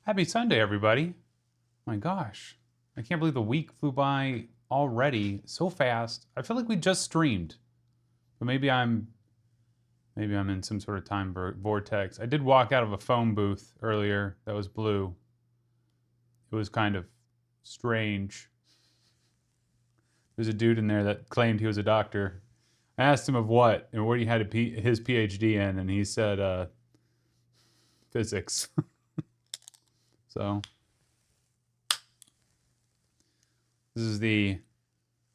Happy Sunday, everybody. My gosh, I can't believe the week flew by already so fast. I feel like we just streamed, but maybe I'm in some sort of time vortex. I did walk out of a phone booth earlier that was blue. It was kind of strange. There's a dude in there that claimed he was a doctor. I asked him of what and what he had his PhD in, and he said physics. So this is the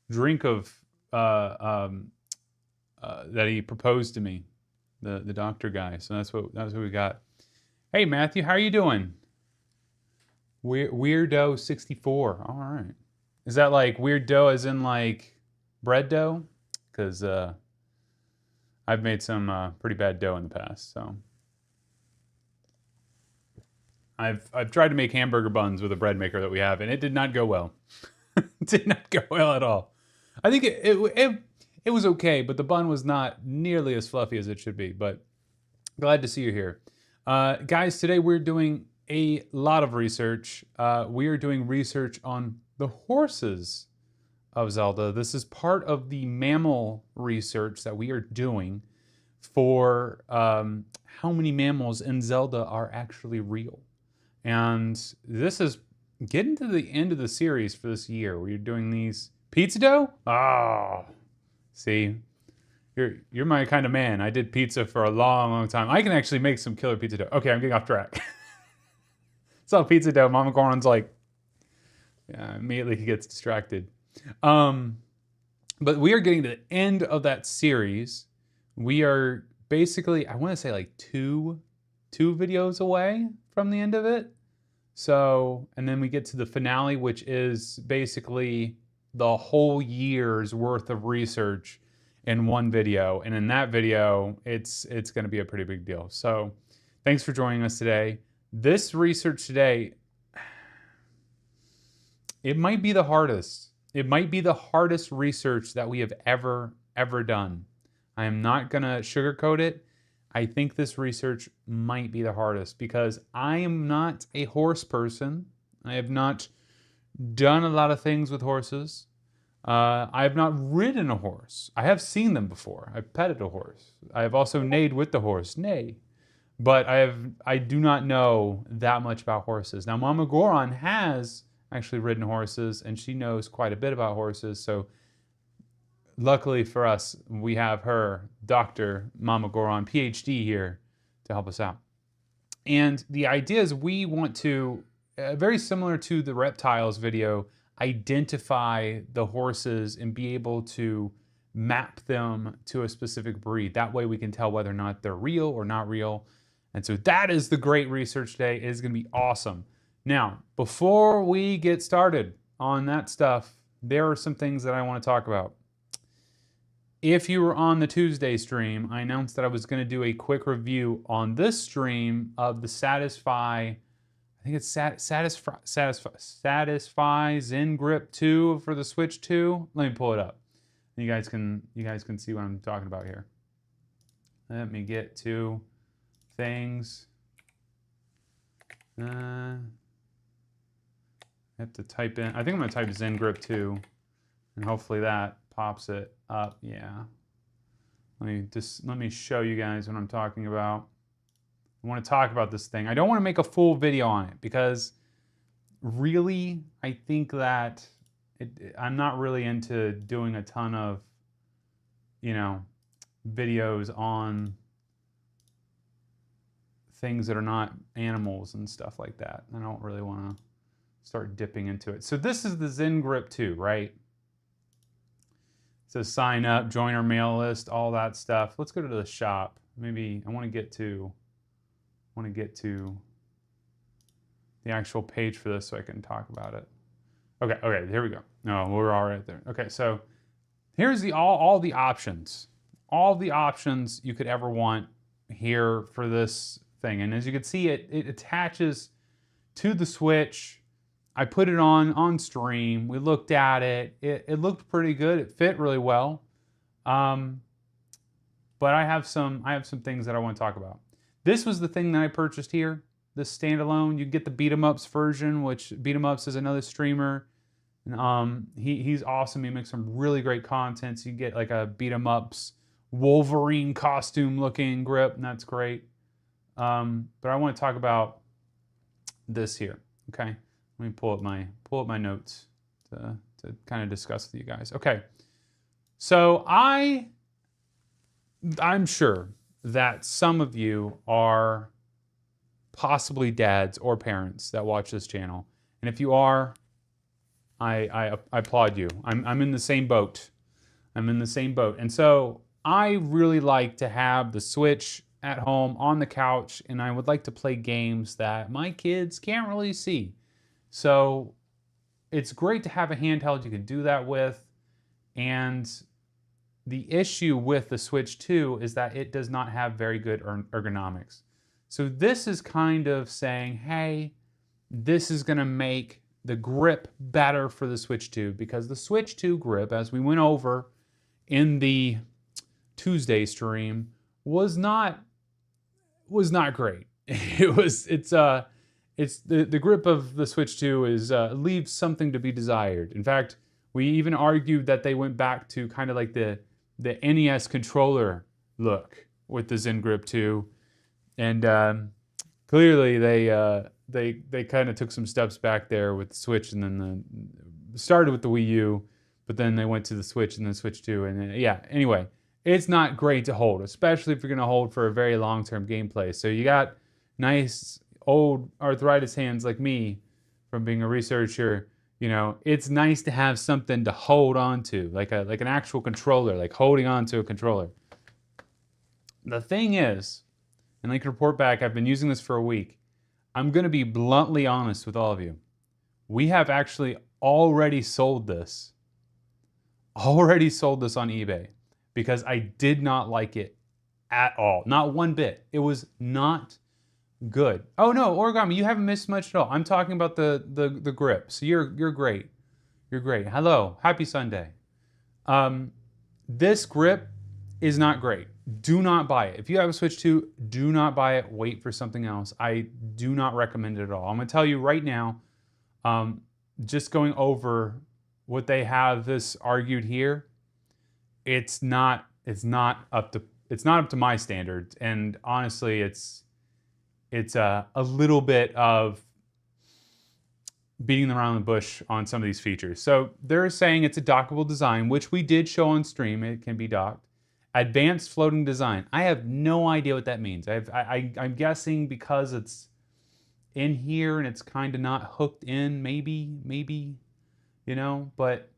drink of that he proposed to me, the doctor guy. So that's what we got. Hey Matthew, how are you doing? Weirdo 64. All right. Is that like weird dough as in like bread dough? Because I've made some pretty bad dough in the past. So I've tried to make hamburger buns with a bread maker that we have, and it did not go well. It did not go well at all. I think it was okay, but the bun was not nearly as fluffy as it should be. But glad to see you here. Guys, today we're doing a lot of research. We are doing research on the horses of Zelda. This is part of the mammal research that we are doing for how many mammals in Zelda are actually real. And this is getting to the end of the series for this year. We're doing these pizza dough. Oh, see, you're my kind of man. I did pizza for a long time. I can actually make some killer pizza dough. Okay, I'm getting off track. Saw pizza dough. Mama Goron's like, yeah, immediately he gets distracted. But we are getting to the end of that series. We are basically, I want to say like two videos away from the end of it. So, and then we get to the finale, which is basically the whole year's worth of research in one video. And in that video, it's going to be a pretty big deal. So thanks for joining us today. This research today, it might be the hardest. It might be the hardest research that we have ever done. I am not going to sugarcoat it. I think this research might be the hardest because I am not a horse person. I have not done a lot of things with horses. I have not ridden a horse. I have seen them before. I've petted a horse. I have also neighed with the horse, neigh. But I do not know that much about horses. Now, Mama Goron has actually ridden horses, and she knows quite a bit about horses. So luckily for us, we have her, Dr. Mama Goron, PhD here to help us out. And the idea is we want to, very similar to the reptiles video, identify the horses and be able to map them to a specific breed. That way we can tell whether or not they're real or not real. And so that is the great research today. It is going to be awesome. Now, before we get started on that stuff, there are some things that I want to talk about. If you were on the Tuesday stream, I announced that I was going to do a quick review on this stream of the Satisfy, I think it's Satisfy Zen Grip 2 for the Switch 2. Let me pull it up. You guys can see what I'm talking about here. Let me get to things. I have to type in, I think I'm going to type Zen Grip 2, and hopefully that pops it up. Yeah. Let me show you guys what I'm talking about. I want to talk about this thing. I don't want to make a full video on it because really, I think that I'm not really into doing a ton of, videos on things that are not animals and stuff like that. I don't really want to start dipping into it. So this is the Zen Grip 2, right? It says sign up, join our mail list, all that stuff. Let's go to the shop. Maybe I want to get to the actual page for this so I can talk about it. Okay, here we go. No, we're all right there. Okay, so here's all the options. All the options you could ever want here for this thing. And as you can see, it attaches to the Switch. I put it on stream. We looked at it. It looked pretty good. It fit really well. But I have some things that I want to talk about. This was the thing that I purchased here. the standalone. You get the beat 'em ups version, which beat 'em ups is another streamer. And, he's awesome. He makes some really great content. So you get like a beat 'em ups Wolverine costume looking grip, and that's great. But I want to talk about this here. Okay, let me pull up my notes to kind of discuss with you guys. Okay, so I'm sure that some of you are possibly dads or parents that watch this channel, and if you are, I applaud you. I'm in the same boat. I'm in the same boat, and so I really like to have the Switch at home on the couch, and I would like to play games that my kids can't really see. So it's great to have a handheld you can do that with. And the issue with the Switch 2 is that it does not have very good ergonomics. So this is kind of saying, hey, this is going to make the grip better for the Switch 2, because the Switch 2 grip, as we went over in the Tuesday stream, was not great. It's the grip of the Switch 2 is leaves something to be desired. In fact, we even argued that they went back to kind of like the NES controller look with the Zen Grip 2, and clearly they kind of took some steps back there with the Switch, and then started with the Wii U, but then they went to the Switch and then Switch 2, and then, yeah. Anyway, it's not great to hold, especially if you're going to hold for a very long-term gameplay. So you got nice old arthritis hands like me from being a researcher. You know, it's nice to have something to hold on to, like an actual controller, like holding on to a controller. The thing is, and I can report back, I've been using this for a week. I'm going to be bluntly honest with all of you. We have actually already sold this on eBay, because I did not like it at all. Not one bit. It was not good. Oh no, Origami, you haven't missed much at all. I'm talking about the grip. So you're great. You're great. Hello. Happy Sunday. This grip is not great. Do not buy it. If you have a Switch 2, do not buy it. Wait for something else. I do not recommend it at all. I'm going to tell you right now, just going over what they have this argued here, it's not up to my standards, and honestly, it's a little bit of beating around the bush on some of these features. So they're saying it's a dockable design, which we did show on stream. It can be docked. Advanced floating design. I have no idea what that means. I'm guessing because it's in here and it's kind of not hooked in, maybe, you know, but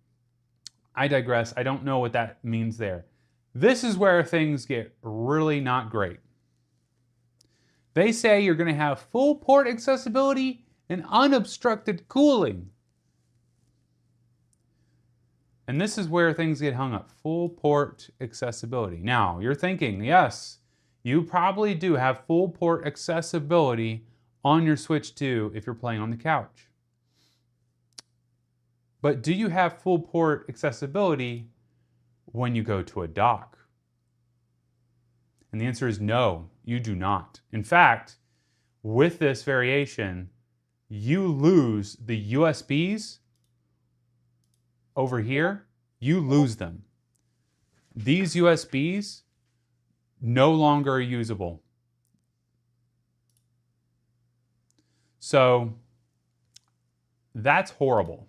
I digress. I don't know what that means there. This is where things get really not great. They say you're going to have full port accessibility and unobstructed cooling. And this is where things get hung up. Full port accessibility. Now, you're thinking, yes, you probably do have full port accessibility on your Switch 2 if you're playing on the couch. But do you have full port accessibility when you go to a dock? And the answer is no, you do not. In fact, with this variation, you lose the USBs over here. You lose them. These USBs no longer are usable. So that's horrible.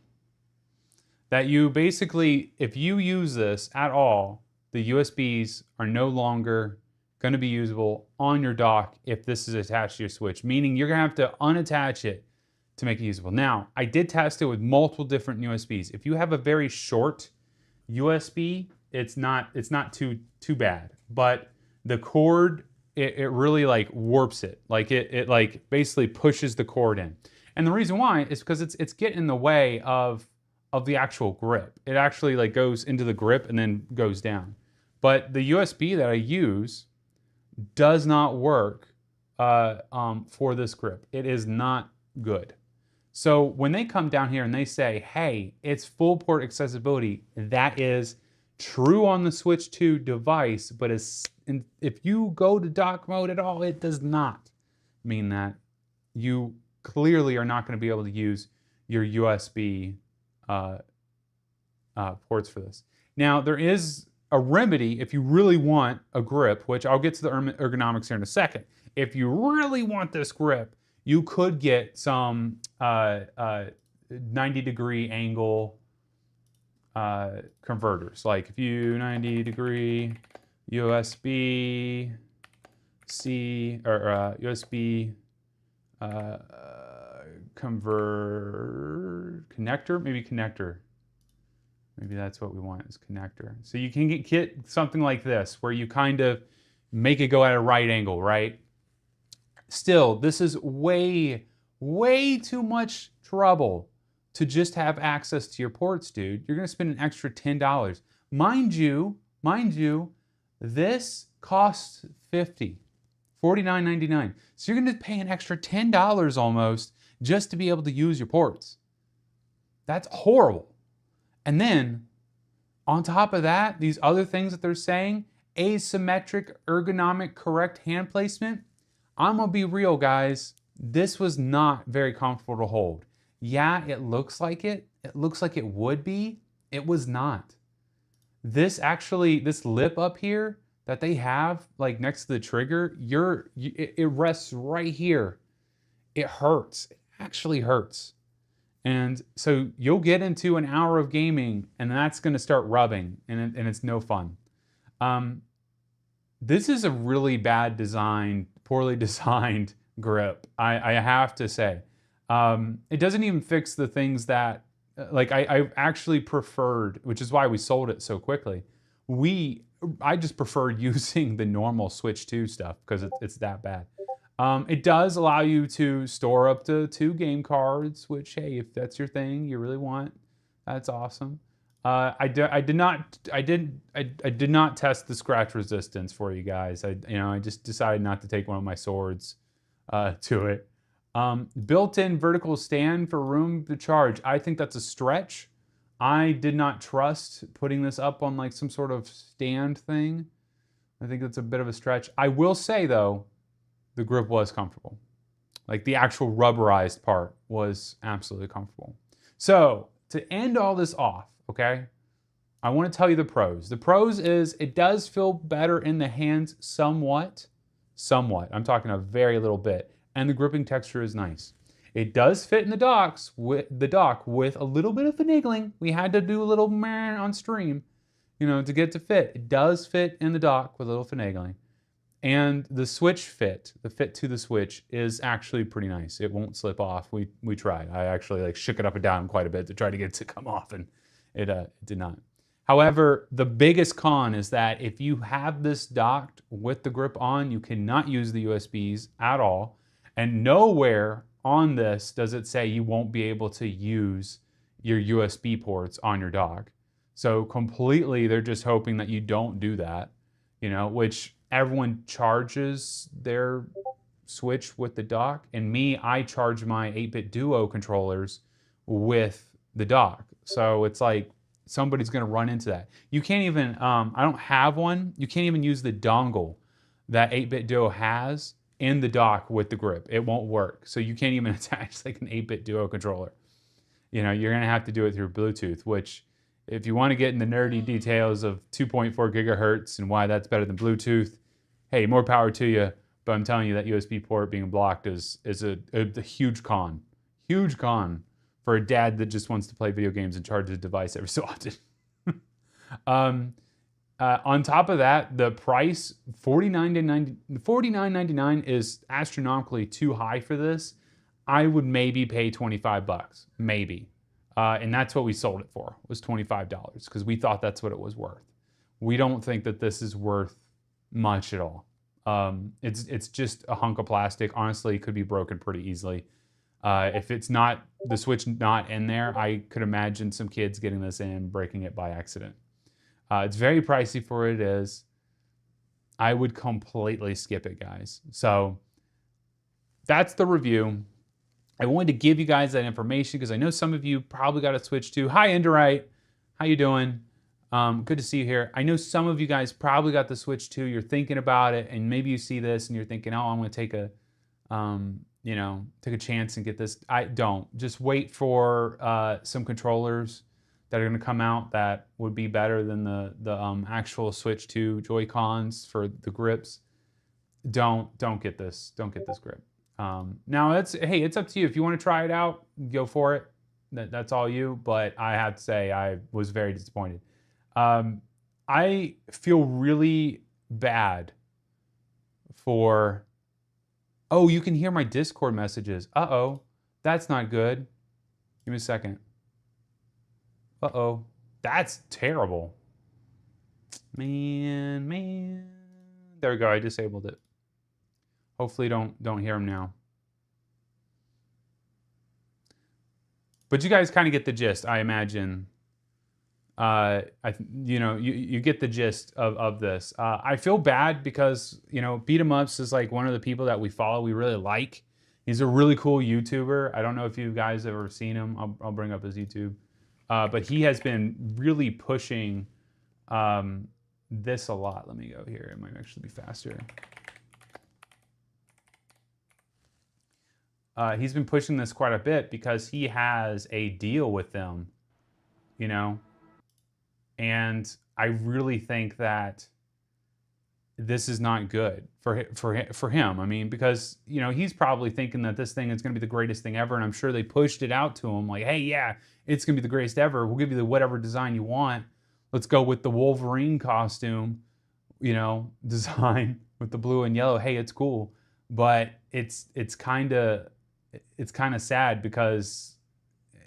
That you basically, if you use this at all, the USBs are no longer going to be usable on your dock if this is attached to your Switch, meaning you're going to have to unattach it to make it usable. Now, I did test it with multiple different USBs. If you have a very short USB, it's not too bad, but the cord, it really like warps it. Like it like basically pushes the cord in. And the reason why is because it's getting in the way of the actual grip. It actually like goes into the grip and then goes down. But the USB that I use does not work for this grip. It is not good. So when they come down here and they say, hey, it's full port accessibility, that is true on the Switch 2 device, but if you go to dock mode at all, it does not mean that you clearly are not going to be able to use your USB ports for this. Now, there is a remedy if you really want a grip, which I'll get to the ergonomics here in a second. If you really want this grip, you could get some 90-degree angle converters. Like if you 90-degree USB C or USB connector, maybe connector. Maybe that's what we want is connector. So you can get something like this where you kind of make it go at a right angle, right? Still, this is way, way too much trouble to just have access to your ports, dude. You're gonna spend an extra $10. Mind you, this costs $49.99. So you're gonna pay an extra $10 almost just to be able to use your ports. That's horrible. And then, on top of that, these other things that they're saying, asymmetric, ergonomic, correct hand placement, I'm gonna be real, guys. This was not very comfortable to hold. Yeah, it looks like it. It looks like it would be. It was not. This lip up here that they have, like next to the trigger, it rests right here. It hurts. It actually hurts. And so you'll get into an hour of gaming and that's going to start rubbing and it's no fun. This is a really bad designed, poorly designed grip, I have to say. It doesn't even fix the things that, like I actually preferred, which is why we sold it so quickly. I just preferred using the normal Switch 2 stuff because it's that bad. It does allow you to store up to 2 game cards, which, hey, if that's your thing, you really want, that's awesome. I did not test the scratch resistance for you guys. I just decided not to take one of my swords to it. Built-in vertical stand for room to charge. I think that's a stretch. I did not trust putting this up on like some sort of stand thing. I think that's a bit of a stretch. I will say though, the grip was comfortable. Like the actual rubberized part was absolutely comfortable. So to end all this off, okay, I want to tell you the pros. The pros is it does feel better in the hands somewhat. I'm talking a very little bit. And the gripping texture is nice. It does fit in the dock with a little bit of finagling. We had to do a little meh on stream, to get it to fit. It does fit in the dock with a little finagling. And the switch fit, the fit to the switch is actually pretty nice. It won't slip off. We tried. I actually shook it up and down quite a bit to try to get it to come off, and it did not. However, the biggest con is that if you have this docked with the grip on, you cannot use the USBs at all. And nowhere on this does it say you won't be able to use your USB ports on your dock. So completely, they're just hoping that you don't do that, which everyone charges their Switch with the dock. And me, I charge my 8-bit Duo controllers with the dock. So it's like somebody's going to run into that. You can't even, I don't have one. You can't even use the dongle that 8-bit Duo has in the dock with the grip. It won't work. So you can't even attach like an 8-bit Duo controller. You're going to have to do it through Bluetooth, which if you want to get in the nerdy details of 2.4 gigahertz and why that's better than Bluetooth, hey, more power to you. But I'm telling you that USB port being blocked is a huge con. Huge con for a dad that just wants to play video games and charge his device every so often. On top of that, the price, $49.99 is astronomically too high for this. I would maybe pay $25, maybe. And that's what we sold it for, was $25, because we thought that's what it was worth. We don't think that this is worth much at all. It's just a hunk of plastic. Honestly, it could be broken pretty easily. If it's not, the Switch not in there, I could imagine some kids getting this in and breaking it by accident. It's very pricey for what it is. I would completely skip it, guys. So that's the review. I wanted to give you guys that information because I know some of you probably got a Switch 2. Hi, Enderite. How you doing? Good to see you here. I know some of you guys probably got the Switch 2. You're thinking about it, and maybe you see this and you're thinking, oh, I'm going to take a you know, take a chance and get this. I don't. Just wait for some controllers that are going to come out that would be better than the actual Switch 2 Joy-Cons for the grips. Don't get this. Don't get this grip. Now hey, it's up to you. If you want to try it out, go for it. That's all you. But I have to say, I was very disappointed. I feel really bad for. Oh, you can hear my Discord messages. Uh-oh, that's not good. Give me a second. Uh-oh, that's terrible. Man. There we go. I disabled it. Hopefully, don't hear them now. But you guys kind of get the gist, I imagine. You get the gist of this. I feel bad because, you know, Beat 'em Ups is like one of the people that we follow, we really like. He's a really cool YouTuber. I don't know if you guys have ever seen him. I'll bring up his YouTube. But he has been really pushing this a lot. Let me go here. It might actually be faster. He's been pushing this quite a bit because he has a deal with them, you know? And I really think that this is not good for him. I mean, because, you know, he's probably thinking that this thing is going to be the greatest thing ever. And I'm sure they pushed it out to him like, hey, yeah, it's going to be the greatest ever. We'll give you the whatever design you want. Let's go with the Wolverine costume, you know, design with the blue and yellow. Hey, it's cool. But it's kind of sad because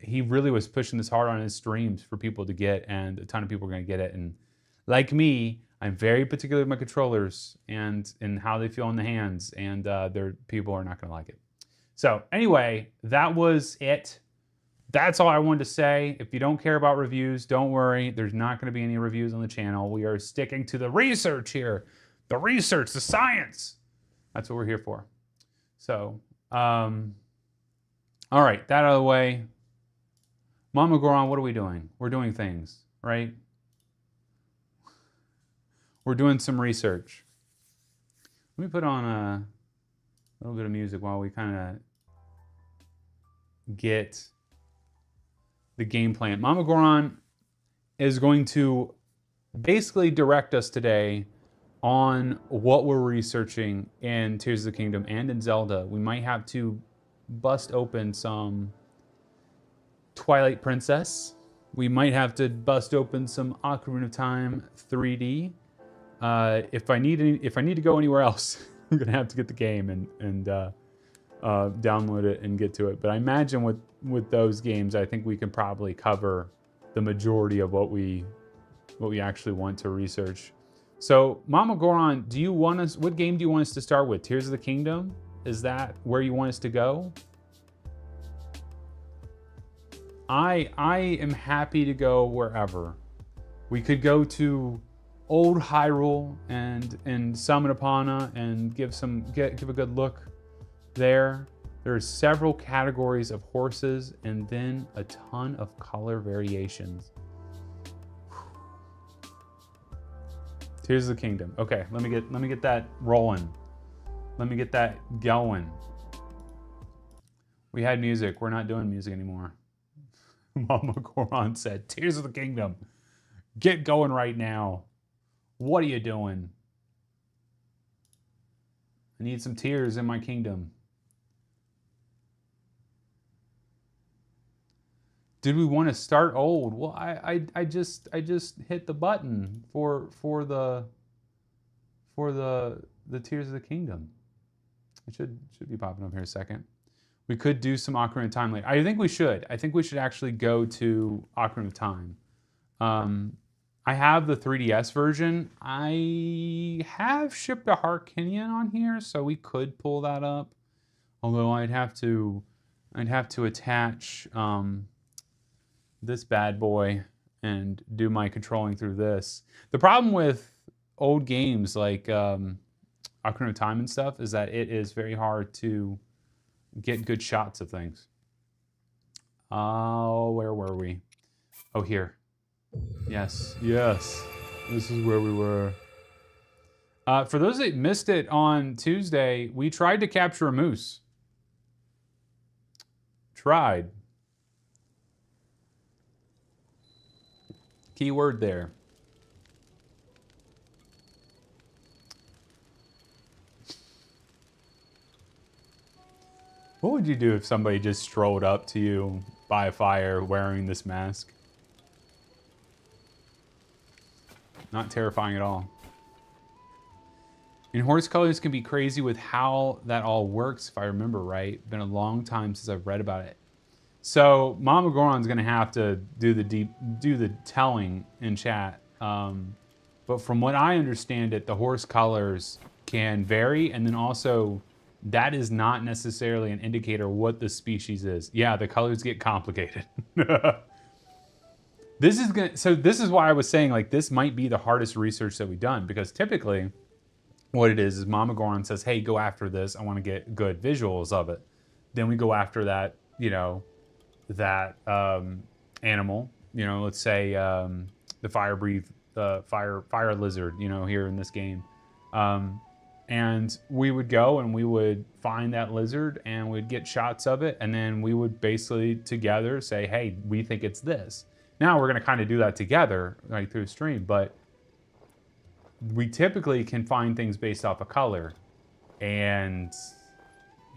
he really was pushing this hard on his streams for people to get, and a ton of people are going to get it. And like me, I'm very particular with my controllers and how they feel in the hands, and people are not going to like it. So anyway, that was it. That's all I wanted to say. If you don't care about reviews, don't worry. There's not going to be any reviews on the channel. We are sticking to the research here. The research, the science. That's what we're here for. So, all right, that out of the way. Mama Goron, what are we doing? We're doing things, right? We're doing some research. Let me put on a little bit of music while we kind of get the game plan. Mama Goron is going to basically direct us today on what we're researching in Tears of the Kingdom and in Zelda. We might have to bust open some Twilight Princess. We might have to bust open some Ocarina of Time 3D. If I need to go anywhere else, I'm gonna have to get the game and download it and get to it. But I imagine with those games, I think we can probably cover the majority of what we actually want to research. So, Mama Goron, what game do you want us to start with? Tears of the Kingdom? Is that where you want us to go? I am happy to go wherever. We could go to old Hyrule and summon Epona and give a good look there. There's several categories of horses and then a ton of color variations. Tears of the Kingdom. Okay, let me get that rolling. Let me get that going. We had music. We're not doing music anymore. Mama Goron said, Tears of the Kingdom. Get going right now. What are you doing? I need some tears in my kingdom. Did we want to start old? Well, I just hit the button for the Tears of the Kingdom. It should be popping up here in a second. We could do some Ocarina of Time later. I think we should. I think we should actually go to Ocarina of Time. I have the 3DS version. I have shipped a Harkinian on here, so we could pull that up. Although I'd have to attach this bad boy and do my controlling through this. The problem with old games like Ocarina of Time and stuff is that it is very hard to get good shots of things. Oh, where were we? Oh, here. Yes. This is where we were. For those that missed it on Tuesday, we tried to capture a moose. Tried. Key word there. What would you do if somebody just strolled up to you by a fire wearing this mask? Not terrifying at all. And horse colors can be crazy with how that all works, if I remember right. Been a long time since I've read about it. So Mama Goron's gonna have to do the telling in chat. But from what I understand it, the horse colors can vary, and then also that is not necessarily an indicator what the species is. Yeah, the colors get complicated. This is why I was saying, like, this might be the hardest research that we've done, because typically what it is Mama Goron says, hey, go after this. I want to get good visuals of it. Then we go after that, you know, that animal, you know, let's say the fire lizard, you know, here in this game. And we would go and we would find that lizard and we'd get shots of it. And then we would basically together say, hey, we think it's this. Now we're going to kind of do that together right through the stream, but we typically can find things based off of color. And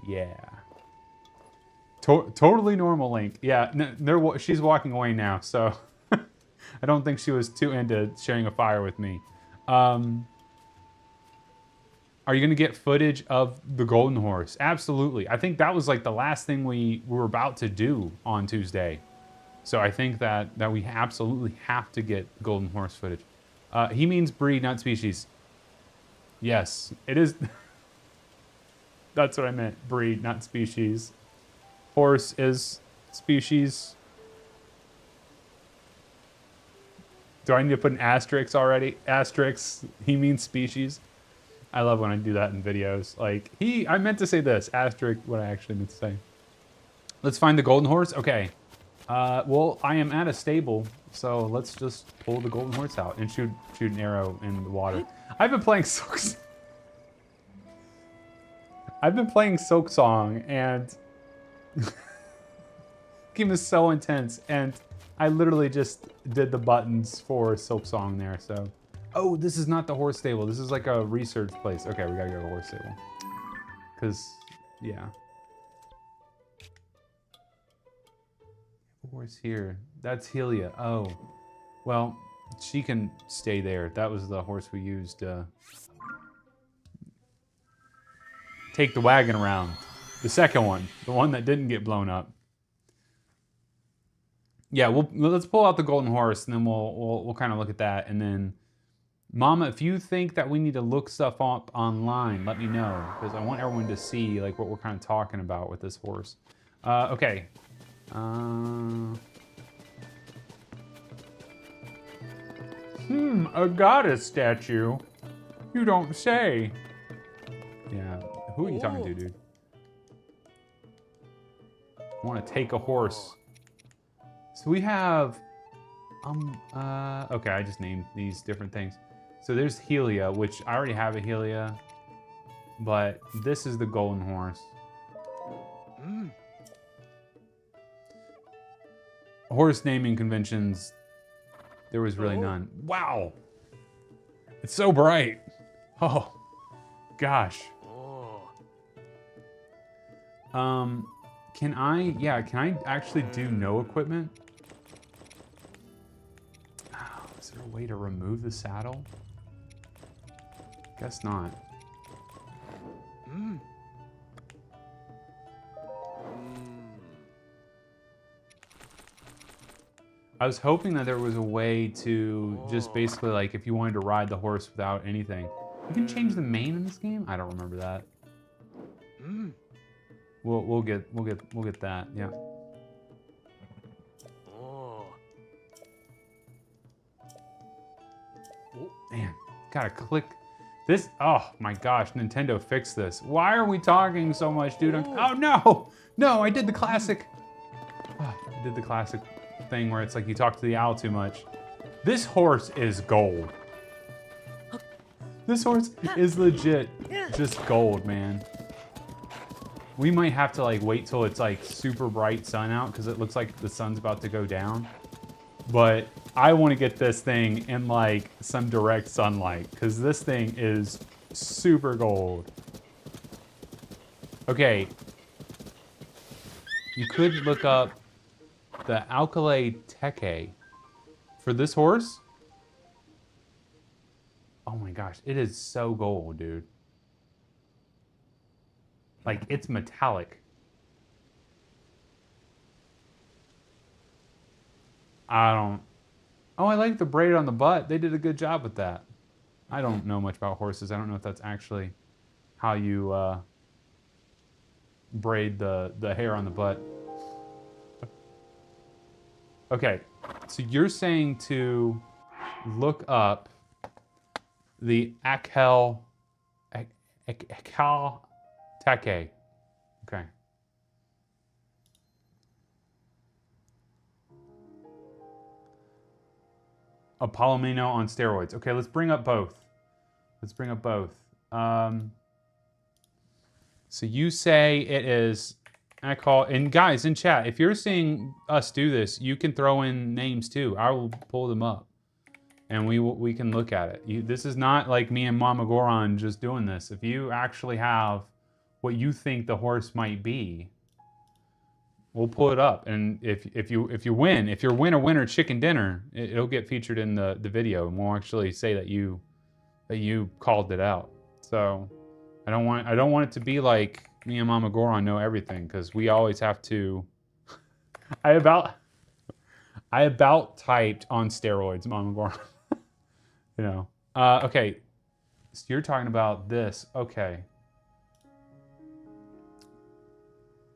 yeah. Totally normal, Link. Yeah, she's walking away now, so I don't think she was too into sharing a fire with me. Are you going to get footage of the golden horse? Absolutely. I think that was like the last thing we were about to do on Tuesday. So I think that we absolutely have to get golden horse footage. He means breed, not species. Yes, it is. That's what I meant. Breed, not species. Horse is species. Do I need to put an asterisk already? Asterisk, he means species. I love when I do that in videos. Like, I meant to say this. Asterisk, what I actually meant to say. Let's find the golden horse. Okay. Well, I am at a stable, so let's just pull the golden horse out and shoot an arrow in the water. I've been playing Silk Song, and game is so intense, and I literally just did the buttons for Silk Song there, so. Oh, this is not the horse stable. This is like a research place. Okay, we gotta go to the horse stable. Because, yeah. Horse here. That's Helia. Oh. Well, she can stay there. That was the horse we used to take the wagon around. The second one. The one that didn't get blown up. Yeah, let's pull out the golden horse, and then we'll kind of look at that, and then Mama, if you think that we need to look stuff up online, let me know, because I want everyone to see like what we're kind of talking about with this horse. Okay. A goddess statue? You don't say. Yeah, who are you talking to, dude? I want to take a horse. So we have, okay, I just named these different things. So there's Helia, which I already have a Helia, but this is the golden horse. Horse naming conventions, there was really none. Wow, it's so bright. Oh, gosh. Can I actually do no equipment? Oh, is there a way to remove the saddle? Guess not. I was hoping that there was a way to just basically, like, if you wanted to ride the horse without anything. You can change the mane in this game? I don't remember that. We'll get that, yeah. Man, gotta click. This, oh my gosh, Nintendo fixed this. Why are we talking so much, dude? Oh no! No, I did the classic. I did the classic thing where it's like you talk to the owl too much. This horse is gold. This horse is legit just gold, man. We might have to like wait till it's like super bright sun out because it looks like the sun's about to go down. But I want to get this thing in like some direct sunlight because this thing is super gold. Okay. You could look up the Alkali Teke for this horse. Oh my gosh, it is so gold, dude. Like, it's metallic. I don't... Oh, I like the braid on the butt. They did a good job with that. I don't know much about horses. I don't know if that's actually how you braid the hair on the butt. Okay, so you're saying to look up the Akal Take. Okay. A Palomino on steroids. Okay, let's bring up both. Let's bring up both. So you say it is Akal, and guys in chat, if you're seeing us do this, you can throw in names too. I will pull them up, and we can look at it. This is not like me and Mama Goron just doing this. If you actually have what you think the horse might be, we'll pull it up. And if you win, if you're winner chicken dinner, it'll get featured in the video, and we'll actually say that you called it out. So I don't want it to be like me and Mama Goron know everything, because we always have to. I about typed on steroids, Mama Goron. You know. Okay. So you're talking about this. Okay.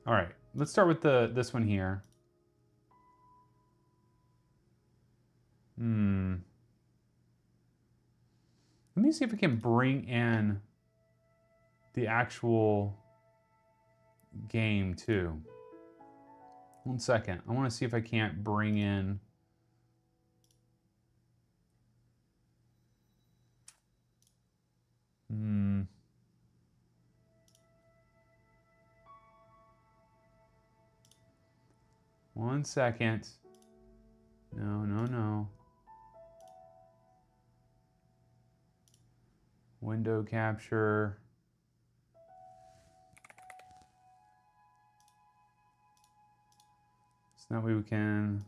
All right. Let's start with this one here. Let me see if we can bring in the actual game too. 1 second. I want to see if I can't bring in. One second. No. Window capture. So that way we can...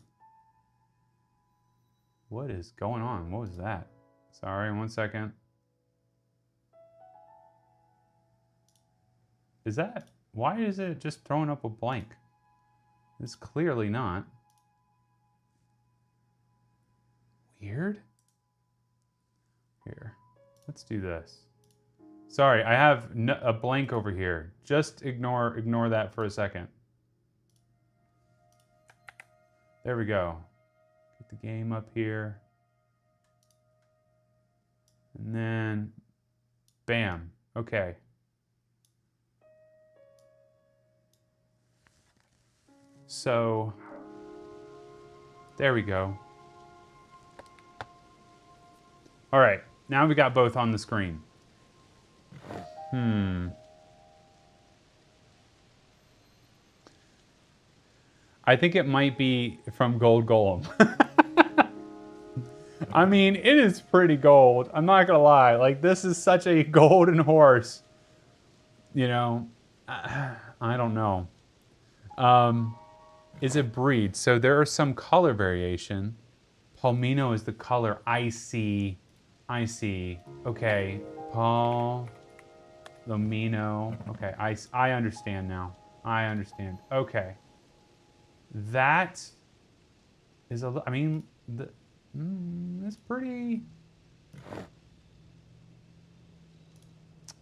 What is going on? What was that? Sorry, 1 second. Is that... Why is it just throwing up a blank? It's clearly not. Weird. Here, let's do this. Sorry, I have a blank over here. Just ignore that for a second. There we go. Get the game up here. And then, bam. Okay. So, there we go. All right, now we got both on the screen. I think it might be from Gold Golem. I mean, it is pretty gold. I'm not gonna lie. Like, this is such a golden horse. You know, I don't know. Is it breed? So there are some color variation. Palomino is the color. I see. Okay. Palomino. Okay, I understand now. I understand. Okay. That is I mean, it's pretty...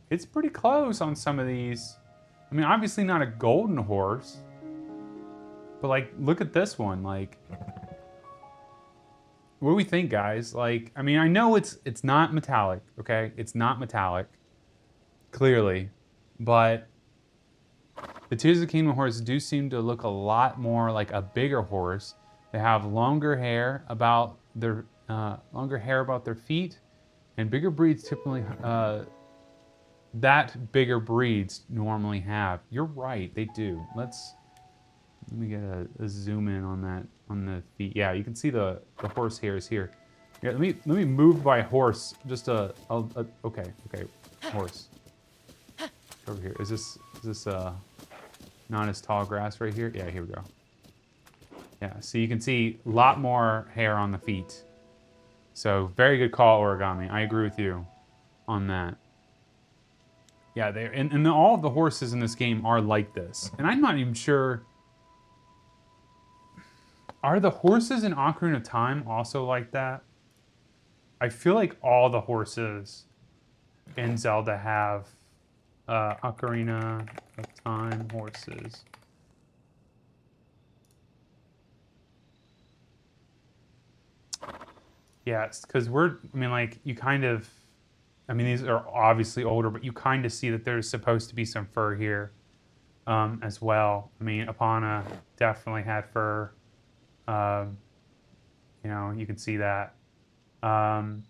It's pretty close on some of these. I mean, obviously not a golden horse. But, like, look at this one. Like, what do we think, guys? Like, I mean, I know it's not metallic, okay? It's not metallic, clearly. But the Tears of the Kingdom horses do seem to look a lot more like a bigger horse. They have longer hair about their feet, and bigger breeds typically that bigger breeds normally have. You're right, they do. Let me get a zoom in on that, on the feet. Yeah, you can see the horse hairs here. Yeah, let me move my horse. Just okay, horse. Over here. Is this not as tall grass right here? Yeah, here we go. Yeah, so you can see a lot more hair on the feet. So very good call, Origami. I agree with you on that. Yeah, they and all of the horses in this game are like this. And I'm not even sure. Are the horses in Ocarina of Time also like that? I feel like all the horses in Zelda have Ocarina of Time horses. Yeah, it's because you kind of, these are obviously older, but you kind of see that there's supposed to be some fur here as well. I mean, Epona definitely had fur. You can see that. And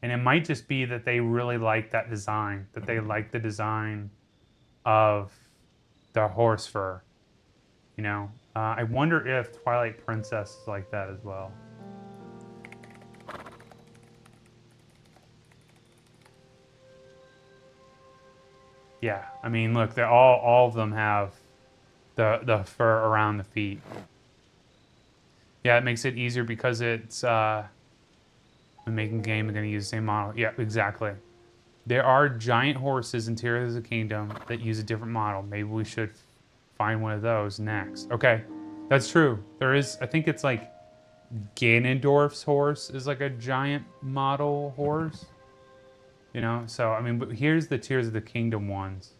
it might just be that they really like that design, that they like the design of the horse fur. I wonder if Twilight Princess is like that as well. Yeah, I mean, look, they're all of them have the fur around the feet. Yeah, it makes it easier because it's when making game, they're going to use the same model. Yeah, exactly. There are giant horses in Tears of the Kingdom that use a different model. Maybe we should find one of those next. Okay, that's true. There is, I think it's like Ganondorf's horse is like a giant model horse. So, but here's the Tears of the Kingdom ones.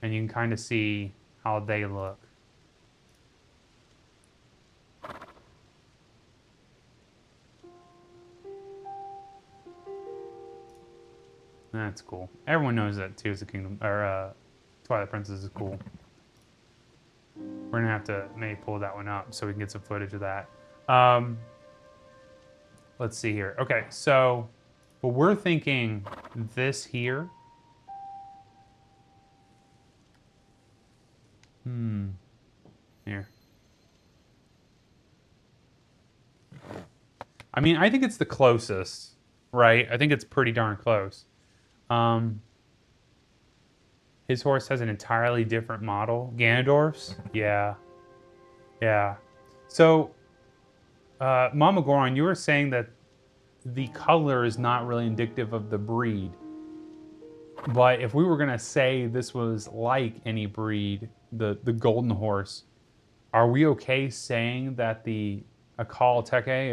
And you can kind of see how they look. That's cool. Everyone knows that Tears of the Kingdom, or Twilight Princess is cool. We're gonna have to maybe pull that one up so we can get some footage of that. Let's see here. Okay, so but we're thinking this here. Here. I think it's the closest, right? I think it's pretty darn close. His horse has an entirely different model. Ganondorf's? Yeah. Yeah. So, Mama Goron, you were saying that the color is not really indicative of the breed. But if we were going to say this was like any breed, the golden horse, are we okay saying that the Akal Teke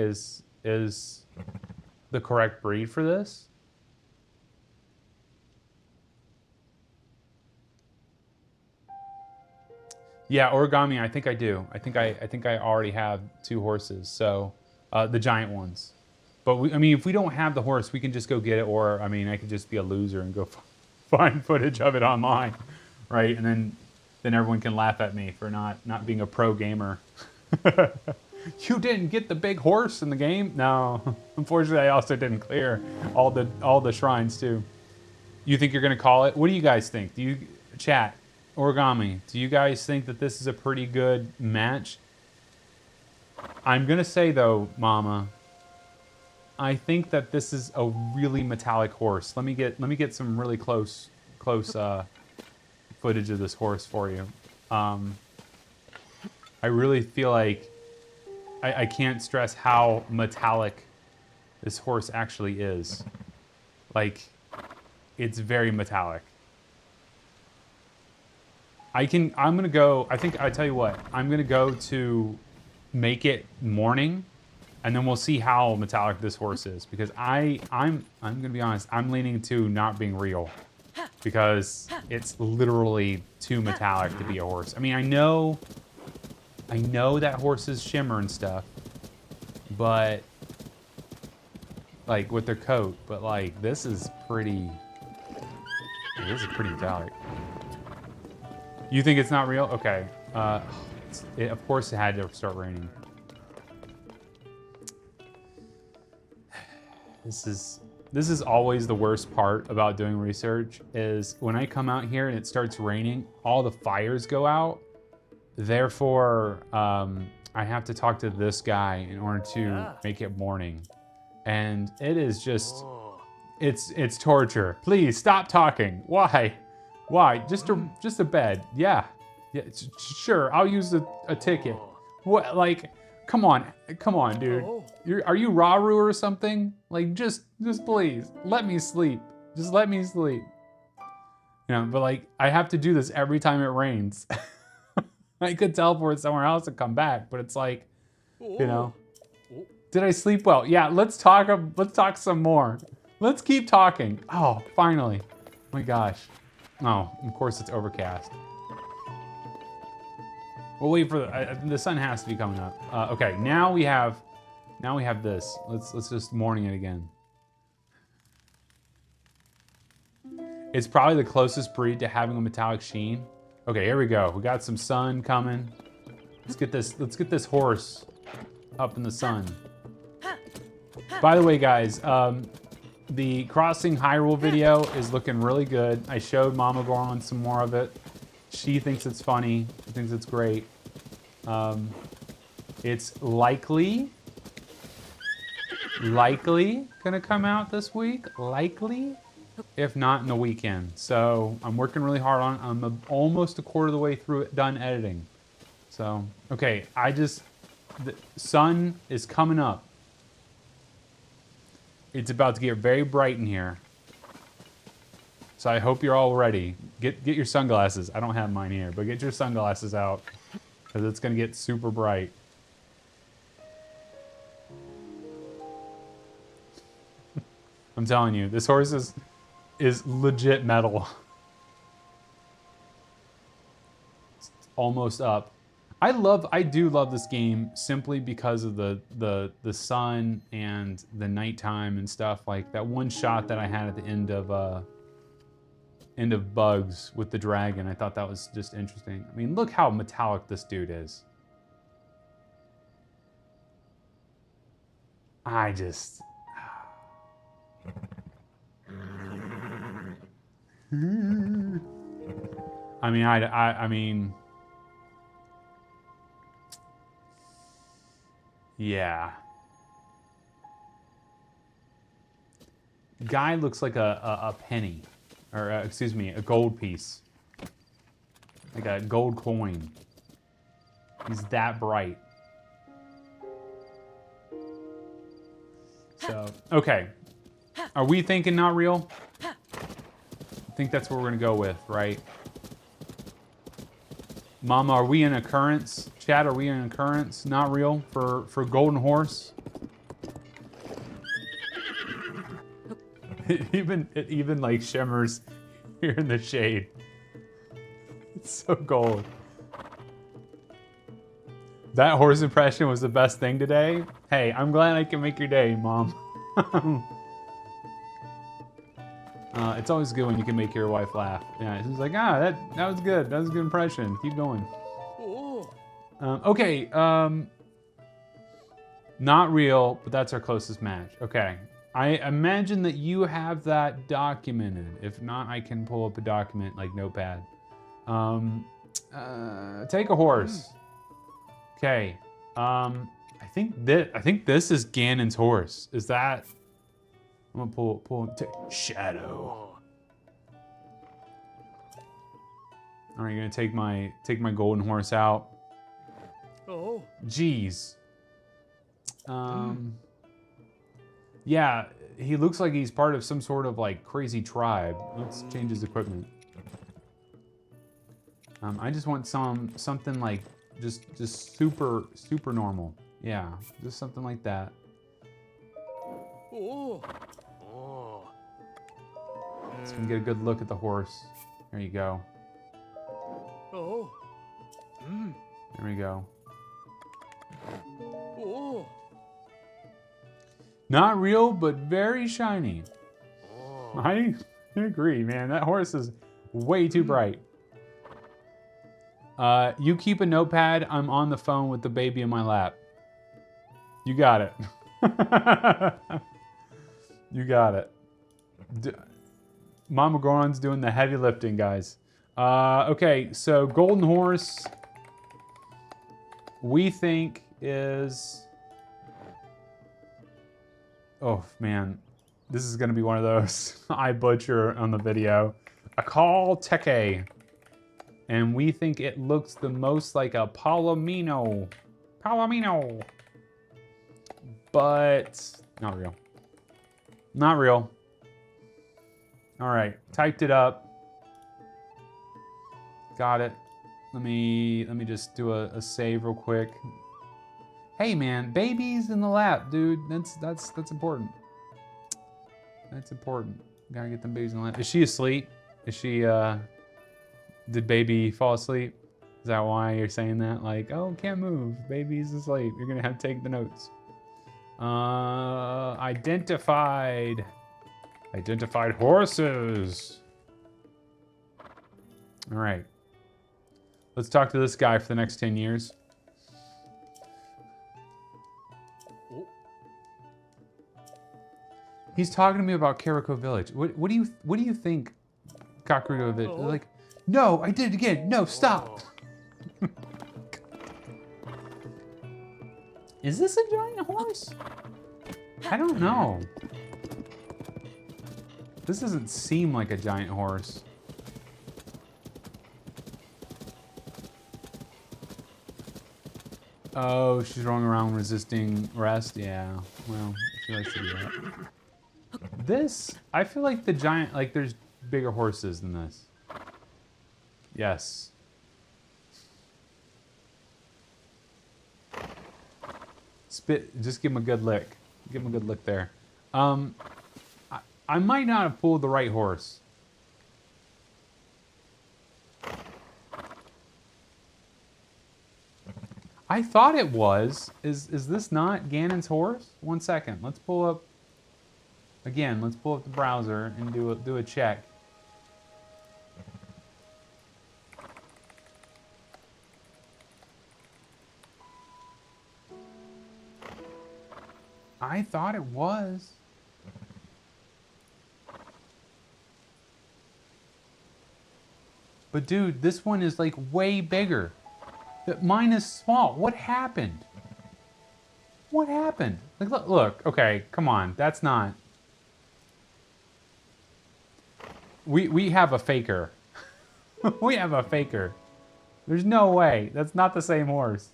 is the correct breed for this? Yeah, Origami, I think I do. I think I already have 2 horses, so the giant ones. But if we don't have the horse, we can just go get it, or I could just be a loser and go find footage of it online, right? And then everyone can laugh at me for not being a pro gamer. You didn't get the big horse in the game? No, unfortunately, I also didn't clear all the shrines too. You think you're gonna call it? What do you guys think? Do you chat? Origami, do you guys think that this is a pretty good match? I'm gonna say though, Mama, I think that this is a really metallic horse. Let me get some really close footage of this horse for you. I really feel like I can't stress how metallic this horse actually is. Like, it's very metallic. I tell you what, I'm gonna go to make it morning, and then we'll see how metallic this horse is, because I'm gonna be honest, I'm leaning to not being real, because it's literally too metallic to be a horse. I know that horses shimmer and stuff, but like with their coat, but like this is pretty metallic. You think it's not real? Okay. Of course it had to start raining. This is always the worst part about doing research is when I come out here and it starts raining, all the fires go out. Therefore, I have to talk to this guy in order to make it morning. And it is just, it's torture. Please stop talking. Why? Why? Just a bed. Yeah. Yeah, sure, I'll use a ticket. What, like, come on, dude. Are you Raru or something? Like, just please, let me sleep. Just let me sleep. You know, but like, I have to do this every time it rains. I could teleport somewhere else and come back, but it's like, you know, did I sleep well? Yeah, let's talk some more. Let's keep talking. Oh, finally. Oh my gosh. Oh, of course it's overcast. We'll wait for the sun has to be coming up. Okay, now we have this. Let's just morning it again. It's probably the closest breed to having a metallic sheen. Okay, here we go. We got some sun coming. Let's get this horse up in the sun. By the way, guys, the Crossing Hyrule video is looking really good. I showed Mama Goron some more of it. She thinks it's funny. She thinks it's great. It's likely gonna come out this week. Likely, if not in the weekend. So I'm working really hard on it. I'm almost a quarter of the way through it, done editing. So, okay, the sun is coming up. It's about to get very bright in here. So I hope you're all ready. Get your sunglasses. I don't have mine here, but get your sunglasses out because it's gonna get super bright. I'm telling you, this horse is legit metal. It's almost up. I do love this game simply because of the sun and the nighttime and stuff. Like that one shot that I had at the end of Bugs with the dragon. I thought that was just interesting. I mean, look how metallic this dude is. I just... I mean, yeah. Guy looks like a penny. Or, excuse me, a gold piece. Like a gold coin. He's that bright. So, okay. Are we thinking not real? I think that's what we're gonna go with, right? Mama, are we in occurrence? Chat, are we in occurrence? Not real for Golden Horse? It even like shimmers here in the shade. It's so gold. That horse impression was the best thing today. Hey, I'm glad I can make your day, Mom. It's always good when you can make your wife laugh. Yeah, she's like, that was good. That was a good impression. Keep going. Okay, not real, but that's our closest match. Okay. I imagine that you have that documented. If not, I can pull up a document like Notepad. Take a horse. Okay. I think this is Ganon's horse. Is that? I'm gonna pull Shadow. All right, you're gonna take my golden horse out. Oh. Jeez. Yeah, he looks like he's part of some sort of like crazy tribe. Let's change his equipment. I just want something like just super normal. Yeah, just something like that. Oh. So we can get a good look at the horse. There you go. Oh. There we go. Oh. Not real, but very shiny. Oh. I agree, man. That horse is way too bright. You keep a notepad. I'm on the phone with the baby in my lap. You got it. You got it. Mama Goron's doing the heavy lifting, guys. Okay, so golden horse, we think is... Oh, man. This is going to be one of those I butcher on the video. A call Teke. And we think it looks the most like a Palomino. Palomino. But not real. Not real. All right, typed it up. Got it. Let me just do a save real quick. Hey man, babies in the lap, dude. That's important. That's important. Gotta get them babies in the lap. Is she asleep? Is she did baby fall asleep? Is that why you're saying that? Like, oh, can't move. Baby's asleep. You're gonna have to take the notes. Identified. Identified horses. All right. Let's talk to this guy for the next 10 years. He's talking to me about Kakariko Village. What do you think, Kakariko Village? Like, no, I did it again. No, stop. Is this a giant horse? I don't know. This doesn't seem like a giant horse. Oh, she's rolling around resisting rest? Yeah, well, she likes to do that. This, I feel like the giant, like there's bigger horses than this. Yes. Spit, just give him a good lick. Give him a good lick there. I might not have pulled the right horse. I thought it was. Is this not Ganon's horse? 1 second. Let's pull up. Again, let's pull up the browser and do a check. I thought it was. But dude, this one is like way bigger. Mine is small. What happened? What happened? Like, look, okay, come on. That's not... We have a faker. We have a faker. There's no way. That's not the same horse.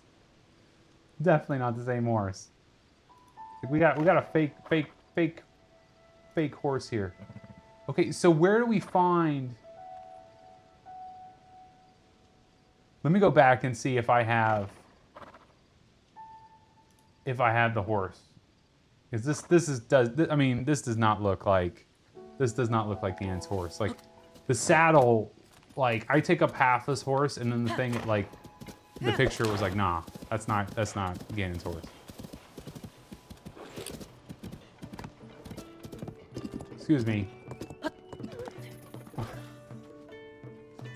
Definitely not the same horse. Like, we got a fake horse here. Okay, so where do we find... Let me go back and see if I have the horse. Because this does not look like Ganon's horse. Like the saddle, like I take up half this horse, and then the thing, like the picture was like, nah, that's not Ganon's horse. Excuse me.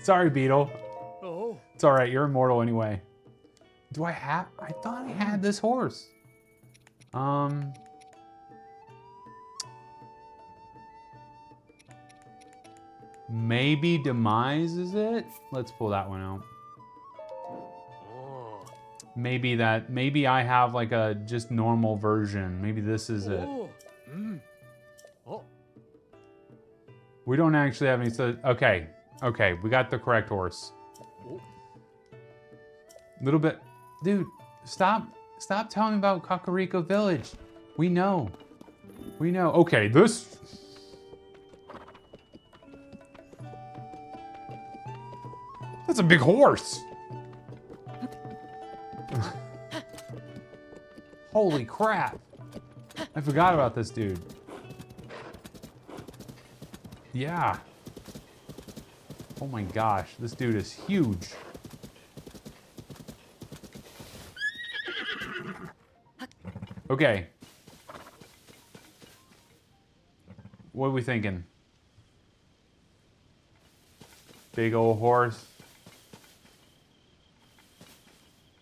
Sorry, Beetle. It's all right. You're immortal anyway. Do I have? I thought I had this horse. Maybe Demise is it? Let's pull that one out. Maybe I have like a just normal version. Maybe this is it. We don't actually have any, so, okay, we got the correct horse. Little bit, dude, stop telling me about Kakariko Village. We know. Okay, this. That's a big horse. Holy crap. I forgot about this dude. Yeah. Oh my gosh, this dude is huge. Okay. What are we thinking? Big old horse.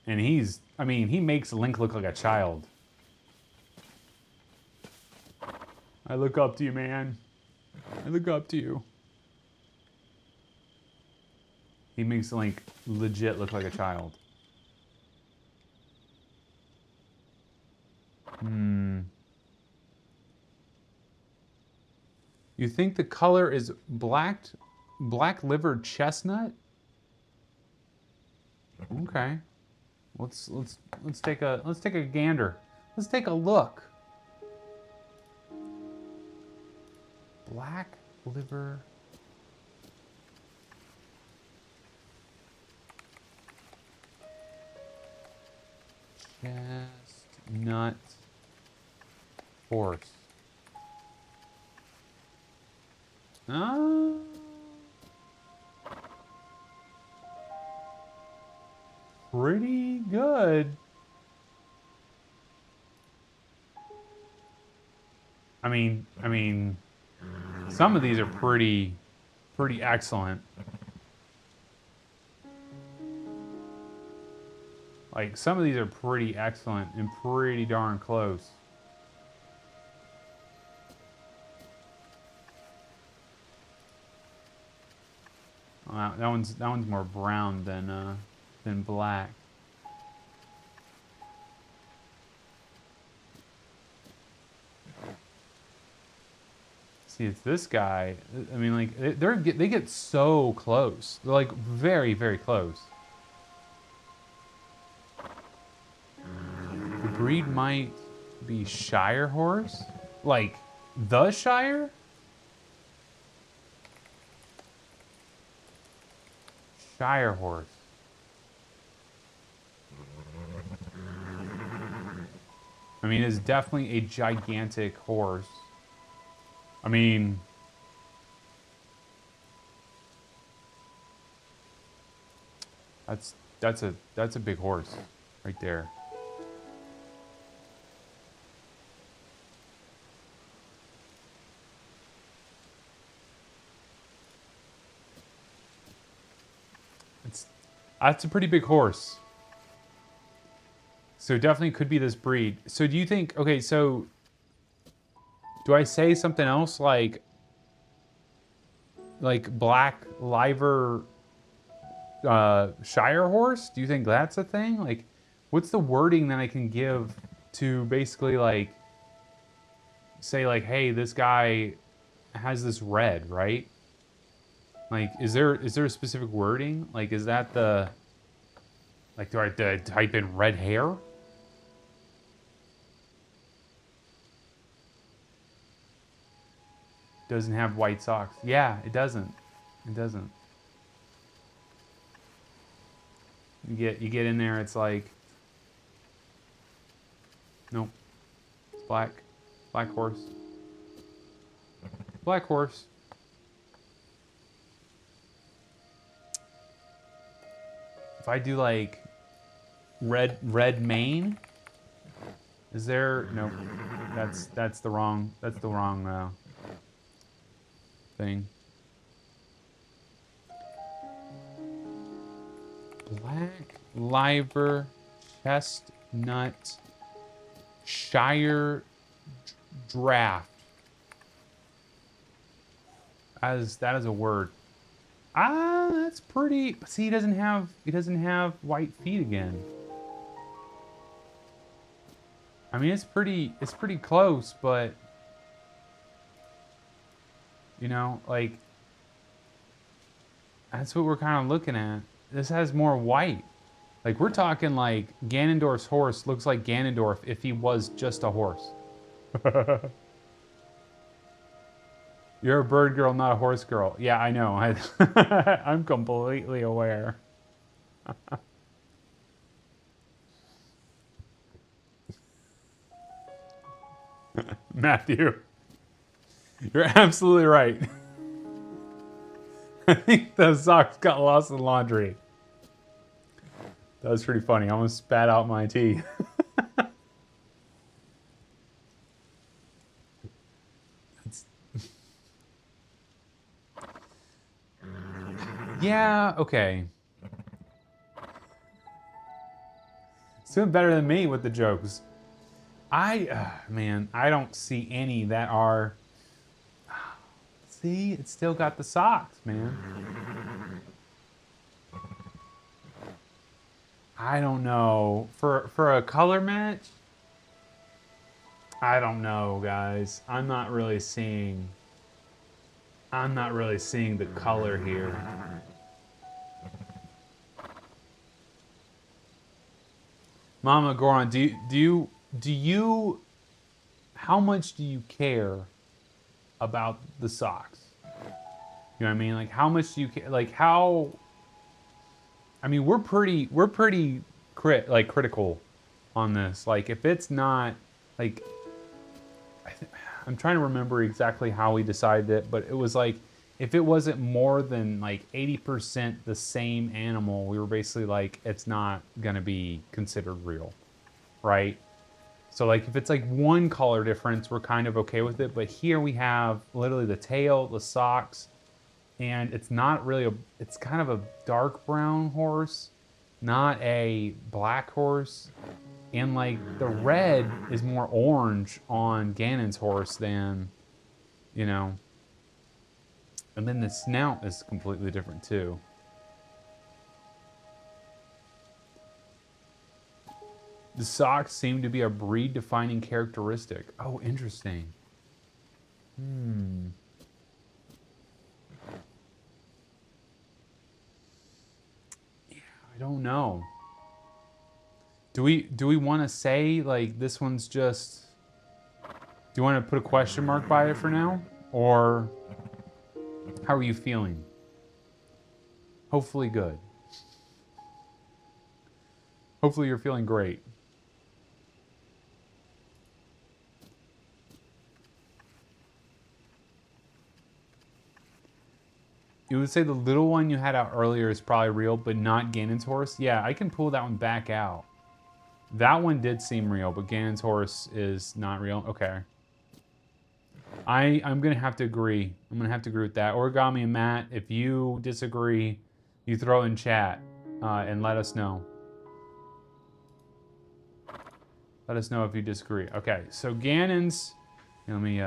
And he makes Link look like a child. I look up to you, man. I look up to you. He makes Link legit look like a child. You think the color is black liver chestnut? Okay. Let's take a gander. Let's take a look. Black liver. Chestnut horse. Pretty good. I mean, some of these are pretty excellent. Like, some of these are pretty excellent and pretty darn close. That one's more brown than black. See, it's this guy. I mean, like they get so close. They're like very, very close. The breed might be Shire horse, like the Shire. Shire horse. I mean, it's definitely a gigantic horse. I mean, that's a big horse right there. That's a pretty big horse. So definitely could be this breed. So do you think, okay, so do I say something else like black liver Shire horse? Do you think that's a thing? Like, what's the wording that I can give to basically like say like, hey, this guy has this red, right? Like, is there a specific wording? Like, is that the, like, do I type in red hair? Doesn't have white socks. Yeah, it doesn't. It doesn't. You get in there, it's like, nope. It's black. Black horse. Black horse. If I do like red mane, is there no? That's the wrong thing. Black liver chestnut Shire draft. That is a word. That's pretty. See, he doesn't have white feet again. I mean, it's pretty close, but you know, like that's what we're kind of looking at. This has more white. Like, we're talking like Ganondorf's horse looks like Ganondorf if he was just a horse. You're a bird girl, not a horse girl. Yeah, I know. I'm completely aware. Matthew, you're absolutely right. I think the socks got lost in laundry. That was pretty funny. I almost spat out my tea. Yeah, okay. It's doing better than me with the jokes. Man, I don't see any that are... See, it's still got the socks, man. I don't know. For a color match, I don't know, guys. I'm not really seeing the color here. Mama Goron, do you how much do you care about the socks? You know what I mean? Like how much do you care? Like how? I mean, we're pretty critical on this. Like if it's not like I'm trying to remember exactly how we decided it, but it was like if it wasn't more than like 80% the same animal, we were basically like it's not gonna be considered real, right? So like if it's like one color difference, we're kind of okay with it. But here we have literally the tail, the socks, and it's not really it's kind of a dark brown horse, not a black horse. And like the red is more orange on Ganon's horse than, you know. And then the snout is completely different too. The socks seem to be a breed-defining characteristic. Oh, interesting. Yeah, I don't know. Do we want to say like this one's just? Do you want to put a question mark by it for now, or how are you feeling? Hopefully good. Hopefully you're feeling great. You would say the little one you had out earlier is probably real, but not Ganon's horse? Yeah, I can pull that one back out. That one did seem real, but Ganon's horse is not real. Okay. I'm going to have to agree. I'm going to have to agree with that. Origami and Matt, if you disagree, you throw in chat and let us know. Let us know if you disagree. Okay, so Ganon's... Let me...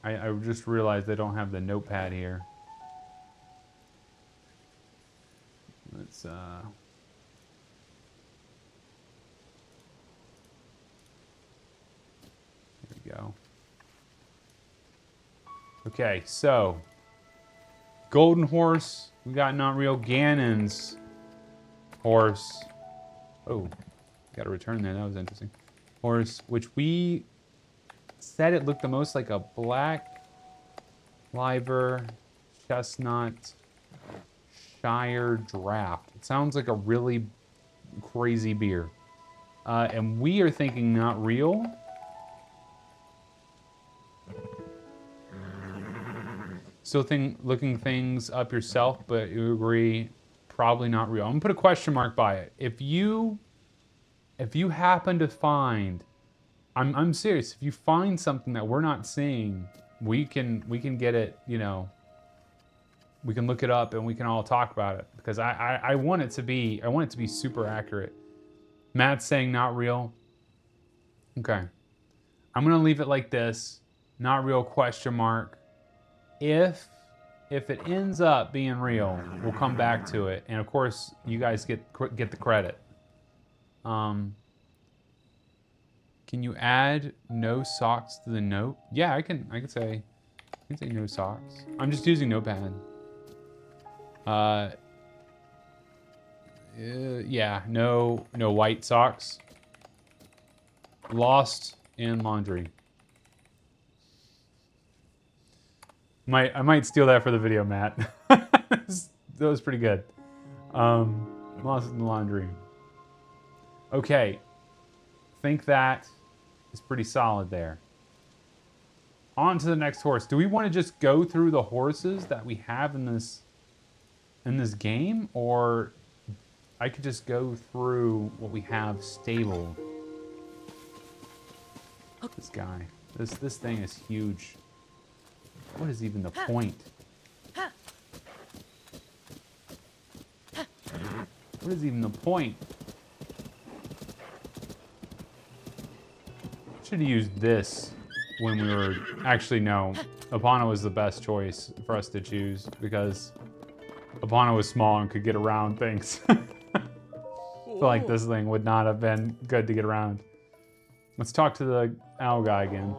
I just realized I don't have the notepad here. Let's... There we go. Okay, so... Golden horse. We got not real. Ganon's horse. Oh, got a return there. That was interesting. Horse, which we said it looked the most like a black liver chestnut Shire draft. It sounds like a really crazy beer. And we are thinking not real. Still looking things up yourself, but you agree probably not real. I'm gonna put a question mark by it. If you happen to find, I'm serious. If you find something that we're not seeing, we can get it. You know, we can look it up and we can all talk about it because I want it to be super accurate. Matt's saying not real. Okay, I'm gonna leave it like this. Not real question mark. If it ends up being real, we'll come back to it, and of course, you guys get the credit. Can you add no socks to the note? Yeah, I can say no socks. I'm just using Notepad. Yeah, no white socks. Lost in laundry. I might steal that for the video, Matt. That was pretty good. Lost in the laundry. Okay. Think that is pretty solid there. On to the next horse. Do we want to just go through the horses that we have in this game? Or I could just go through what we have stabled. This guy. This thing is huge. What is even the point? What is even the point? Should have used this when we were... Actually, no. Epona was the best choice for us to choose because Epona was small and could get around things. I feel like this thing would not have been good to get around. Let's talk to the owl guy again.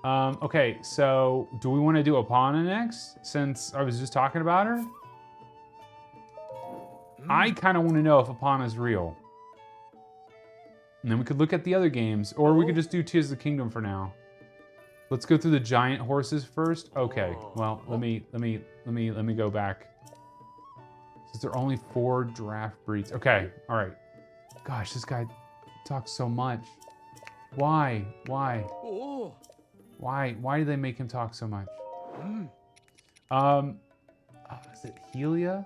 Okay, so do we want to do Epona next since I was just talking about her? I kind of want to know if Epona's real. And then we could look at the other games, or we could just do Tears of the Kingdom for now. Let's go through the giant horses first. Okay, well, let me go back. Since there are only 4 giraffe breeds. Okay, all right. Gosh, this guy talks so much. Why? Why do they make him talk so much? Is it Helia?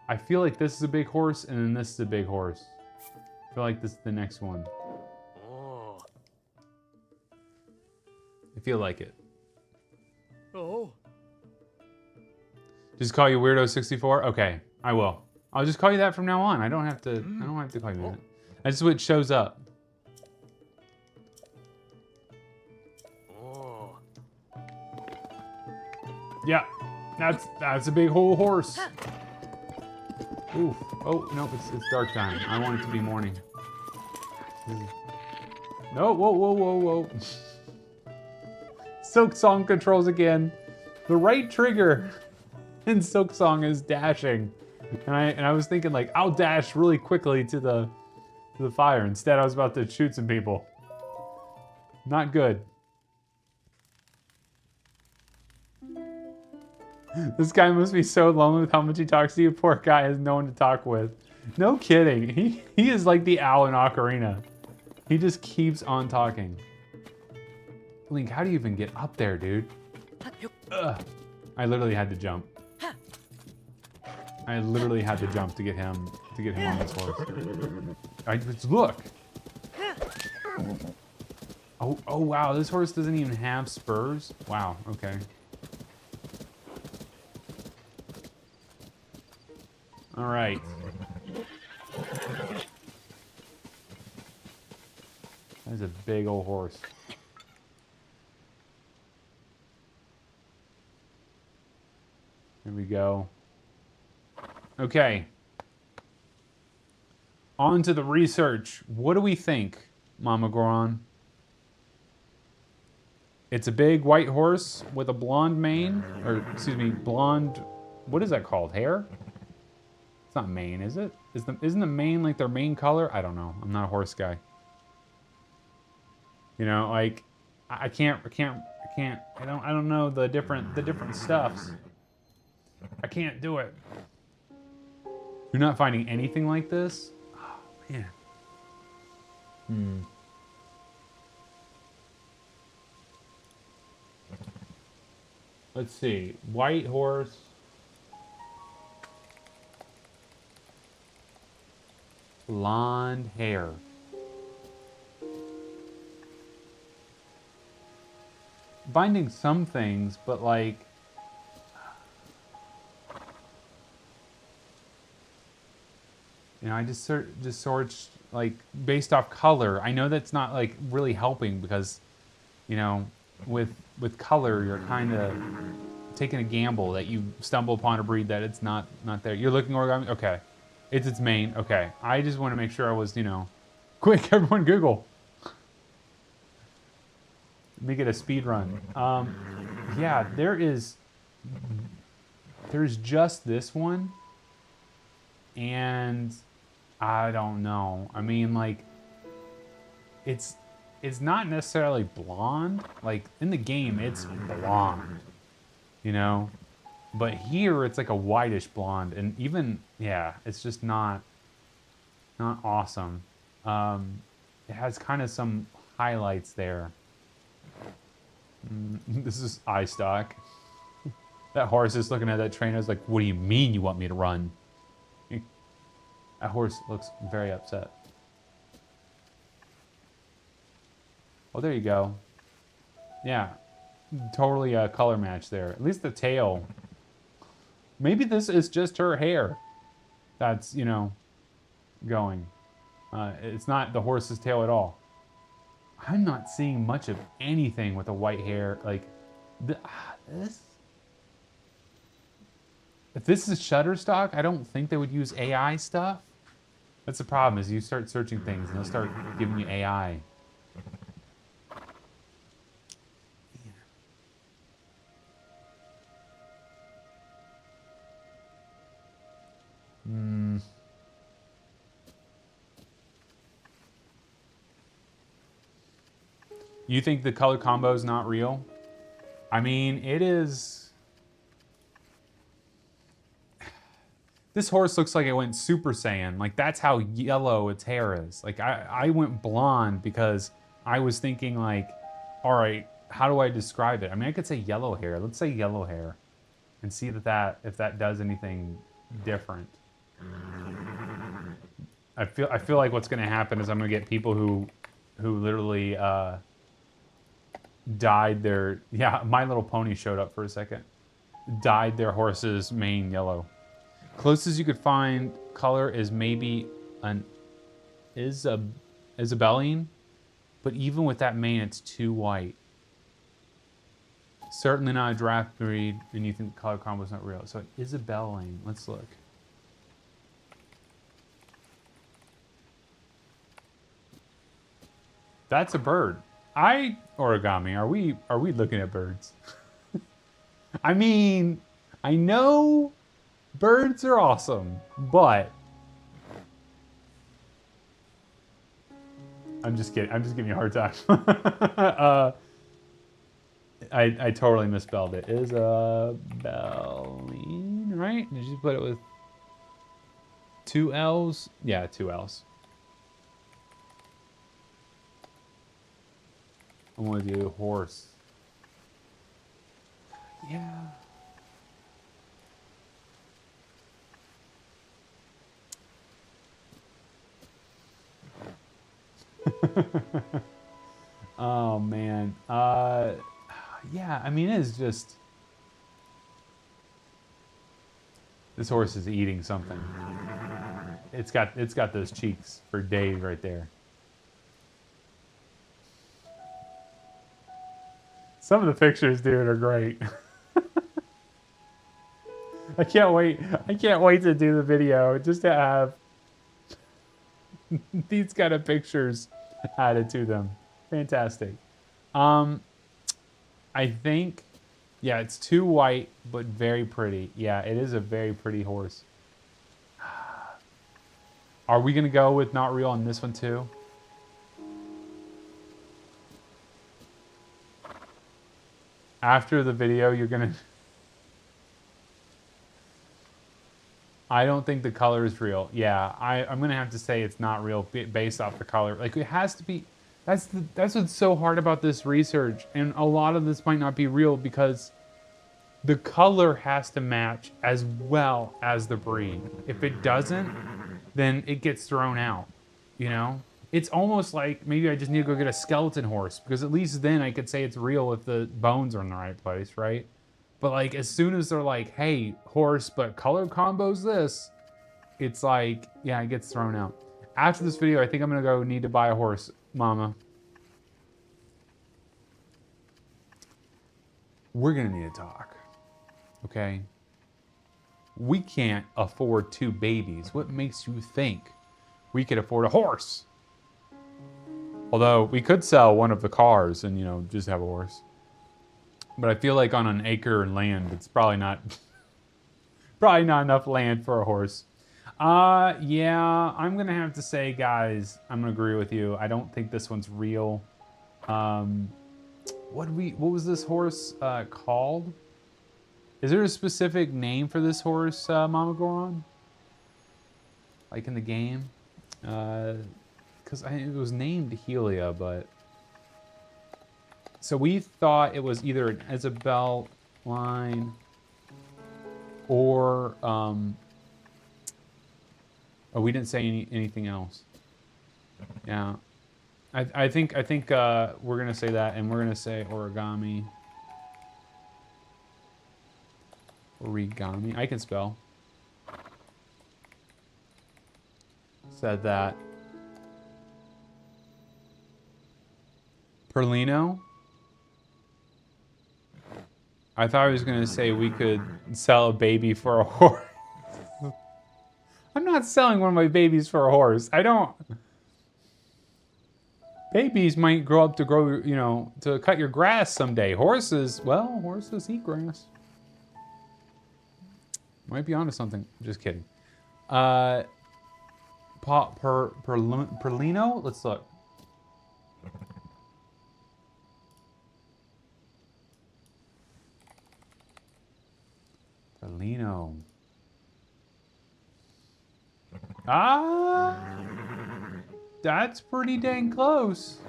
I feel like this is a big horse, and then this is a big horse. I feel like this is the next one. I feel like it. Just call you Weirdo 64? Okay, I will. I'll just call you that from now on. I don't have to call you that. That's what shows up. Yeah, that's a big whole horse. Oof. Oh, no, it's dark time. I want it to be morning. No, whoa. Silk Song controls again. The right trigger in Silk Song is dashing. And I was thinking like, I'll dash really quickly to the fire. Instead, I was about to shoot some people. Not good. This guy must be so lonely with how much he talks to you. Poor guy has no one to talk with. No kidding. He is like the owl in Ocarina. He just keeps on talking. Link, how do you even get up there, dude? Ugh. I literally had to jump. I literally had to jump to get him on this horse. Look. Oh wow, this horse doesn't even have spurs. Wow, okay. All right. That's a big old horse. Here we go. Okay. On to the research. What do we think, Mama Goron? It's a big white horse with a blonde mane, or excuse me, blonde, what is that called? Hair? It's not mane, is it? Isn't the mane like their main color? I don't know. I'm not a horse guy. You know, like I don't know the different stuffs. I can't do it. You're not finding anything like this? Oh man. Let's see. White horse. Blonde hair. Finding some things, but like... You know, I just searched like based off color. I know that's not like really helping because, you know, with color you're kind of taking a gamble that you stumble upon a breed that it's not there. You're looking origami. Okay, it's its mane. Okay, I just want to make sure I was, you know, quick. Everyone, Google. Make it a speed run. Yeah, there's just this one, and I don't know. I mean, like, it's not necessarily blonde. Like in the game, it's blonde, you know, but here it's like a whitish blonde, and even it's just not awesome. It has kind of some highlights there. This is eye stock. That horse is looking at that trainer. Is like, what do you mean you want me to run? That horse looks very upset. Oh, there you go. Yeah, totally a color match there. At least the tail. Maybe this is just her hair that's, you know, going. It's not the horse's tail at all. I'm not seeing much of anything with a white hair. Like, this. If this is Shutterstock, I don't think they would use AI stuff. That's the problem, is you start searching things and they'll start giving you AI. You think the color combo is not real? I mean, it is. This horse looks like it went Super Saiyan. Like, that's how yellow its hair is. Like, I went blonde because I was thinking, like, all right, how do I describe it? I mean, I could say yellow hair. Let's say yellow hair and see if that does anything different. I feel like what's going to happen is I'm going to get people who literally dyed their... Yeah, My Little Pony showed up for a second. Dyed their horse's mane yellow. Closest you could find color is maybe an Isabelline, but even with that mane, it's too white. Certainly not a draft breed, and you think the color combo is not real. So Isabelline, let's look. That's a bird. Origami, are we looking at birds? I mean, I know birds are awesome, but I'm just kidding. I'm just giving you a hard time. I totally misspelled it. Isabelline, right? Did you put it with 2 L's? Yeah, 2 L's. I'm with you, horse. Yeah. Oh man. Yeah, I mean, it is just... This horse is eating something. It's got those cheeks for days right there. Some of the pictures, dude, are great. I can't wait to do the video just to have these kind of pictures added to them. Fantastic. I think, yeah, it's too white, but very pretty. Yeah, it is a very pretty horse. Are we going to go with not real on this one too? After the video, you're going to... I don't think the color is real. Yeah, I'm going to have to say it's not real based off the color. Like, it has to be... That's what's so hard about this research, and a lot of this might not be real because the color has to match as well as the breed. If it doesn't, then it gets thrown out, you know? It's almost like maybe I just need to go get a skeleton horse, because at least then I could say it's real if the bones are in the right place, right? But like, as soon as they're like, hey, horse, but color combo's this, it's like, yeah, it gets thrown out. After this video, I think I'm gonna need to buy a horse, mama. We're gonna need to talk, okay? We can't afford 2 babies. What makes you think we could afford a horse? Although we could sell one of the cars and, you know, just have a horse. But I feel like on an acre of land, it's probably not enough land for a horse. Yeah, I'm gonna have to say, guys, I'm gonna agree with you. I don't think this one's real. What was this horse called? Is there a specific name for this horse, Mama Goron? Like in the game? Because it was named Helia, but... So we thought it was either an Isabel line or... Oh, we didn't say anything else. Yeah. I think we're going to say that, and we're going to say origami. Origami. I can spell. Said that. Perlino? I thought I was going to say we could sell a baby for a horse. I'm not selling one of my babies for a horse. I don't... Babies might grow up to grow, you know, to cut your grass someday. Horses, well, horses eat grass. Might be onto something. Just kidding. Perlino? Let's look. Perlino. Ah! That's pretty dang close.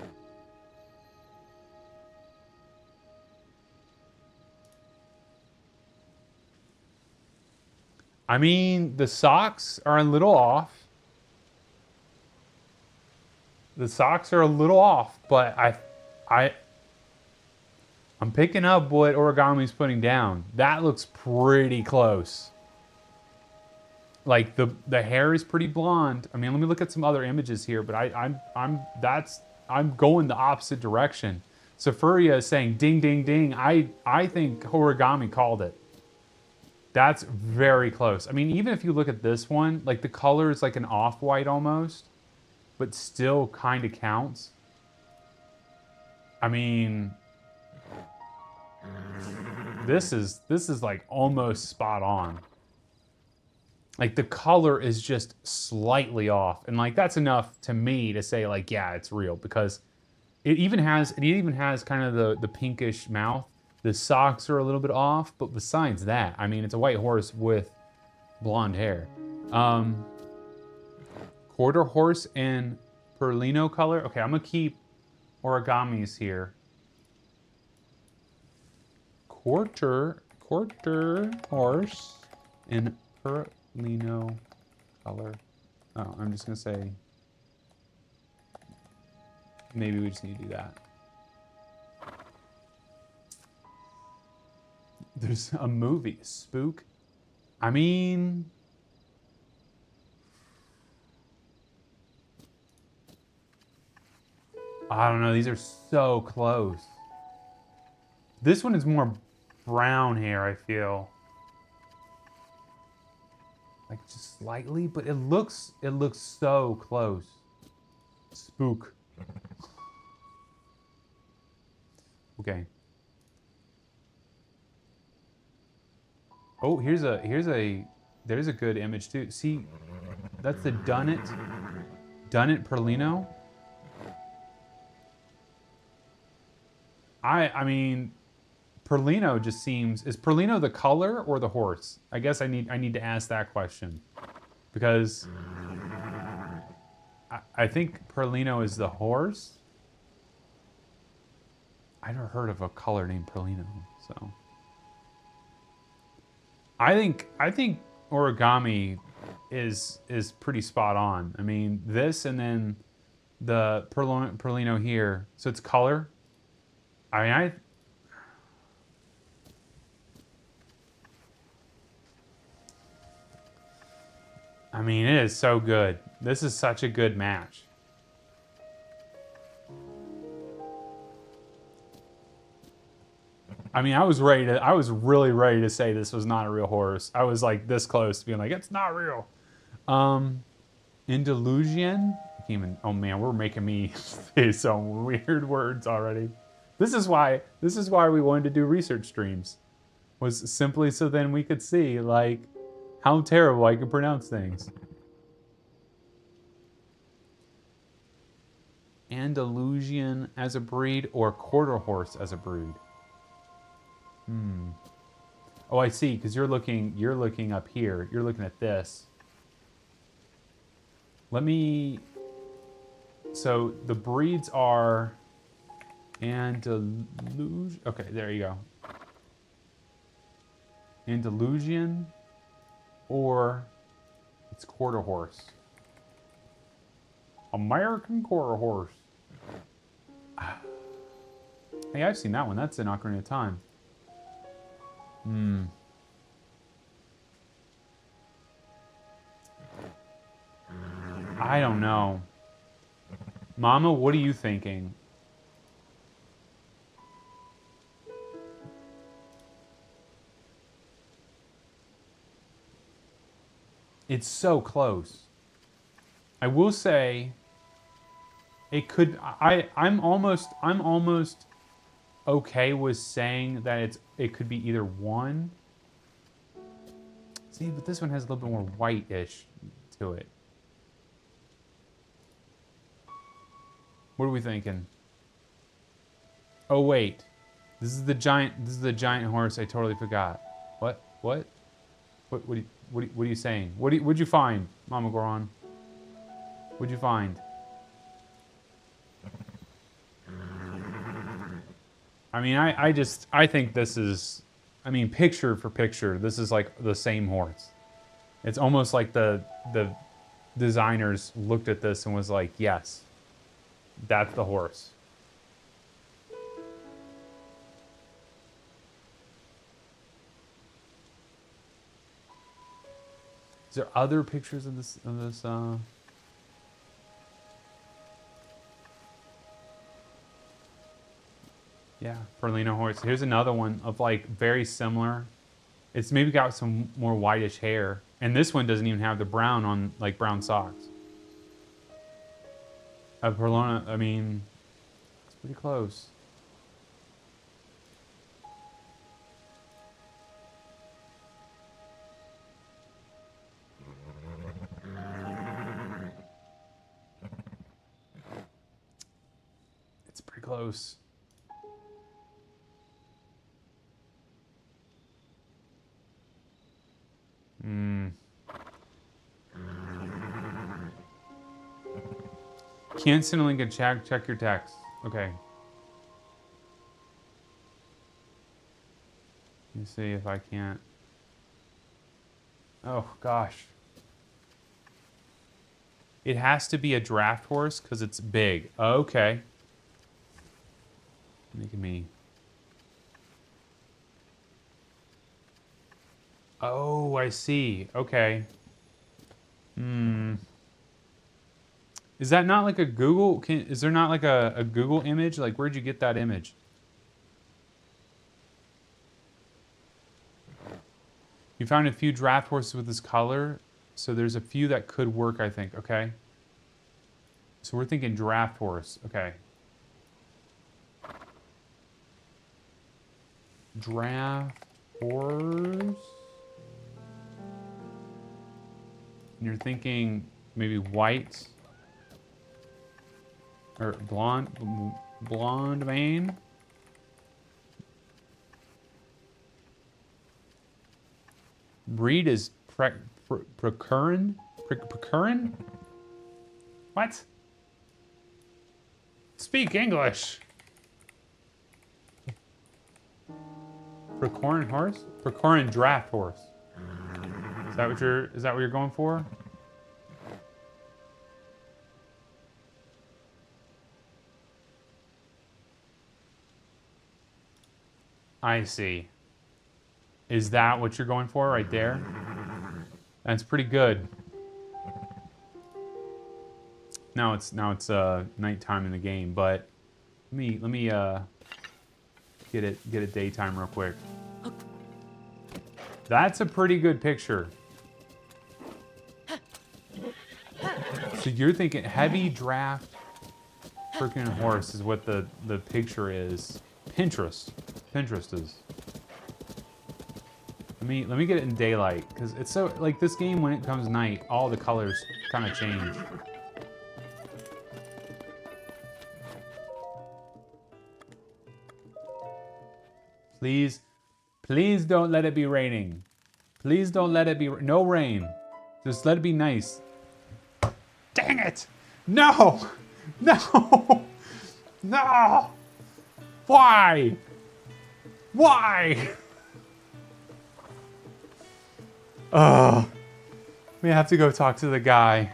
I mean, the socks are a little off. The socks are a little off, but I'm picking up what Origami's putting down. That looks pretty close. Like the hair is pretty blonde. I mean, let me look at some other images here, but I'm going the opposite direction. Safuria is saying ding ding ding. I think Origami called it. That's very close. I mean, even if you look at this one, like the color is like an off-white almost, but still kind of counts. I mean, this is like almost spot on. Like the color is just slightly off, and like that's enough to me to say like, yeah, it's real, because it even has kind of the pinkish mouth. The socks are a little bit off, but besides that, I mean, it's a white horse with blonde hair. Quarter horse and Perlino color. Okay, I'm gonna keep Origami's here. Quarter horse and Perlino color. Oh, I'm just gonna say maybe we just need to do that. There's a movie, Spook. I mean, I don't know. These are so close. This one is more brown hair, I feel. Like just slightly, but it looks so close. Spook. Okay. Oh, there's a good image too. See, that's the Dunnit Perlino. I mean, Perlino just seems, is Perlino the color or the horse? I guess I need to ask that question, because I think Perlino is the horse. I never heard of a color named Perlino, so. I think Origami is pretty spot on. I mean, this and then the Perlino here. So it's color. I mean, it is so good. This is such a good match. I mean, I was really ready to say this was not a real horse. I was like this close to being like, it's not real. Andalusian? Oh man, we're making me say some weird words already. This is why we wanted to do research streams. Was simply so then we could see like how terrible I can pronounce things. Andalusian as a breed or quarter horse as a breed? Oh, I see, because you're looking up here. You're looking at this. Let me... So, the breeds are... Andalusian... Okay, there you go. Andalusian or it's quarter horse. American quarter horse. Hey, I've seen that one. That's in Ocarina of Time. I don't know. Mama, what are you thinking? It's so close. I will say it could I'm almost okay with saying that it could be either one. See, but this one has a little bit more white-ish to it. What are we thinking? Oh wait. This is the giant horse I totally forgot. What? What are you saying? What'd you find, Mama Goron? What'd you find? I mean, I think this is, I mean, picture for picture, this is like the same horse. It's almost like the designers looked at this and was like, yes, that's the horse. Is there other pictures of this yeah, Perlino horse. Here's another one of like very similar. It's maybe got some more whitish hair. And this one doesn't even have the brown on, like brown socks. A Perlona, I mean, it's pretty close. It's pretty close. Can't send a link and check your text. Okay. Let me see if I can't. Oh gosh. It has to be a draft horse because it's big. Okay. Making me. Oh, I see. Okay. Is that not like a Google? Is there not like a Google image? Like, where'd you get that image? You found a few draft horses with this color, so there's a few that could work, I think. Okay. So we're thinking draft horse. Okay. Draft horse. And you're thinking maybe white or blonde mane. Breed is Procurin? What? Speak English. Procurin horse? Procurin draft horse. Is that what you're going for? I see. Is that what you're going for right there? That's pretty good. Now it's nighttime in the game, but let me get it daytime real quick. That's a pretty good picture. So you're thinking heavy draft freaking horse is what the picture is. Pinterest is. Let me get it in daylight because it's so like this game when it comes night, all the colors kind of change. Please don't let it be raining. Please don't let it be no rain. Just let it be nice. Dang it! No! No! No! Why? Why? We have to go talk to the guy.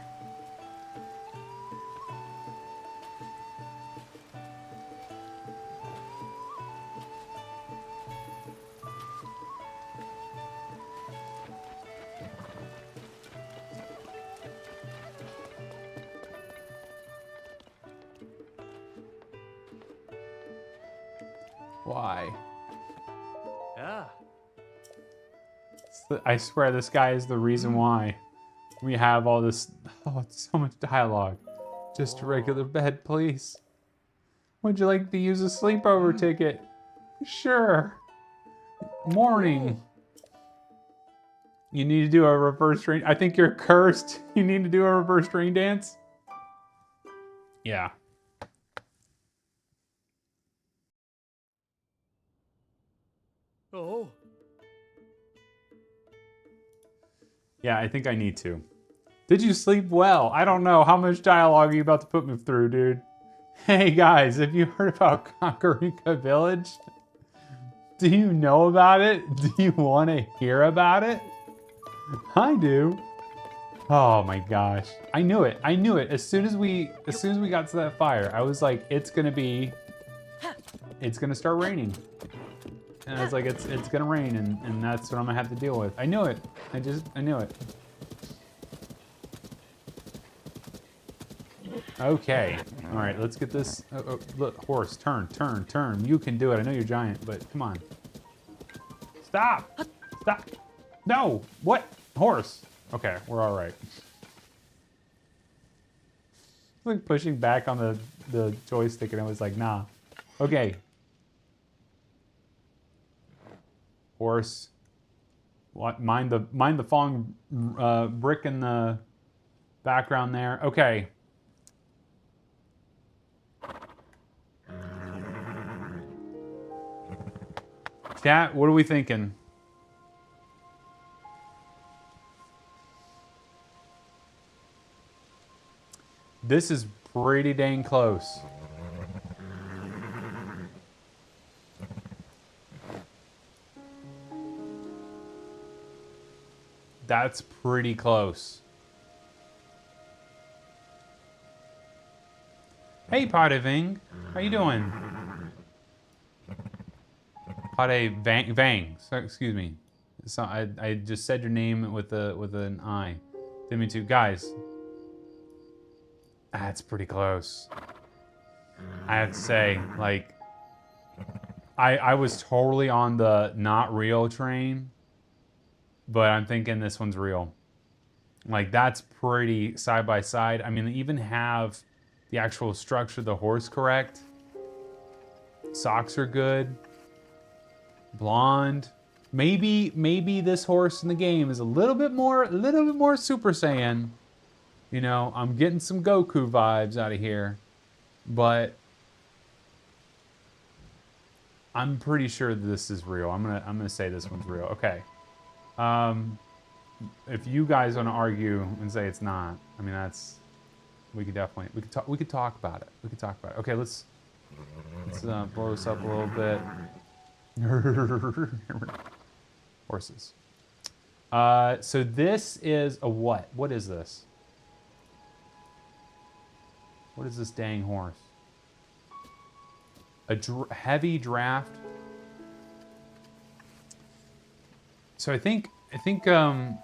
Why? Yeah. I swear this guy is the reason why. We have all this, oh, it's so much dialogue. Just a regular bed, please. Would you like to use a sleepover ticket? Sure. Morning. You need to do a reverse rain. I think you're cursed. You need to do a reverse rain dance. Yeah. Oh. Yeah, I think I need to. Did you sleep well? I don't know. How much dialogue are you about to put me through, dude? Hey guys, have you heard about Kakarika Village? Do you know about it? Do you want to hear about it? I do. Oh my gosh. I knew it. I knew it. As soon as we got to that fire, I was like, it's gonna start raining. And I was like, it's gonna rain, and that's what I'm gonna have to deal with. I knew it. I knew it. Okay. All right, let's get this. Oh, look, horse, turn. You can do it. I know you're giant, but come on. Stop! Stop! No! What? Horse. Okay, we're all right. Like pushing back on the joystick, and I was like, nah. Okay. Horse. What? Mind the falling brick in the background there. Okay. Chat, what are we thinking? This is pretty dang close. That's pretty close. Hey, Potaving. How you doing? Vang. So, excuse me. So I just said your name with an I. Didn't mean to. Guys. That's pretty close. I have to say, like, I was totally on the not real train, but I'm thinking this one's real. Like, that's pretty side by side. I mean, they even have the actual structure of the horse correct. Socks are good. Blonde. Maybe this horse in the game is a little bit more Super Saiyan. You know, I'm getting some Goku vibes out of here, but I'm pretty sure that this is real. I'm gonna say this one's real. Okay. If you guys want to argue and say it's not, I mean we could talk about it. Okay, let's blow this up a little bit. Horses. So this is a what? What is this? What is this dang horse? A heavy draft. So I think Percheron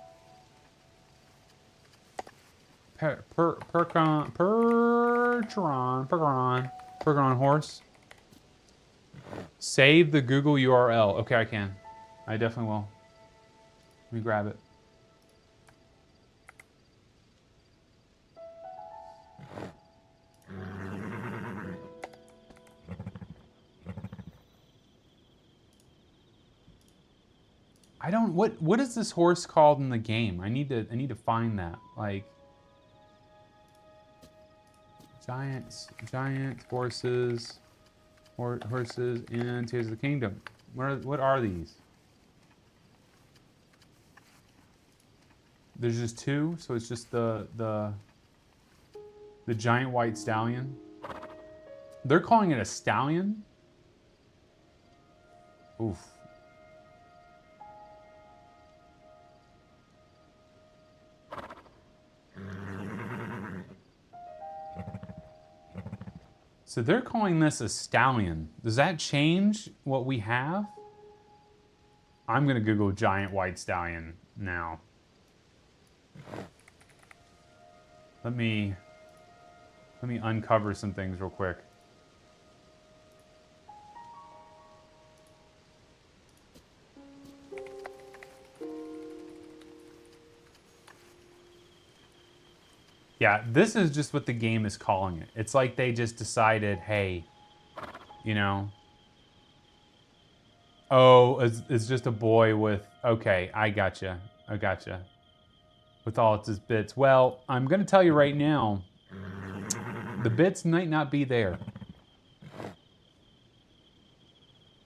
horse. Save the Google URL. Okay, I can. I definitely will. Let me grab it. I don't. What is this horse called in the game? I need to find that. Like giant horses, horses in Tears of the Kingdom. What are these? There's just two, so it's just the giant white stallion. They're calling it a stallion. Oof. So they're calling this a stallion. Does that change what we have? I'm gonna Google giant white stallion now. Let me uncover some things real quick. Yeah, this is just what the game is calling it. It's like they just decided, hey, you know, oh, it's just a boy with, okay, I gotcha. With all its bits. Well, I'm going to tell you right now, the bits might not be there.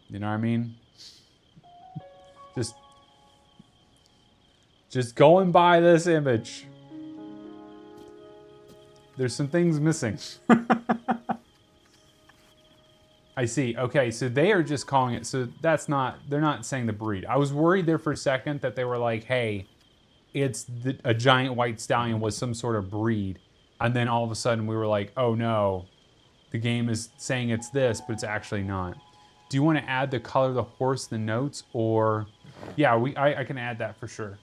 You know what I mean? Just going by this image. There's some things missing. I see. Okay, so they are just calling it. So that's not, they're not saying the breed. I was worried there for a second that they were like, hey, it's a giant white stallion was some sort of breed. And then all of a sudden we were like, oh no, the game is saying it's this, but it's actually not. Do you want to add the color of the horse, the notes, or... Yeah, I can add that for sure.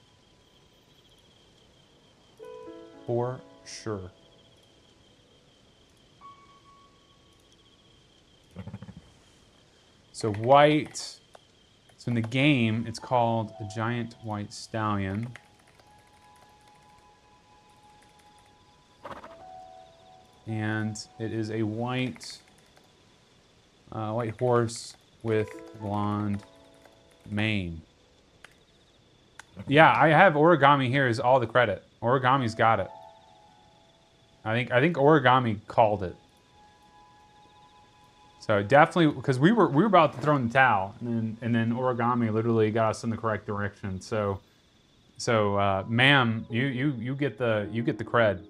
For sure. So white, so in the game, it's called a giant white stallion. And it is a white horse with blonde mane. Yeah, I have Origami here as all the credit. Origami's got it. I think Origami called it. So definitely, because we were about to throw in the towel, and then Origami literally got us in the correct direction. So ma'am, you get the cred.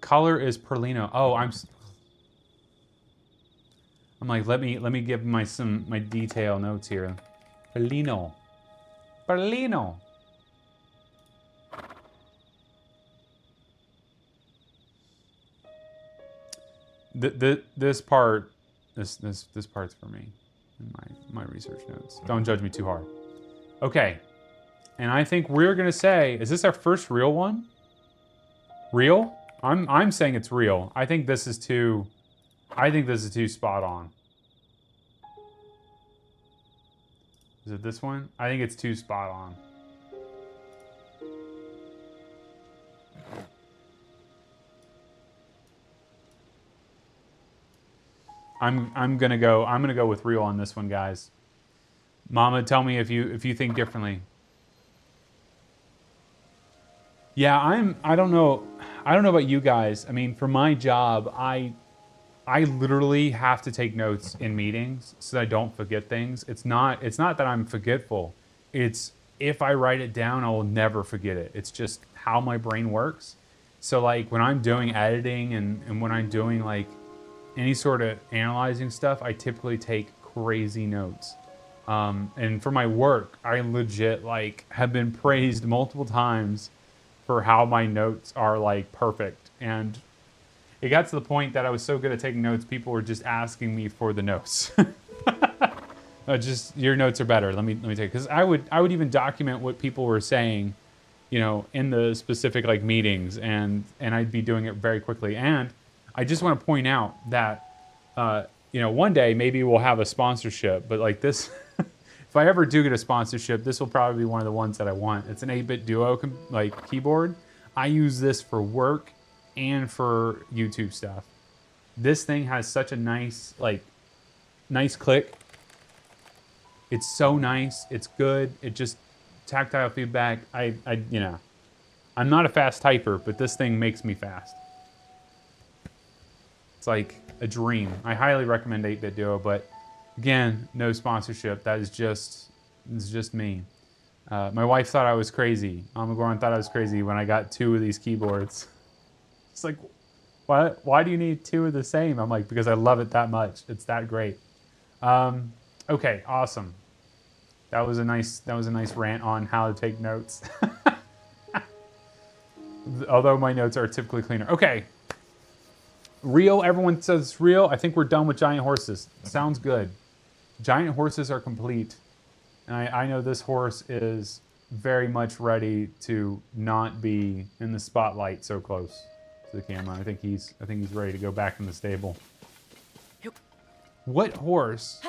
Color is Perlino. Oh, I'm like, let me give my detail notes here. Perlino. This part's for me in my research notes. Don't judge me too hard. Okay, and I think we're gonna say, is this our first real one? Real? I'm saying it's real. I think this is too spot on. Is it this one? I think it's too spot on. I'm gonna go with real on this one, guys. Mama, tell me if you think differently. Yeah, I don't know about you guys. I mean, for my job, I literally have to take notes in meetings so that I don't forget things. It's not that I'm forgetful. It's if I write it down, I will never forget it. It's just how my brain works. So like when I'm doing editing and when I'm doing like any sort of analyzing stuff, I typically take crazy notes. And for my work, I legit like have been praised multiple times for how my notes are like perfect. And it got to the point that I was so good at taking notes, people were just asking me for the notes. Just your notes are better. Let me take, because I would even document what people were saying, you know, in the specific like meetings, and I'd be doing it very quickly. And I just want to point out that, you know, one day maybe we'll have a sponsorship, but like this, if I ever do get a sponsorship, this will probably be one of the ones that I want. It's an 8-bit Duo like keyboard. I use this for work and for YouTube stuff. This thing has such a nice click. It's so nice. It's good. It just tactile feedback. You know, I'm not a fast typer, but this thing makes me fast. It's like a dream. I highly recommend 8-bit Duo, but again, no sponsorship. That is just me. My wife thought I was crazy. Mama Goron thought I was crazy when I got 2 of these keyboards. It's like, why do you need 2 of the same? I'm like, because I love it that much. It's that great. Okay, awesome. That was a nice rant on how to take notes. Although my notes are typically cleaner. Okay. Real, everyone says it's real. I think we're done with giant horses. Sounds good. Giant horses are complete. And I know this horse is very much ready to not be in the spotlight so close to the camera. I think he's ready to go back in the stable. What horse?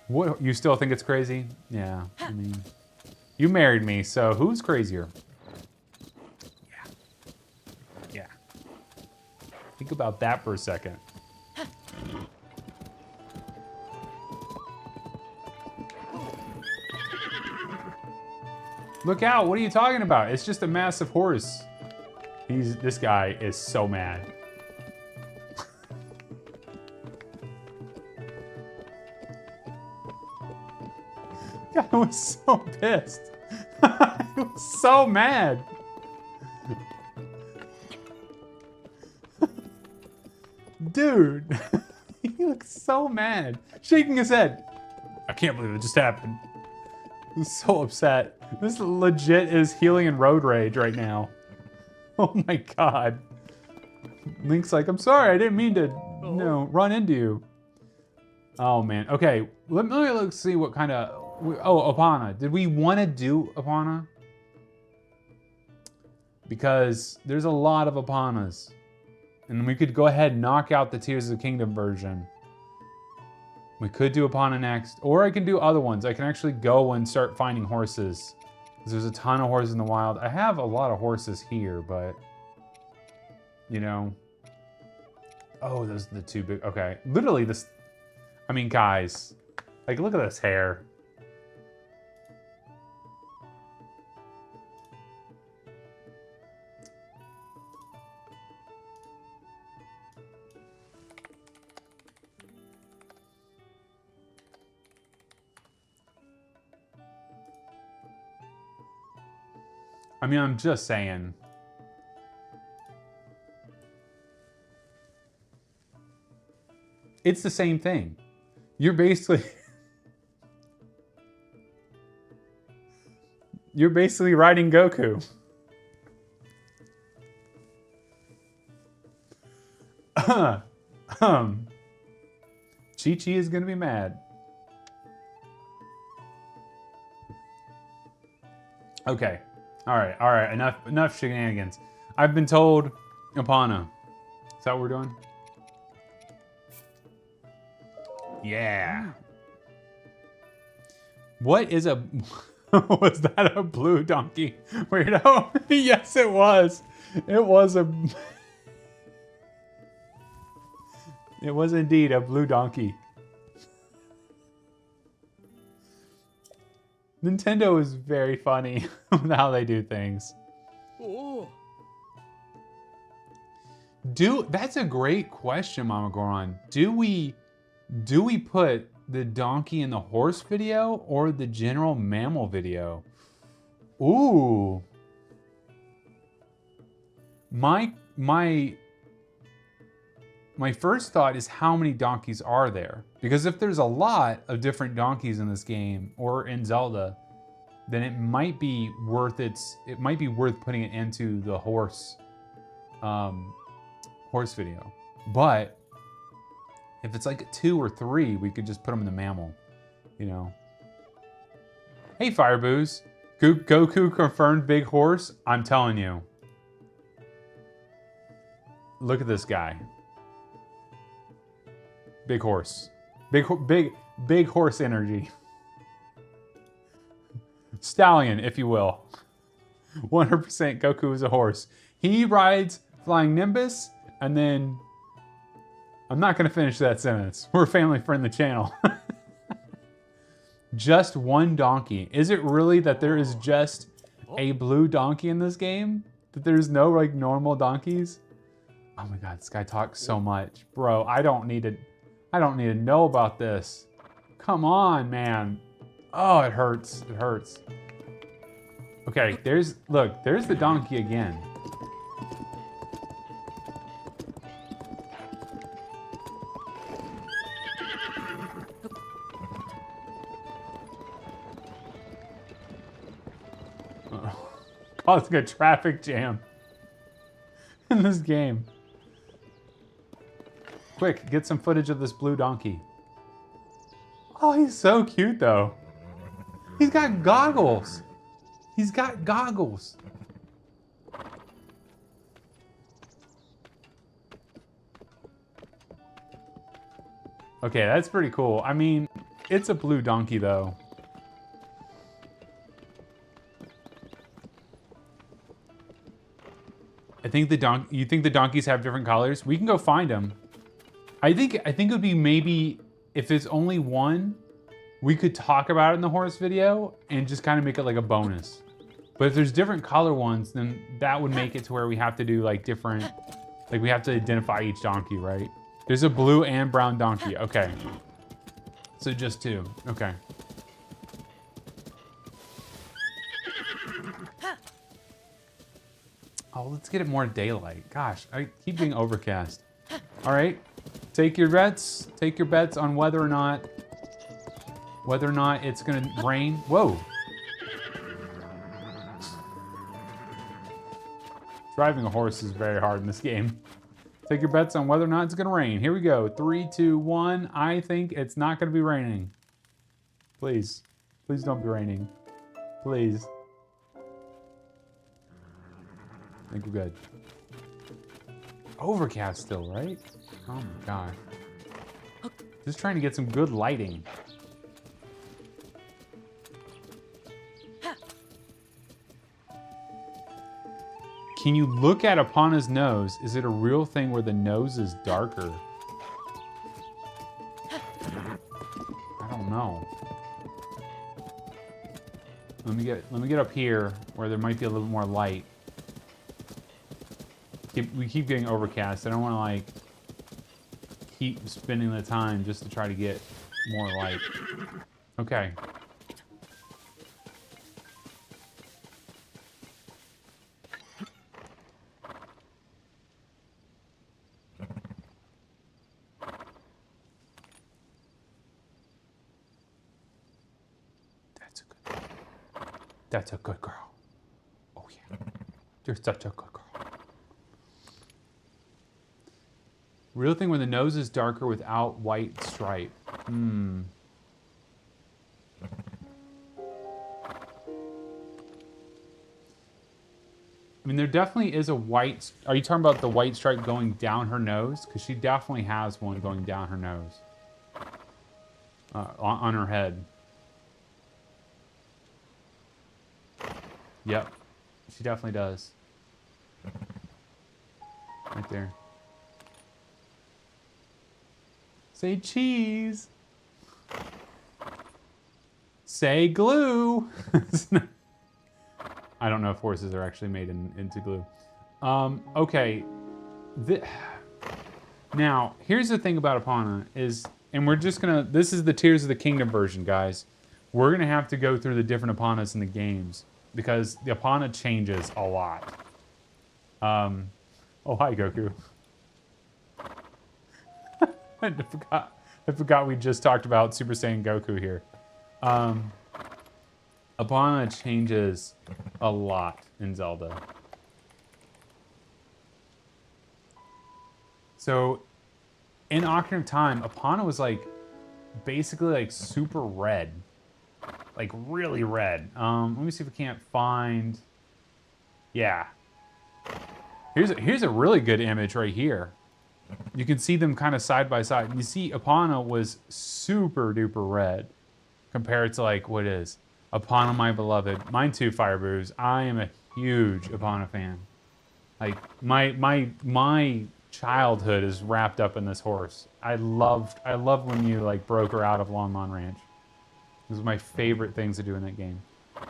What, you still think it's crazy? Yeah, I mean, you married me, so who's crazier? Think about that for a second. Look out, what are you talking about? It's just a massive horse. This guy is so mad. God, I was so pissed. I was so mad. Dude, he looks so mad. Shaking his head. I can't believe it just happened. I'm so upset. This legit is Hyrulean road rage right now. Oh my god. Link's like, I'm sorry, I didn't mean to, run into you. Oh man. Okay, let me see what kind of... Oh, Epona. Did we want to do Epona? Because there's a lot of Eponas. And we could go ahead and knock out the Tears of the Kingdom version. We could do Epona next. Or I can do other ones. I can actually go and start finding horses. Because there's a ton of horses in the wild. I have a lot of horses here, but... You know... Oh, those are the two big... Okay. Literally this... I mean, guys. Like, look at this hair. I mean, I'm just saying. It's the same thing. You're basically... You're basically riding Goku. Chi-Chi is gonna be mad. Okay. Alright, enough shenanigans. I've been told Epona. Is that what we're doing? Yeah. What is a... Was that a blue donkey? Weirdo? Yes, it was. It was a... It was indeed a blue donkey. Nintendo is very funny with how they do things. Oh. That's a great question, Mama Goron. Do we put the donkey and the horse video or the general mammal video? Ooh. My first thought is how many donkeys are there? Because if there's a lot of different donkeys in this game or in Zelda, then it might be worth putting it into the horse video. But if it's like 2 or 3, we could just put them in the mammal, you know. Hey, Fireboos. Goku confirmed big horse. I'm telling you. Look at this guy. Big horse. Big horse energy. Stallion, if you will. 100% Goku is a horse. He rides Flying Nimbus, and then... I'm not going to finish that sentence. We're a family-friendly channel. Just one donkey. Is it really that there is just a blue donkey in this game? That there's no, like, normal donkeys? Oh my god, this guy talks so much. Bro, I don't need to know about this. Come on, man. Oh, it hurts. It hurts. Okay, there's the donkey again. Causing a traffic jam in this game. Quick, get some footage of this blue donkey. Oh, he's so cute though. He's got goggles. He's got goggles. Okay, that's pretty cool. I mean, it's a blue donkey though. I think you think the donkeys have different colors? We can go find them. I think it would be maybe if there's only one, we could talk about it in the horse video and just kind of make it like a bonus. But if there's different color ones, then that would make it to where we have to do like different, like we have to identify each donkey, right? There's a blue and brown donkey. Okay. So just two. Okay. Oh, let's get it more daylight. Gosh, I keep being overcast. All right. Take your bets. Take your bets on whether or not it's gonna rain. Whoa. Driving a horse is very hard in this game. Take your bets on whether or not it's gonna rain. Here we go. 3, 2, 1. I think it's not gonna be raining. Please. Please don't be raining. Please. I think we're good. Overcast still, right? Oh my god. Just trying to get some good lighting. Can you look at Epona's nose? Is it a real thing where the nose is darker? I don't know. Let me get up here where there might be a little more light. We keep getting overcast. I don't want to like keep spending the time just to try to get more light. Okay. That's a good girl. Oh yeah. You're such a good girl. Real thing where the nose is darker without white stripe. I mean, there definitely is a white... Are you talking about the white stripe going down her nose? Because she definitely has one going down her nose. On her head. Yep. She definitely does. Right there. Say cheese. Say glue. I don't know if horses are actually made into glue. Okay. Now, here's the thing about Epona is, and we're just gonna, this is the Tears of the Kingdom version, guys. We're gonna have to go through the different Eponas in the games because the Epona changes a lot. Oh, hi, Goku. I forgot we just talked about Super Saiyan Goku here. Epona changes a lot in Zelda. So, in Ocarina of Time, Epona was like, basically like super red. Like really red. Let me see if we can't find... Yeah. Here's a really good image right here. You can see them kind of side by side. And you see Epona was super duper red compared to like what is Epona my beloved. Mine too, Fire Brews. I am a huge Epona fan. Like my childhood is wrapped up in this horse. I love when you like broke her out of Lon Lon Ranch. It was my favorite things to do in that game.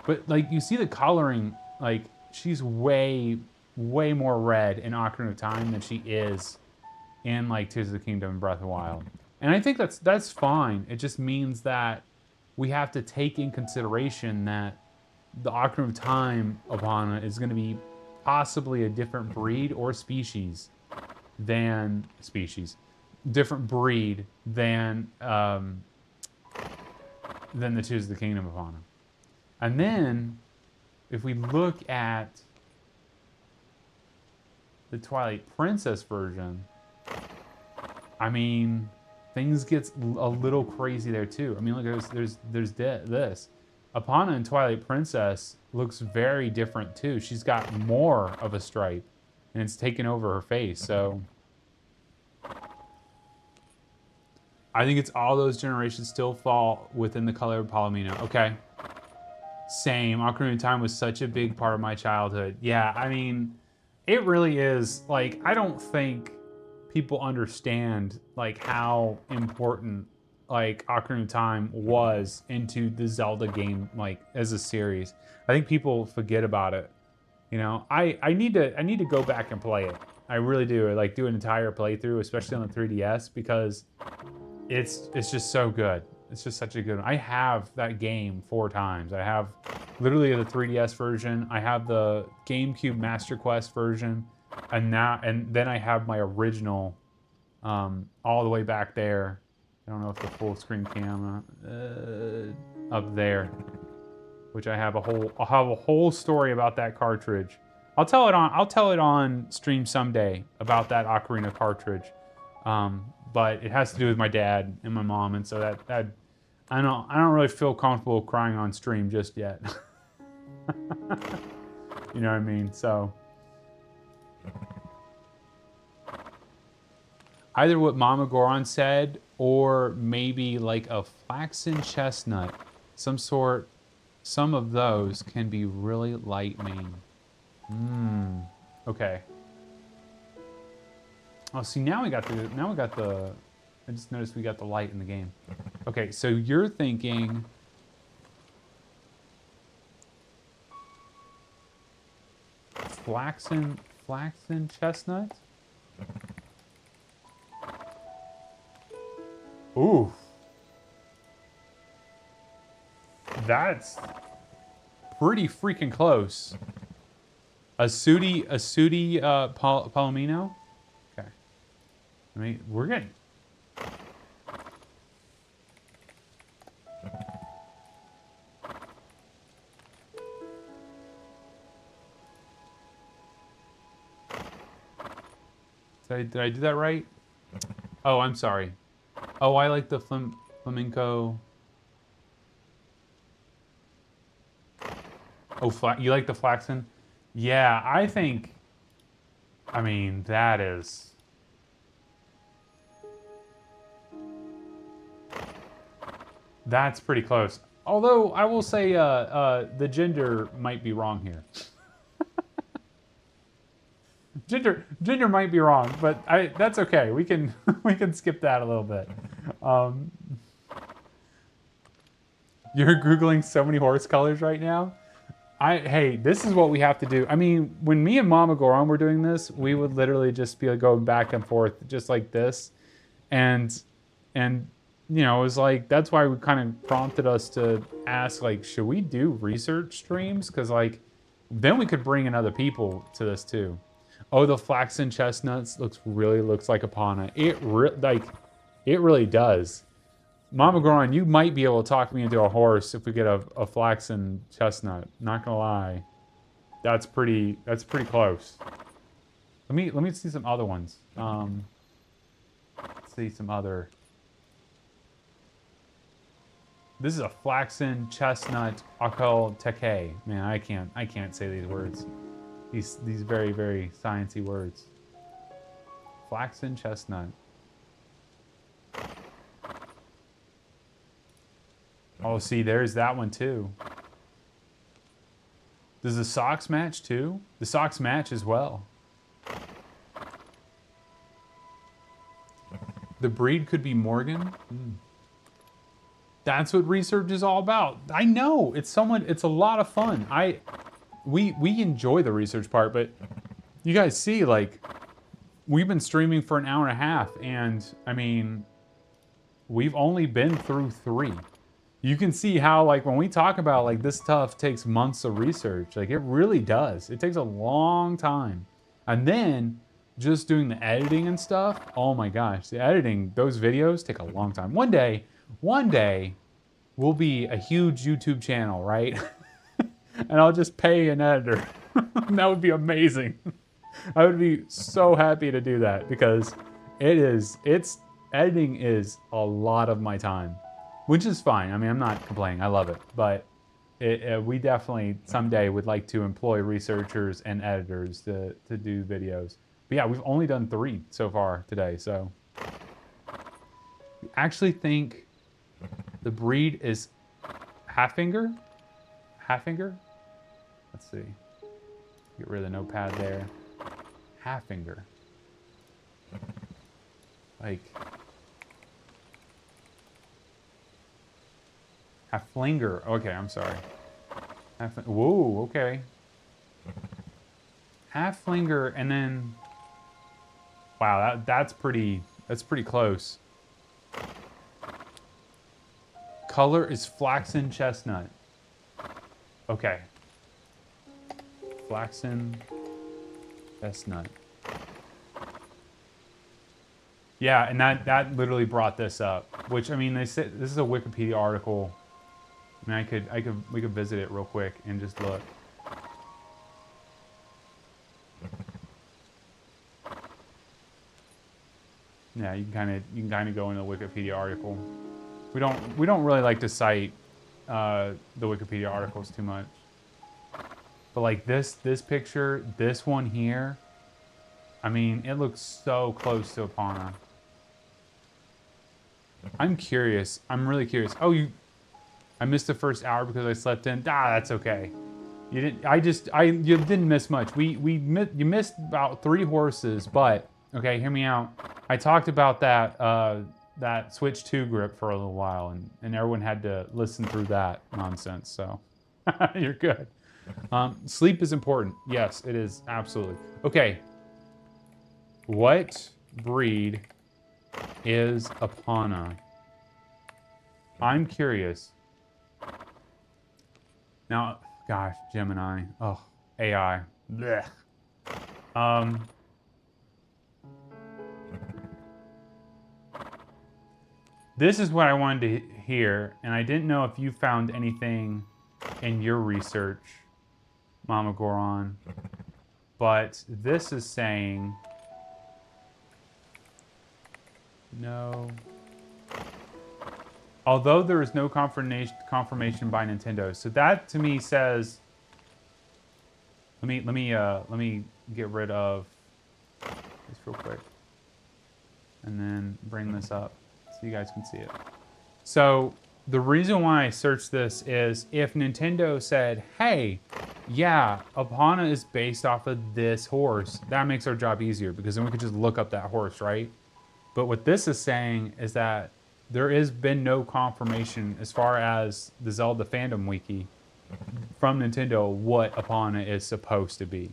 But like you see the coloring, like she's way more red in Ocarina of Time than she is in like Tears of the Kingdom and Breath of the Wild. And I think that's fine. It just means that we have to take in consideration that the Ocarina of Time Epona is going to be possibly a different breed or species than different breed than the Tears of the Kingdom Epona. And then if we look at the Twilight Princess version, I mean, things get a little crazy there too. I mean, look, there's this. Epona in Twilight Princess looks very different too. She's got more of a stripe, and it's taken over her face. So I think it's all those generations still fall within the color of Palomino. Okay. Same. Ocarina of Time was such a big part of my childhood. Yeah, I mean, It really is, like, I don't think people understand, like, how important, like, Ocarina of Time was into the Zelda game, like, as a series. I think people forget about it. You know, I need to go back and play it. I really do. I like do an entire playthrough, especially on the 3DS, because it's just so good. It's just such a good one. I have that game 4 times. I have literally the 3DS version. I have the GameCube Master Quest version, and then I have my original, all the way back there. I don't know if the full screen camera up there, which I'll have a whole story about that cartridge. I'll tell it on stream someday about that Ocarina cartridge. But it has to do with my dad and my mom, and so that I don't really feel comfortable crying on stream just yet. You know what I mean? So either what Mama Goron said, or maybe like a flaxen chestnut, some of those can be really lightning. Okay. Oh, see, now we got the, I just noticed we got the light in the game. Okay, so you're thinking flaxen chestnut? Ooh. That's pretty freaking close. A sooty palomino? Okay. I mean, we're good. Did I do that right? Oh, I'm sorry. Oh, I like the flamenco. Oh, you like the flaxen? Yeah, I mean, that's pretty close. Although, I will say, the gender might be wrong here. Gender might be wrong, but that's okay. We can skip that a little bit. You're Googling so many horse colors right now. Hey, this is what we have to do. I mean, when me and Mama Goron were doing this, we would literally just be going back and forth just like this. And you know, it was like, that's why we kind of prompted us to ask, like, should we do research streams? Because, like, then we could bring in other people to this too. Oh, the flaxen chestnuts looks like Epona. It really does. Mama Goron, you might be able to talk me into a horse if we get a flaxen chestnut. Not gonna lie, that's pretty close. Let me see some other ones. Let's see some other. This is a flaxen chestnut akal teke. Man, I can't say these words. These very, very sciencey words. Flaxen chestnut. Oh, see, there's that one too. Does the socks match too? The socks match as well. The breed could be Morgan. That's what research is all about. I know, it's a lot of fun. We enjoy the research part, but you guys see, like, we've been streaming for an hour and a half, and I mean, we've only been through 3. You can see how, like, when we talk about, like, this stuff takes months of research. Like, it really does. It takes a long time. And then, just doing the editing and stuff, oh my gosh, the editing, those videos take a long time. One day, we'll be a huge YouTube channel, right? And I'll just pay an editor. That would be amazing. I would be so happy to do that, because editing is a lot of my time. Which is fine. I mean, I'm not complaining. I love it. But we definitely someday would like to employ researchers and editors to do videos. But yeah, we've only done 3 so far today. So you actually think the breed is Halfinger? Halfinger? Let's see. Get rid of the notepad there. Half finger. Like... half flinger. Okay, I'm sorry. Whoa, okay. Half flinger and then... wow, that's pretty close. Color is flaxen chestnut. Okay. Flaxen chestnut. Yeah, and that literally brought this up. Which, I mean, they said this is a Wikipedia article. I mean, we could visit it real quick and just look. Yeah, you can kind of go into the Wikipedia article. We don't really like to cite the Wikipedia articles too much. But like this picture, this one here, I mean, it looks so close to Epona. I'm curious. I'm really curious. Oh, I missed the first hour because I slept in. Ah, that's okay. You didn't. You didn't miss much. You missed about 3 horses, but okay, hear me out. I talked about that Switch 2 grip for a little while, and everyone had to listen through that nonsense. So you're good. Sleep is important. Yes, it is absolutely. Okay. What breed is Epona? I'm curious. Now, gosh, Gemini. Oh, AI. Blech. This is what I wanted to hear, and I didn't know if you found anything in your research, Mama Goron. But this is saying no. Although there is no confirmation by Nintendo, so that to me says. Let me get rid of this real quick, and then bring this up so you guys can see it. So the reason why I searched this is if Nintendo said, "Hey, yeah, Epona is based off of this horse," that makes our job easier because then we could just look up that horse, right? But what this is saying is that there has been no confirmation as far as the Zelda fandom wiki from Nintendo what Epona is supposed to be.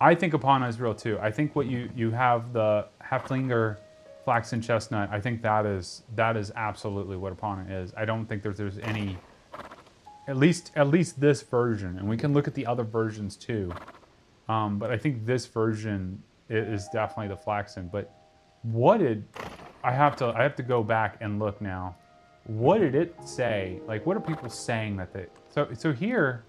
I think Epona is real too. I think what you have the Halflinger Flaxen Chestnut, I think that is absolutely what Epona is. I don't think there's any, at least this version, and we can look at the other versions too. But I think this version is definitely the Flaxen. But what did I have to go back and look now? What did it say? Like, what are people saying that they? So here.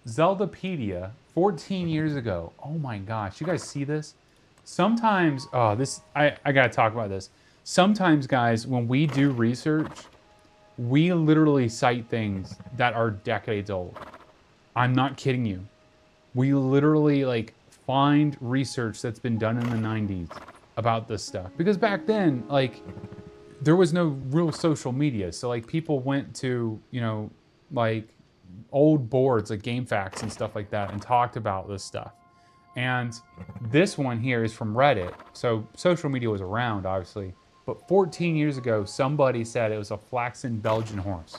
Zeldapedia, 14 years ago. Oh my gosh, you guys see this? Sometimes, I gotta talk about this. Sometimes, guys, when we do research, we literally cite things that are decades old. I'm not kidding you. We literally like find research that's been done in the 90s about this stuff. Because back then, like, there was no real social media. So like people went to, like old boards like GameFAQs and stuff like that and talked about this stuff. And this one here is from Reddit. So social media was around, obviously. But 14 years ago, somebody said it was a Flaxen Belgian horse.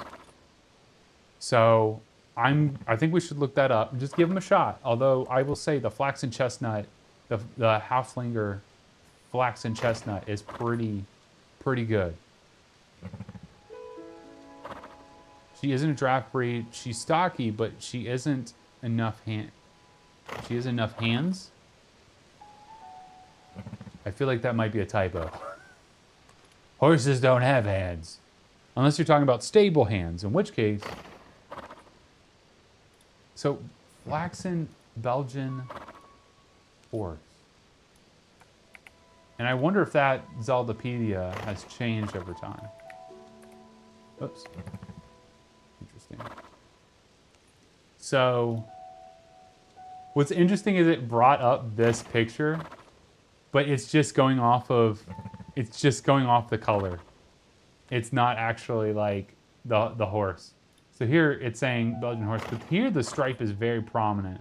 So I think we should look that up and just give them a shot. Although I will say the Flaxen Chestnut, the Halflinger Flaxen Chestnut is pretty good. She isn't a draft breed. She's stocky, but she isn't enough She has enough hands. I feel like that might be a typo. Horses don't have hands. Unless you're talking about stable hands, in which case... So, Flaxen Belgian horse. And I wonder if that Zeldapedia has changed over time. Oops. Interesting. So, what's interesting is it brought up this picture, but it's just going off of, the color. It's not actually like the horse. So here it's saying Belgian horse, but here the stripe is very prominent.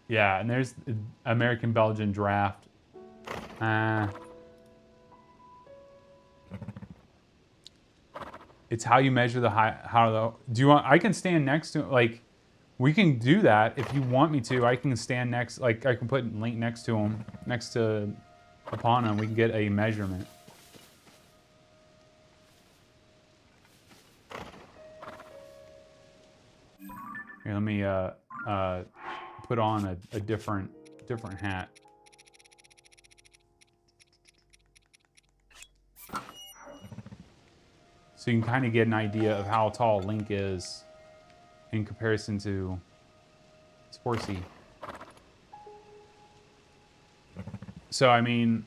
Yeah, and there's American Belgian draft. It's how you measure the height. Do you want? I can stand next to like. We can do that if you want me to. I can stand next. Like I can put Link next to him, next to Epona, and we can get a measurement. Here, let me put on a different hat. So you can kind of get an idea of how tall Link is in comparison to his horsey. So I mean,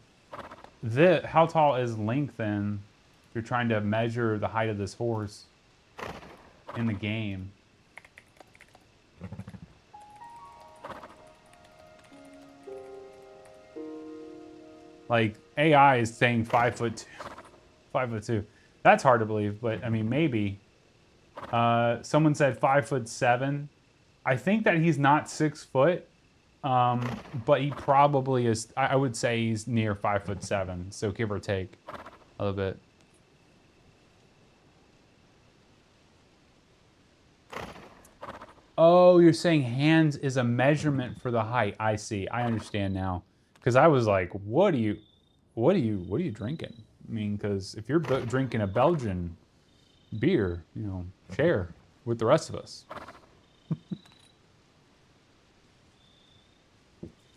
how tall is Link then? If you're trying to measure the height of this horse in the game. Like AI is saying 5'2", 5'2". That's hard to believe, but I mean maybe. Someone said 5'7". I think that he's not 6 foot, but he probably is. I would say he's near 5'7", so give or take a little bit. Oh, you're saying hands is a measurement for the height. I see. I understand now. Because I was like, what are you drinking? I mean, because if you're drinking a Belgian beer, you know, share with the rest of us.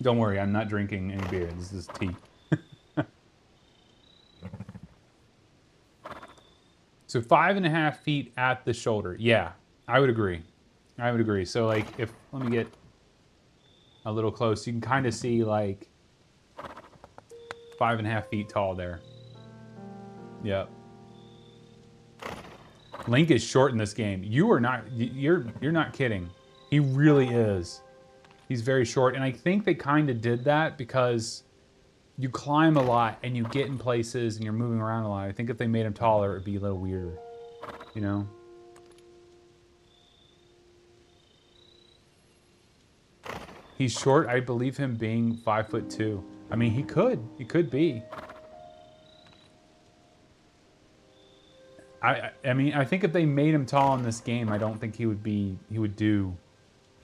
Don't worry, I'm not drinking any beer. This is tea. So 5.5 feet at the shoulder. Yeah, I would agree. I would agree. So like, let me get a little close. You can kind of see like 5.5 feet tall there. Yep. Link is short in this game. You're not kidding. He really is. He's very short, and I think they kind of did that because you climb a lot and you get in places and you're moving around a lot. I think if they made him taller, it'd be a little weirder, you know? He's short. I believe him being 5'2". I mean, he could be. I mean, I think if they made him tall in this game, I don't think he would do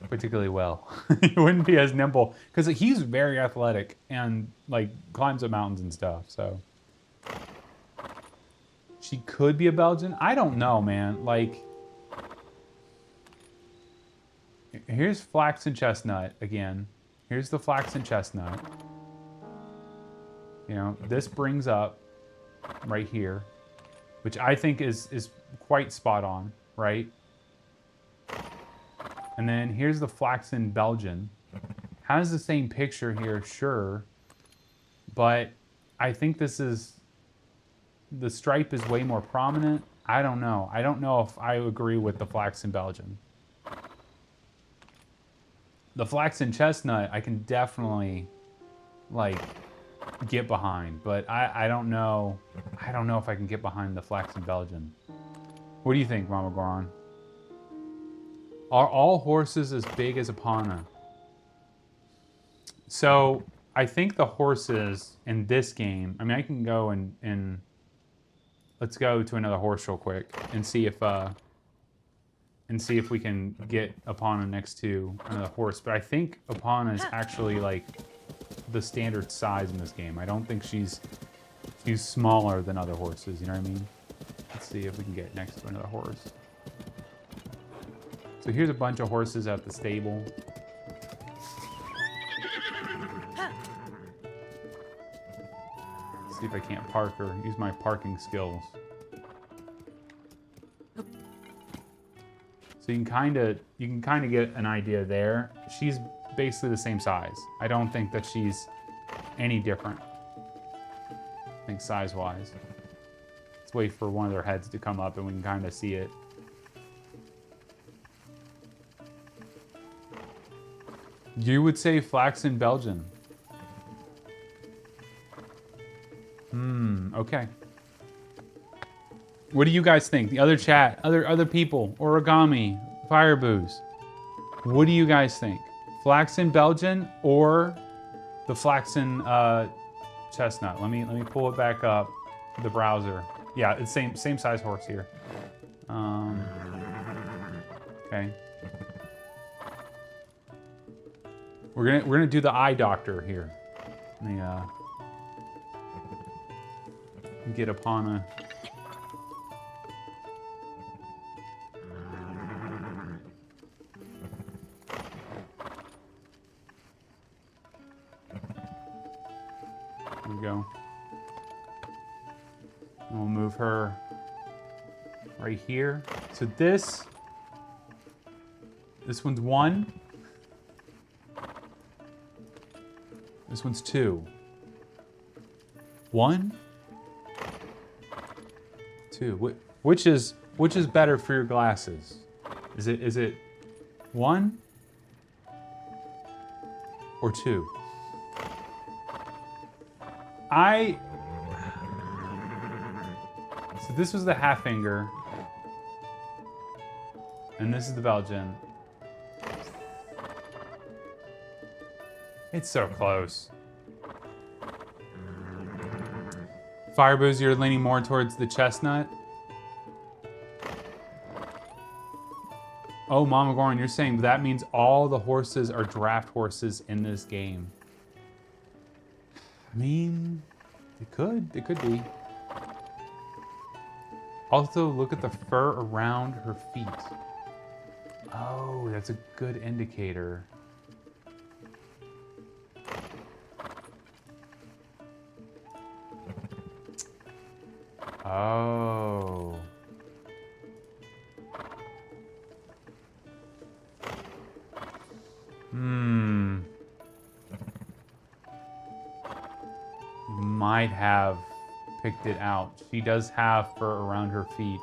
particularly well. He wouldn't be as nimble because he's very athletic and like climbs up mountains and stuff. So she could be a Belgian. I don't know, man. Like, here's Flax and Chestnut again. Here's the Flax and Chestnut. You know, this brings up right here, which I think is quite spot on, right? And then here's the Flaxen Belgian. Has the same picture here, sure. But I think the stripe is way more prominent. I don't know. I don't know if I agree with the Flaxen Belgian. The Flaxen Chestnut, I can definitely, like, get behind. But I don't know. I don't know if I can get behind the Flaxen Belgian. What do you think, Mama Goron? Are all horses as big as Epona? So I think the horses in this game, I mean, I can go and let's go to another horse real quick and see if we can get Epona next to another horse. But I think Epona is actually like the standard size in this game. I don't think she's smaller than other horses, you know what I mean? Let's see if we can get next to another horse. So here's a bunch of horses at the stable. Let's see if I can't park her. Use my parking skills. So you can kind of get an idea there. She's basically the same size. I don't think that she's any different. I think size-wise. Let's wait for one of their heads to come up and we can kind of see it. You would say Flaxen Belgian. Okay. What do you guys think? The other chat, other people, origami, Fireboos. What do you guys think? Flaxen Belgian or the Flaxen chestnut? Let me pull it back up, the browser. Yeah, it's same size horse here. Okay. We're gonna do the eye doctor here. Let me get Epona. There we go. And we'll move her right here. So this one's 1. This one's 2. 1, 2. Which is better for your glasses? Is it 1 or 2? So this was the half finger, and this is the Belgian. It's so close. Firebooz, you're leaning more towards the chestnut. Oh, Mama Goron, you're saying that means all the horses are draft horses in this game. I mean, it could be. Also, look at the fur around her feet. Oh, that's a good indicator. Oh. Might have picked it out. She does have fur around her feet.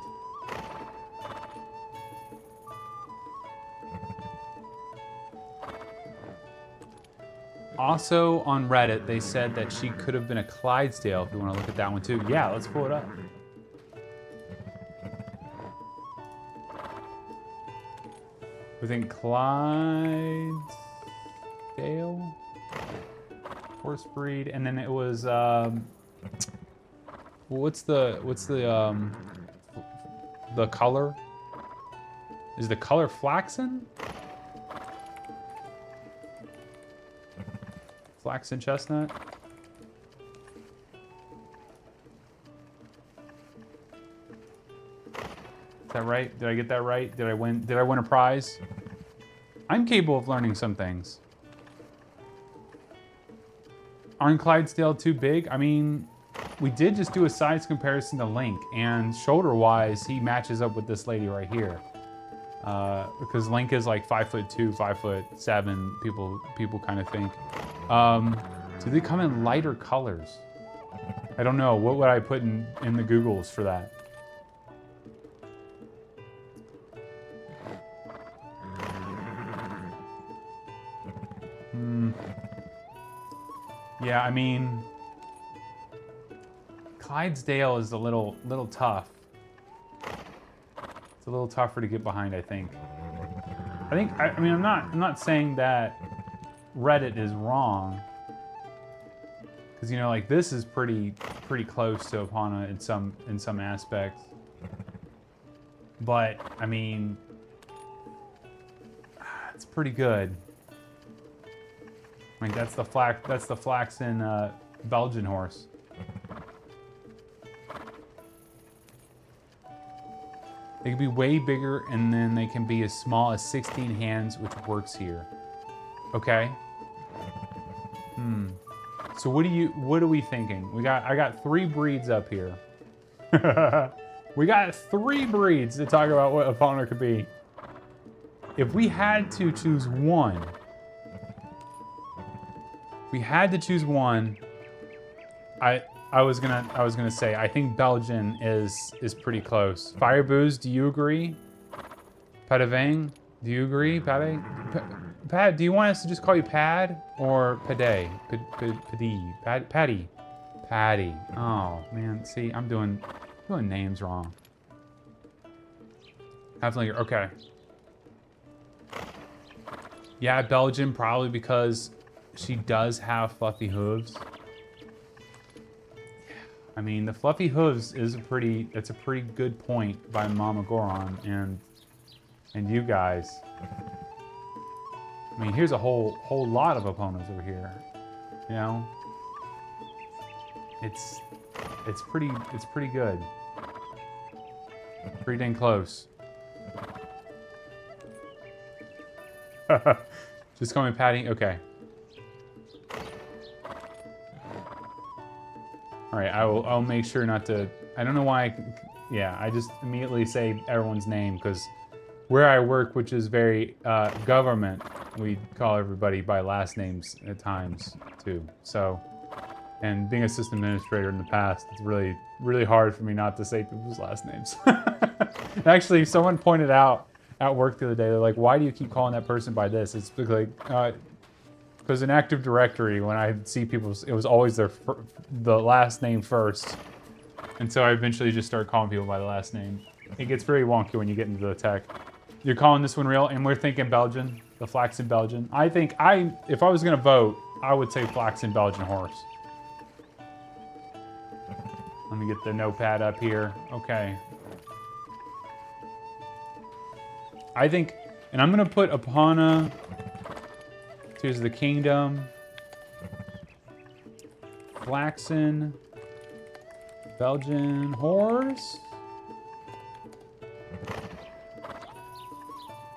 Also on Reddit, they said that she could have been a Clydesdale, if you want to look at that one too. Yeah, let's pull it up. We think Clydesdale? Horse breed, and then it was what's the color? Is the color flaxen? Flaxen chestnut? Is that right? Did I get that right? Did I win a prize? I'm capable of learning some things. Aren't Clydesdale too big? I mean, we did just do a size comparison to Link, and shoulder-wise, he matches up with this lady right here. Because Link is like 5'2", 5'7", people kind of think. Do they come in lighter colors? I don't know. What would I put in the Googles for that? Yeah, I mean, Clydesdale is a little tough. It's a little tougher to get behind, I think. I mean, I'm not saying that Reddit is wrong, because you know, like this is pretty close to Epona in some aspects. But I mean, it's pretty good. Like that's the flaxen Belgian horse. They can be way bigger, and then they can be as small as 16 hands, which works here. Okay. So what are we thinking? I got 3 breeds up here. We got 3 breeds to talk about what Epona could be. If we had to choose one. I was gonna say I think Belgian is pretty close. Firebooz, do you agree? Padavang, do you agree? Pad, do you want us to just call you Pad or Pade? Paddy? Patty. Oh, man. See, I'm doing names wrong. Definitely. Okay. Yeah, Belgian, probably because she does have fluffy hooves. I mean, the fluffy hooves is that's a pretty good point by Mama Goron and you guys. I mean, here's a whole lot of Eponas over here. You know? It's pretty good. Pretty dang close. Just call me Patty? Okay. Alright, I'll make sure not to... I don't know why I just immediately say everyone's name, because where I work, which is very government, we call everybody by last names at times, too. So, and being a system administrator in the past, it's really, really hard for me not to say people's last names. Actually, someone pointed out at work the other day, they're like, why do you keep calling that person by this? It's like, because in Active Directory, when I see people, it was always the last name first. And so I eventually just started calling people by the last name. It gets very wonky when you get into the tech. You're calling this one real, and we're thinking Belgian, the flaxen Belgian. I think if I was gonna vote, I would say flaxen Belgian horse. Let me get the notepad up here. Okay. I think, and I'm gonna put Epona, Tears of the Kingdom, flaxen, Belgian horse,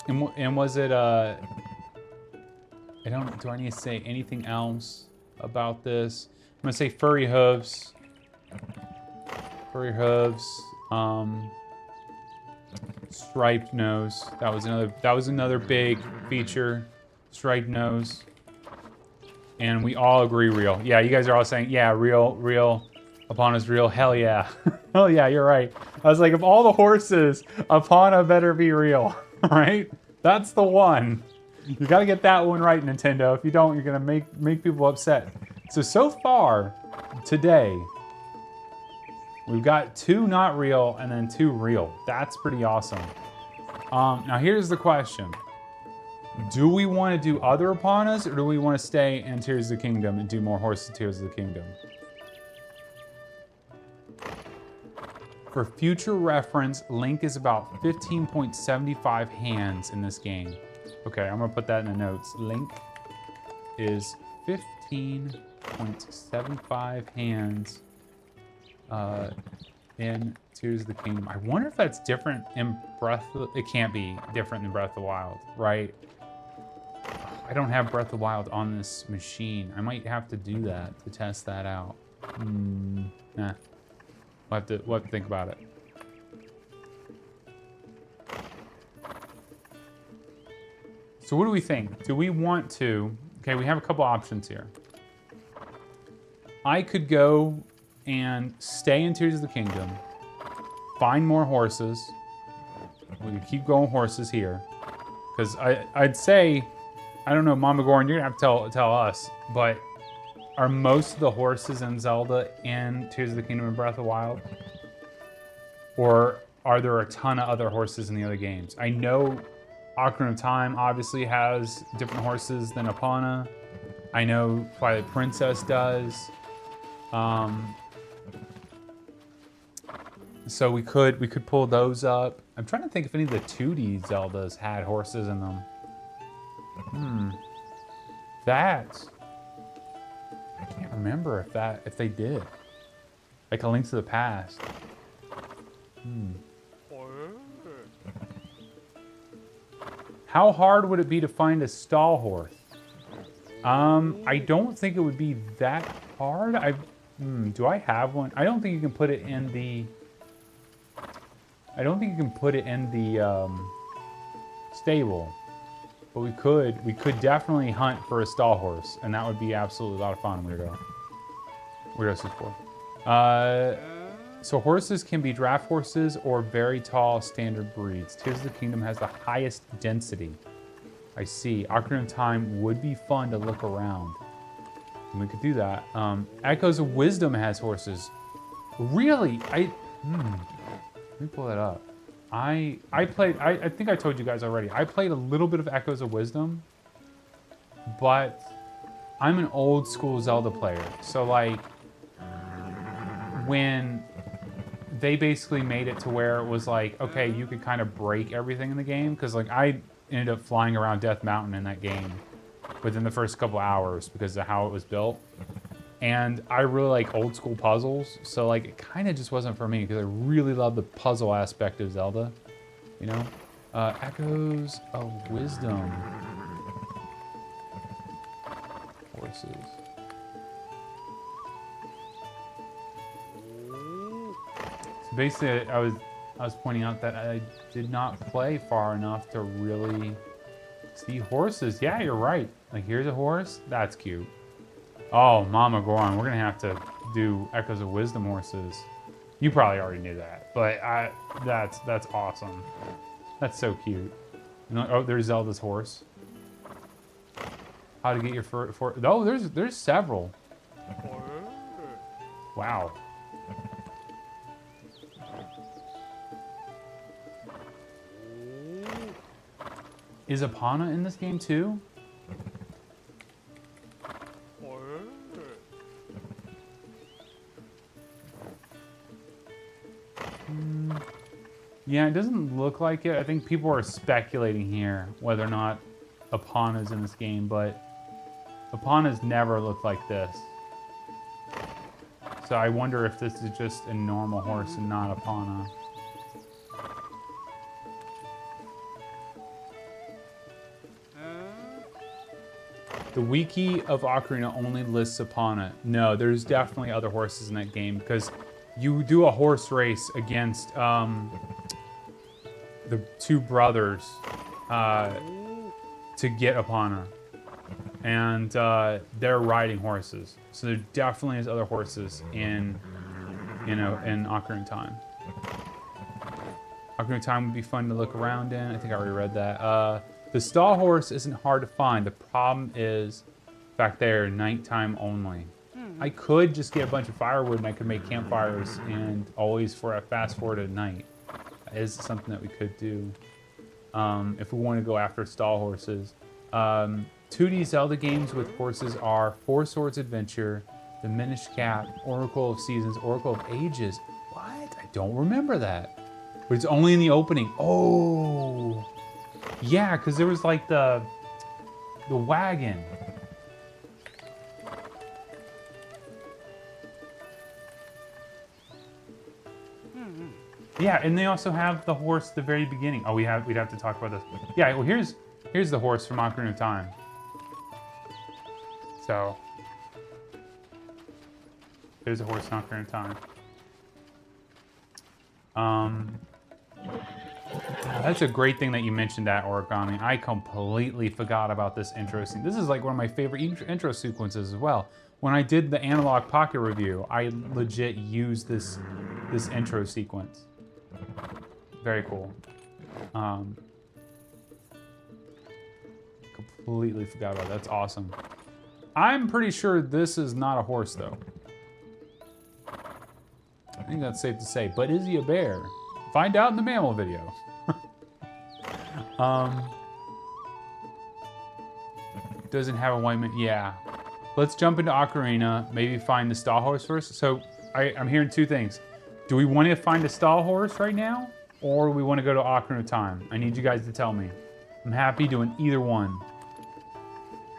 and was it do I need to say anything else about this? I'm gonna say furry hooves, striped nose. That was another big feature. Striped nose. And we all agree real. Yeah, you guys are all saying, yeah, real. Epona's real. Hell yeah. Hell yeah, you're right. I was like, of all the horses, Epona better be real. Right? That's the one. You gotta get that one right, Nintendo. If you don't, you're gonna make people upset. So far, today, we've got 2 not real and then 2 real. That's pretty awesome. Now here's the question. Do we want to do other Eponas, or do we want to stay in Tears of the Kingdom and do more Horses Tears of the Kingdom? For future reference, Link is about 15.75 hands in this game. Okay, I'm gonna put that in the notes. Link is 15.75 hands in Tears of the Kingdom. I wonder if that's different in it can't be different in Breath of the Wild, right? I don't have Breath of the Wild on this machine. I might have to do that to test that out. Nah. We'll have to think about it. So what do we think? Do we want to... Okay, we have a couple options here. I could go and stay in Tears of the Kingdom, find more horses. We could keep going horses here. Because I'd say... I don't know, Mama Goron, you're gonna have to tell us, but are most of the horses in Zelda in Tears of the Kingdom and Breath of the Wild? Or are there a ton of other horses in the other games? I know Ocarina of Time obviously has different horses than Epona. I know Twilight Princess does. So we could pull those up. I'm trying to think if any of the 2D Zeldas had horses in them. That I can't remember if they did. Like A Link to the Past. How hard would it be to find a stall horse? I don't think it would be that hard. Do I have one? I don't think you can put it in the... I don't think you can put it in the stable. But we could definitely hunt for a stall horse, and that would be absolutely a lot of fun, Weirdo. Weirdo 64. So horses can be draft horses or very tall standard breeds. Tears of the Kingdom has the highest density. I see. Ocarina of Time would be fun to look around. We could do that. Echoes of Wisdom has horses. Really? Let me pull that up. I played, I think I told you guys already, I played a little bit of Echoes of Wisdom, but I'm an old school Zelda player. So like, when they basically made it to where it was like, okay, you could kind of break everything in the game, because like I ended up flying around Death Mountain in that game within the first couple hours because of how it was built. And I really like old school puzzles, so like it kind of just wasn't for me because I really love the puzzle aspect of Zelda, you know? Echoes of Wisdom. Horses. So basically, I was pointing out that I did not play far enough to really see horses. Yeah, you're right. Like here's a horse. That's cute. Oh, Mama Goron, we're gonna have to do Echoes of Wisdom horses. You probably already knew that, but that's awesome. That's so cute. Oh, there's Zelda's horse. How to get your oh, there's several. Wow. Is Epona in this game too? Yeah, it doesn't look like it. I think people are speculating here whether or not Epona's in this game, but Epona's never looked like this. So I wonder if this is just a normal horse and not Epona. The wiki of Ocarina only lists Epona. No, there's definitely other horses in that game because you do a horse race against the two brothers to get Epona. And they're riding horses. So there definitely is other horses in Ocarina of Time. Ocarina of Time would be fun to look around in. I think I already read that. The stall horse isn't hard to find. The problem is back there, nighttime only. I could just get a bunch of firewood and I could make campfires and always fast forward at night. That is something that we could do if we want to go after stall horses. 2D Zelda games with horses are Four Swords Adventure, The Minish Cap, Oracle of Seasons, Oracle of Ages. What? I don't remember that. But it's only in the opening. Oh. Yeah, because there was like the wagon. Yeah, and they also have the horse at the very beginning. Oh, we'd have to talk about this. Yeah, well here's the horse from Ocarina of Time. So there's a horse in Ocarina of Time. That's a great thing that you mentioned that, Origami. I completely forgot about this intro scene. This is like one of my favorite intro sequences as well. When I did the Analog Pocket review, I legit used this intro sequence. Very cool. Completely forgot about that. That's awesome. I'm pretty sure this is not a horse, though. I think that's safe to say. But is he a bear? Find out in the mammal video. Doesn't have a white man. Yeah. Let's jump into Ocarina. Maybe find the stall horse first. So I'm hearing two things. Do we want to find a stall horse right now? Or do we want to go to Ocarina of Time? I need you guys to tell me. I'm happy doing either one.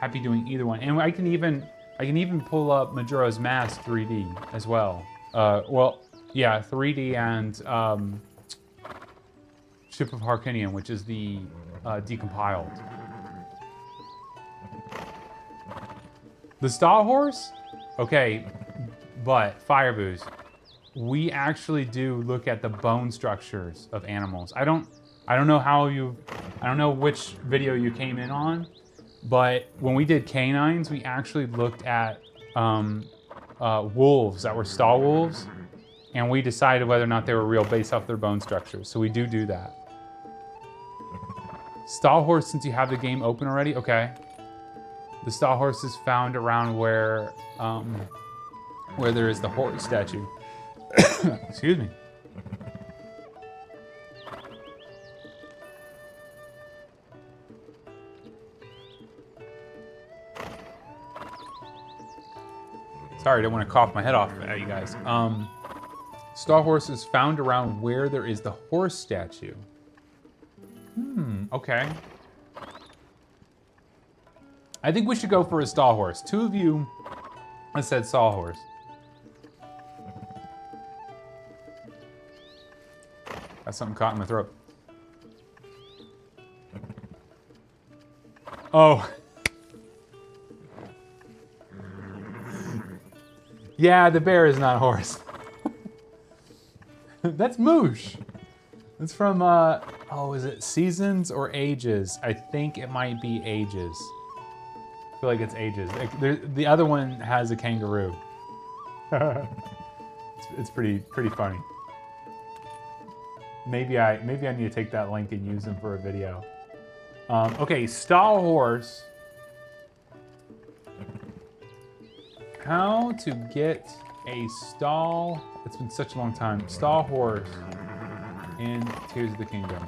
Happy doing either one. And I can even pull up Majora's Mask 3D as well. Well, yeah, 3D and Ship of Harkinian, which is the decompiled. The stall horse? Okay, but Fireboos, we actually do look at the bone structures of animals. I don't know which video you came in on, but when we did canines, we actually looked at wolves that were stall wolves, and we decided whether or not they were real based off their bone structures. So we do that. Stall horse, since you have the game open already, okay. The sawhorse is found around where there is the horse statue. Excuse me. Sorry, I don't want to cough my head off at you guys. Sawhorse is found around where there is the horse statue. Okay. I think we should go for a sawhorse. Two of you have said sawhorse. Got something caught in my throat. Oh. Yeah, the bear is not a horse. That's Moosh. It's from, oh, is it Seasons or Ages? I think it might be Ages. I feel like it's Ages. The other one has a kangaroo. It's pretty funny. Maybe I need to take that link and use them for a video. Okay, stall horse. How to get a stall? It's been such a long time. Stall horse in Tears of the Kingdom.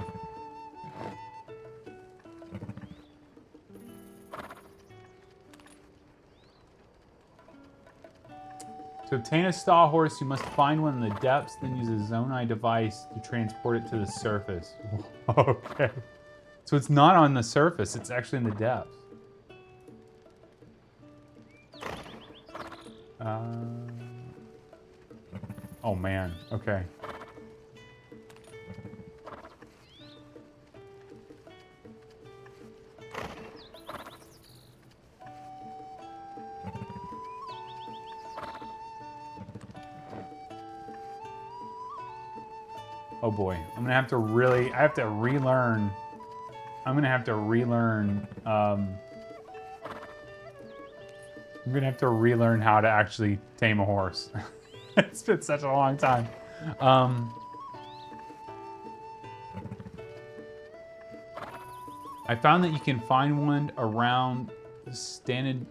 To obtain a stall horse, you must find one in the depths, then use a Zonai device to transport it to the surface. Okay. So it's not on the surface, it's actually in the depths. Oh man, okay. Oh boy, I'm gonna have to I have to relearn. I'm gonna have to relearn, I'm gonna have to relearn how to actually tame a horse. It's been such a long time. I found that you can find one around Stanidine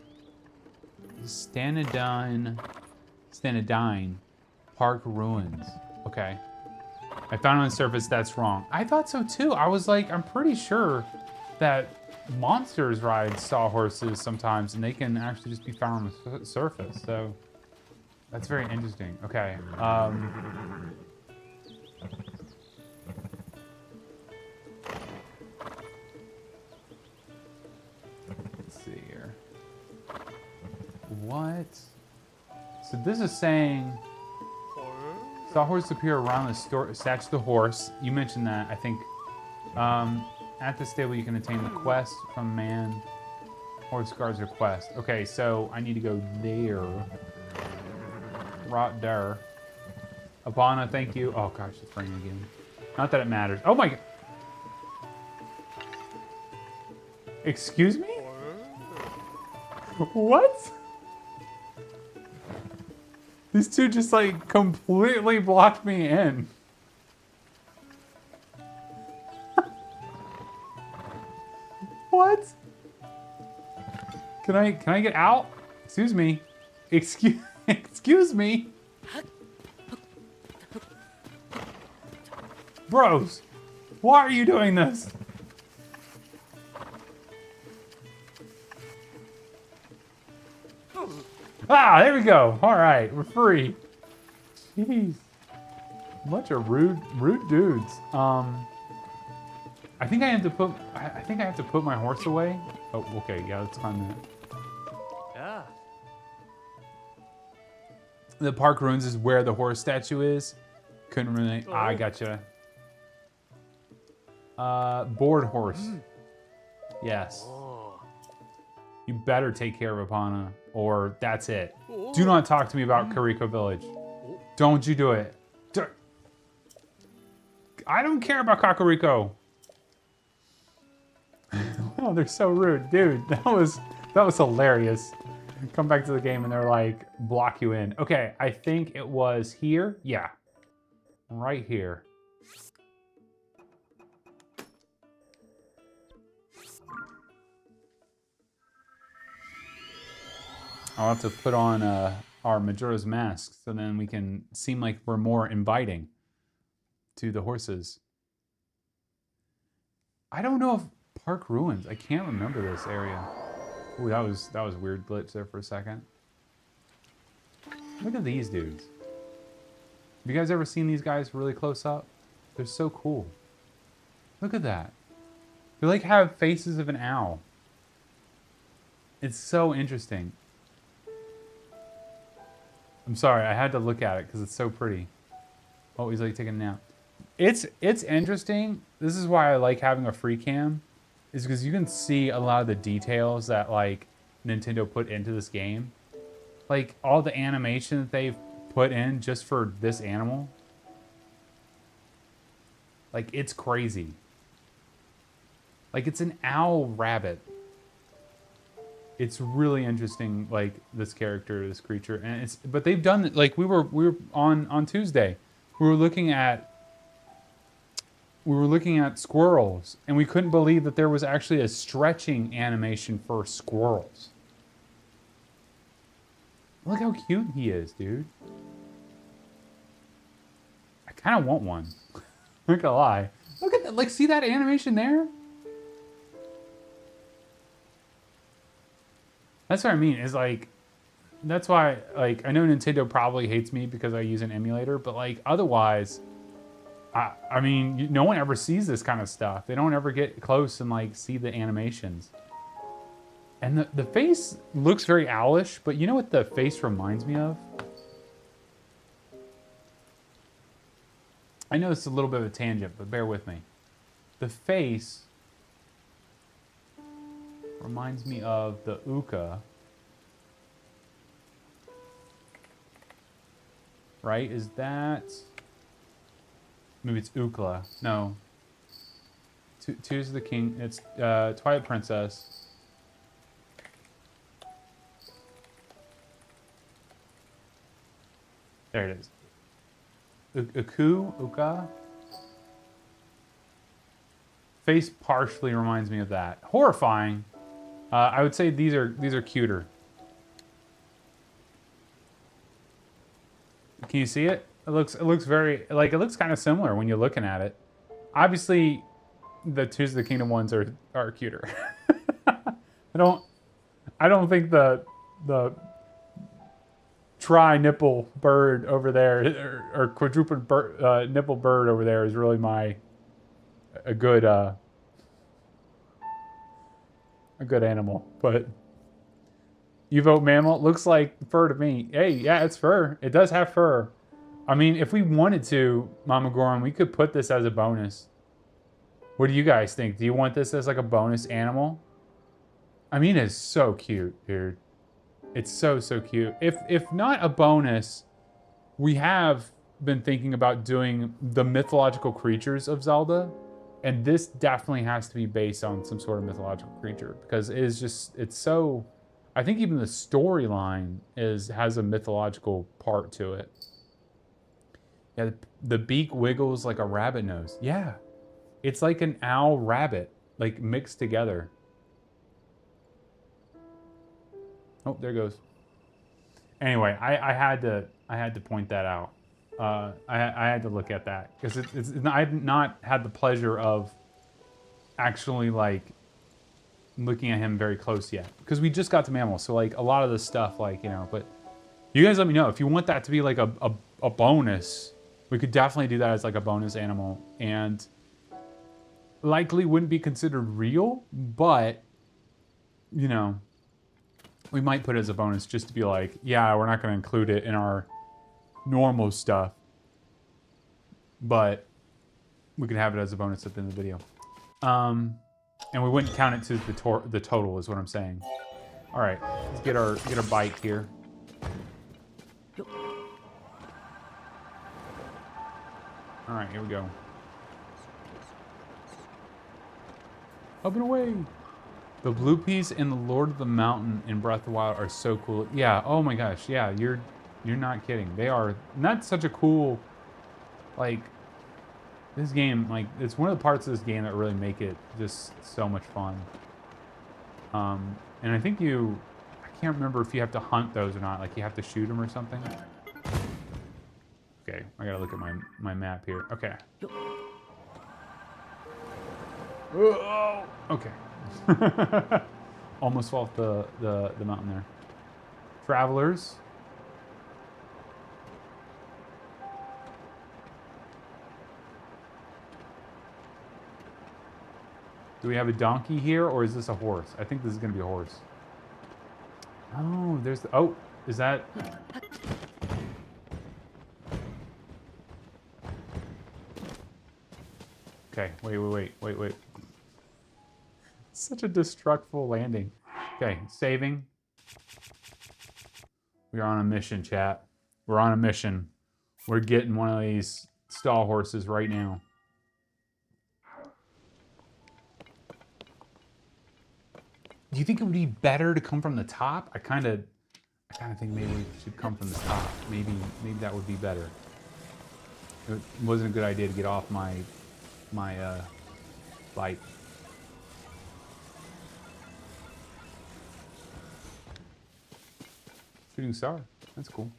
Park ruins. Okay. I found on the surface that's wrong. I thought so too. I was like, I'm pretty sure that monsters ride sawhorses sometimes and they can actually just be found on the surface. So that's very interesting. Okay. Let's see here. What? So this is saying sawhorses appear around the statue of the horse. You mentioned that, I think. At the stable, you can attain the quest from man. Horse guards your quest. Okay, so I need to go there. Right there. Epona, thank you. Oh gosh, it's ringing again. Not that it matters. Oh my god. Excuse me? What? These two just like completely blocked me in. What? Can I get out? Excuse me. Excuse me. Bros, why are you doing this? Ah, there we go. All right, we're free. Jeez, bunch of rude dudes. I think I have to put my horse away. Oh, okay, yeah, let's climb that. Yeah. The park ruins is where the horse statue is. Couldn't really. Oh. I gotcha. Board horse. Yes. Oh. You better take care of Epona, or that's it. Oh. Do not talk to me about Kariko Village. Oh. Don't you do it. I don't care about Kakariko. Oh, they're so rude. Dude, that was hilarious. Come back to the game and they're like, block you in. Okay, I think it was here. Yeah, right here. I'll have to put on our Majora's Mask so then we can seem like we're more inviting to the horses. I don't know if Park Ruins. I can't remember this area. Ooh, that was a weird glitch there for a second. Look at these dudes. Have you guys ever seen these guys really close up? They're so cool. Look at that. They like have faces of an owl. It's so interesting. I'm sorry, I had to look at it because it's so pretty. Oh, he's like taking a nap. It's interesting. This is why I like having a free cam, is because you can see a lot of the details that like Nintendo put into this game. Like all the animation that they've put in just for this animal. Like it's crazy. Like it's an owl rabbit. It's really interesting, like this character, this creature, and it's. But they've done it. Like we were on Tuesday, we were looking at squirrels, and we couldn't believe that there was actually a stretching animation for squirrels. Look how cute he is, dude. I kind of want one. Not gonna lie. Look at that. Like, see that animation there? That's what I mean, is like, that's why, like, I know Nintendo probably hates me because I use an emulator, but like, otherwise, I mean, no one ever sees this kind of stuff. They don't ever get close and like see the animations. And the face looks very owlish, but you know what the face reminds me of? I know it's a little bit of a tangent, but bear with me. The face reminds me of the Uka. Right? Is that... Maybe it's Ukla. No. Tears of the King. It's Twilight Princess. There it is. Uka? Face partially reminds me of that. Horrifying. I would say these are cuter. Can you see it? It looks very like, it looks kind of similar when you're looking at it. Obviously, the Tears of the Kingdom ones are cuter. I don't think the tri-nipple bird over there or quadruple nipple bird over there is really a good animal. But you vote mammal. Looks like fur to me. Hey, yeah, it's fur. It does have fur. I mean, if we wanted to, Mama Goron, we could put this as a bonus. What do you guys think? Do you want this as like a bonus animal? I mean, it's so cute, dude. It's so cute. If not a bonus, we have been thinking about doing the mythological creatures of Zelda, and this definitely has to be based on some sort of mythological creature, because it's so... I think even the storyline has a mythological part to it. Yeah, the beak wiggles like a rabbit nose. Yeah, it's like an owl rabbit, like mixed together. Oh, there it goes. Anyway, I had to point that out. I had to look at that because I've not had the pleasure of actually like looking at him very close yet, because we just got to mammals, so like a lot of this stuff, like, you know. But you guys let me know if you want that to be like a bonus. We could definitely do that as like a bonus animal, and likely wouldn't be considered real, but you know, we might put it as a bonus just to be like, yeah, we're not going to include it in our normal stuff, but we could have it as a bonus at the end of the video. And we wouldn't count it to the total, is what I'm saying. All right, let's get our bike here. All right, here we go. Up and away. The blue piece in the Lord of the Mountain in Breath of the Wild are so cool. Yeah, oh my gosh, yeah, you're not kidding. They are not such a cool, like, this game, like, it's one of the parts of this game that really make it just so much fun. And I think I can't remember if you have to hunt those or not. Like you have to shoot them or something. Okay, I gotta look at my map here. Okay. Oh, okay. Almost fell off the mountain there. Travelers. Do we have a donkey here, or is this a horse? I think this is gonna be a horse. Oh, there's the, oh, is that? Okay, wait. Such a destructful landing. Okay, saving. We're on a mission, chat. We're on a mission. We're getting one of these stall horses right now. Do you think it would be better to come from the top? I kind of think maybe we should come from the top. Maybe that would be better. It wasn't a good idea to get off my bike. Shooting star. That's cool.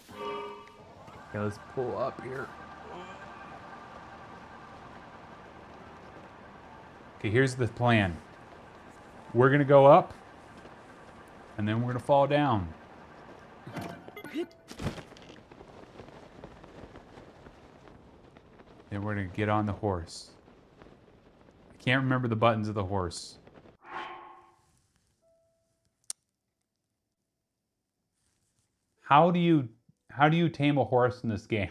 Okay, let's pull up here. Okay, here's the plan. We're gonna go up, and then we're gonna fall down. Then we're gonna get on the horse. I can't remember the buttons of the horse. How do you tame a horse in this game?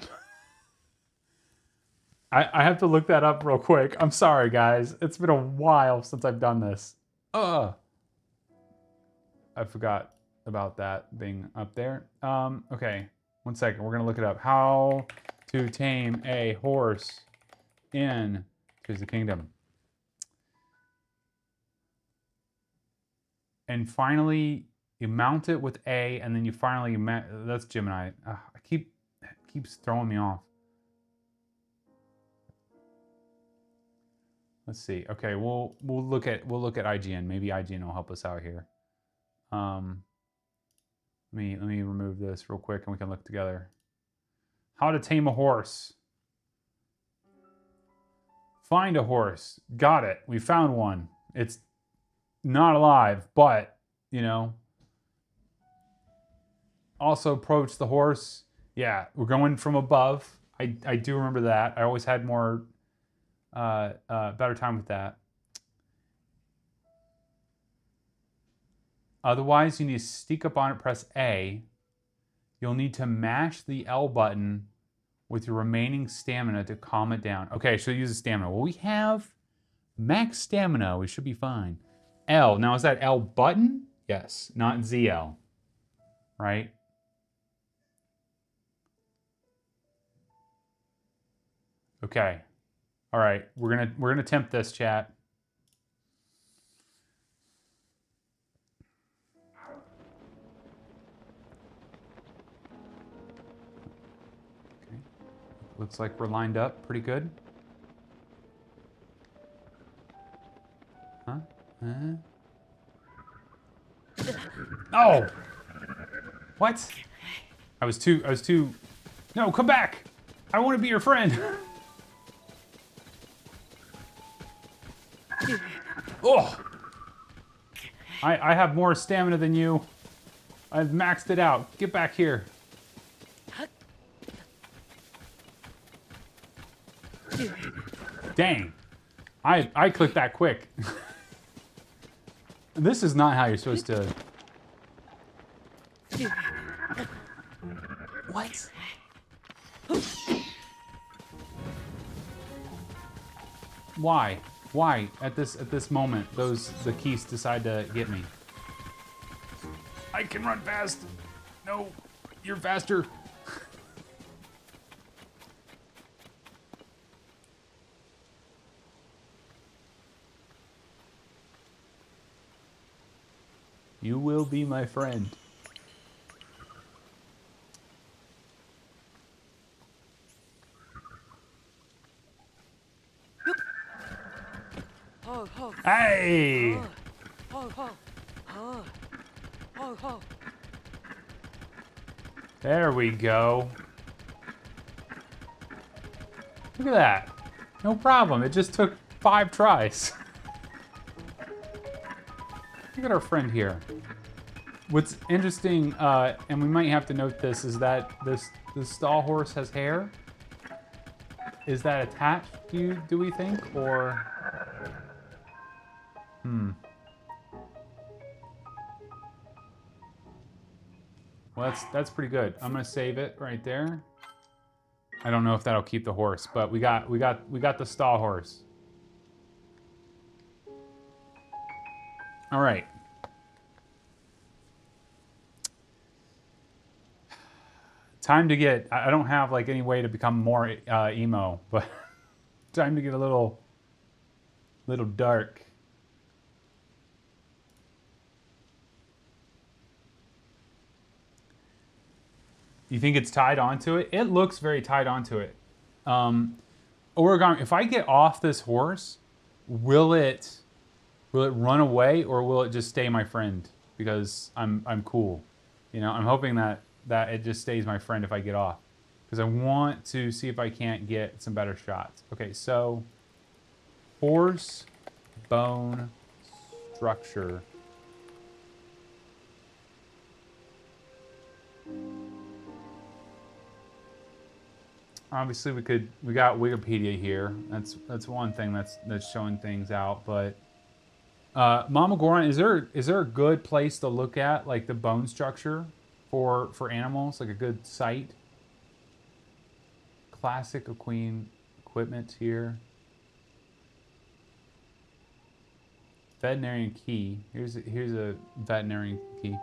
I have to look that up real quick. I'm sorry, guys. It's been a while since I've done this. I forgot about that being up there. Okay, 1 second. We're gonna look it up. How to tame a horse in Tears of the Kingdom. And finally, you mount it with A, and then you finally that's Gemini. Keeps throwing me off. Let's see. Okay, we'll look at IGN. Maybe IGN will help us out here. Let me remove this real quick, and we can look together. How to tame a horse. Find a horse. Got it. We found one. It's not alive, but you know. Also approach the horse. Yeah, we're going from above. I do remember that. I always had more better time with that. Otherwise, you need to sneak up on it, press A. You'll need to mash the L button with your remaining stamina to calm it down. Okay, so use the stamina. Well, we have max stamina. We should be fine. L. Now, is that L button? Yes, not ZL. Right? Okay. All right, we're gonna attempt this, chat. Okay. Looks like we're lined up pretty good. Huh? Oh! What? I was too. No, come back! I want to be your friend. Oh! I have more stamina than you. I've maxed it out. Get back here. Dang. I clicked that quick. This is not how you're supposed to... What? Why? Why at this moment the keys decide to get me? I can run fast. No, you're faster. You will be my friend. Hey! There we go. Look at that. No problem. It just took 5 tries. Look at our friend here. What's interesting, and we might have to note this, is that the stall horse has hair. Is that attached, do we think, or? Well, that's pretty good. I'm gonna save it right there. I don't know if that'll keep the horse, but we got the stall horse. All right. Time to get, I don't have like any way to become more emo, but time to get a little dark. You think it's tied onto it? It looks very tied onto it. Origami, if I get off this horse, will it run away or will it just stay my friend? Because I'm cool. You know, I'm hoping that it just stays my friend if I get off. Because I want to see if I can't get some better shots. Okay, so horse bone structure. Obviously, we got Wikipedia here. That's one thing that's showing things out. But Mama Goron, is there a good place to look at like the bone structure for animals, like a good site? Classic Queen equipment here. Veterinarian key. Here's a veterinarian key.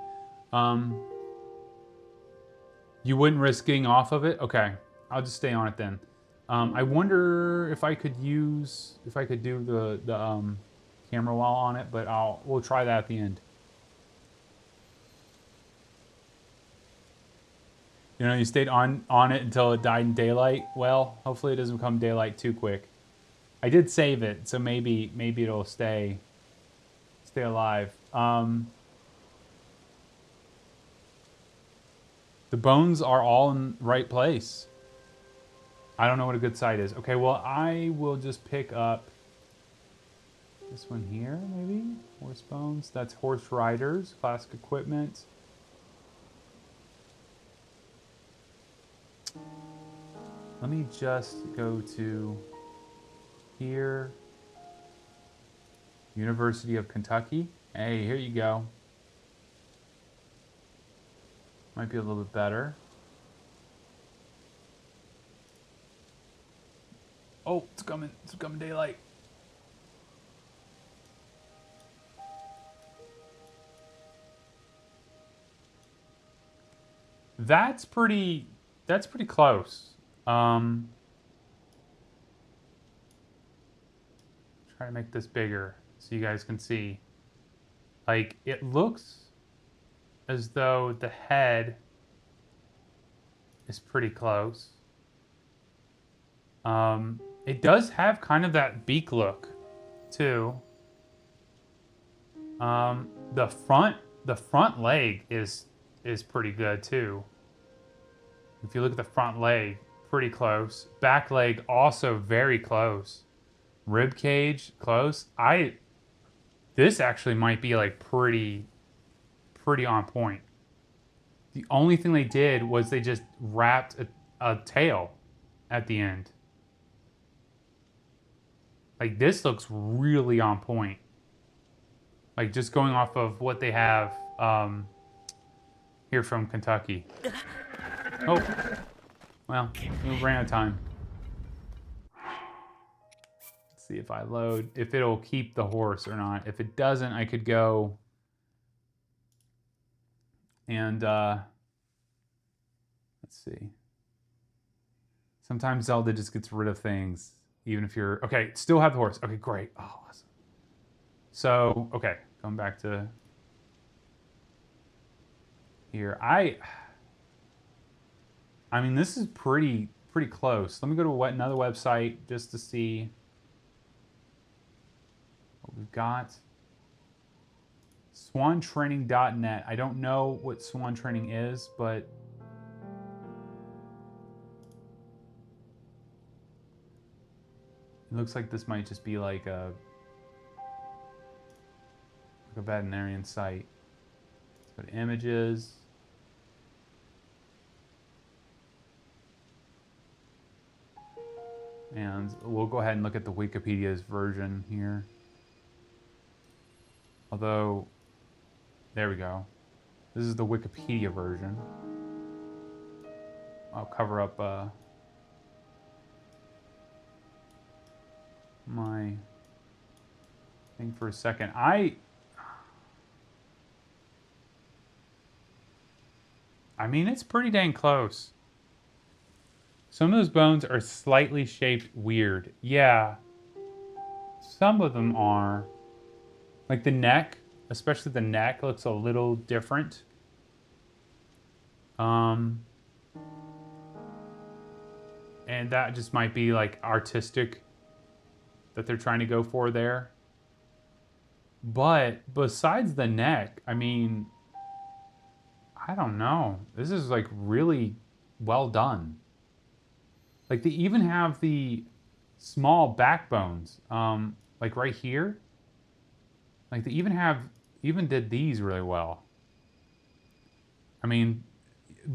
You wouldn't risk getting off of it? Okay. I'll just stay on it then. I wonder if I could do the camera while on it, but we'll try that at the end. You know, you stayed on it until it died in daylight. Well, hopefully it doesn't become daylight too quick. I did save it, so maybe it'll stay alive. The bones are all in the right place. I don't know what a good site is. Okay, well, I will just pick up this one here, maybe? Horse bones. That's horse riders, classic equipment. Let me just go to here. University of Kentucky. Hey, here you go. Might be a little bit better. Oh, it's coming daylight. That's pretty close. Try to make this bigger so you guys can see. Like, it looks as though the head is pretty close. It does have kind of that beak look, too. The front leg is pretty good too. If you look at the front leg, pretty close. Back leg also very close. Rib cage close. This actually might be like pretty on point. The only thing they did was they just wrapped a tail at the end. Like, this looks really on point. Like, just going off of what they have here from Kentucky. Oh, well, we ran out of time. Let's see if I load, if it'll keep the horse or not. If it doesn't, I could go and, let's see. Sometimes Zelda just gets rid of things. Even if you're, okay, still have the horse. Okay, great. Oh, awesome. So, okay, going back to here. I mean, this is pretty close. Let me go to another website just to see what we've got. Swantraining.net. I don't know what swan training is, but it looks like this might just be like a veterinarian site. Let's go to images. And we'll go ahead and look at the Wikipedia's version here. Although, there we go. This is the Wikipedia version. I'll cover up my thing for a second. I mean, it's pretty dang close. Some of those bones are slightly shaped weird. Yeah. Some of them are. Like the neck, especially the neck, looks a little different. And that just might be like artistic that they're trying to go for there. But besides the neck, I mean, I don't know. This is like really well done. Like they even have the small backbones, like right here. Like they even did these really well. I mean,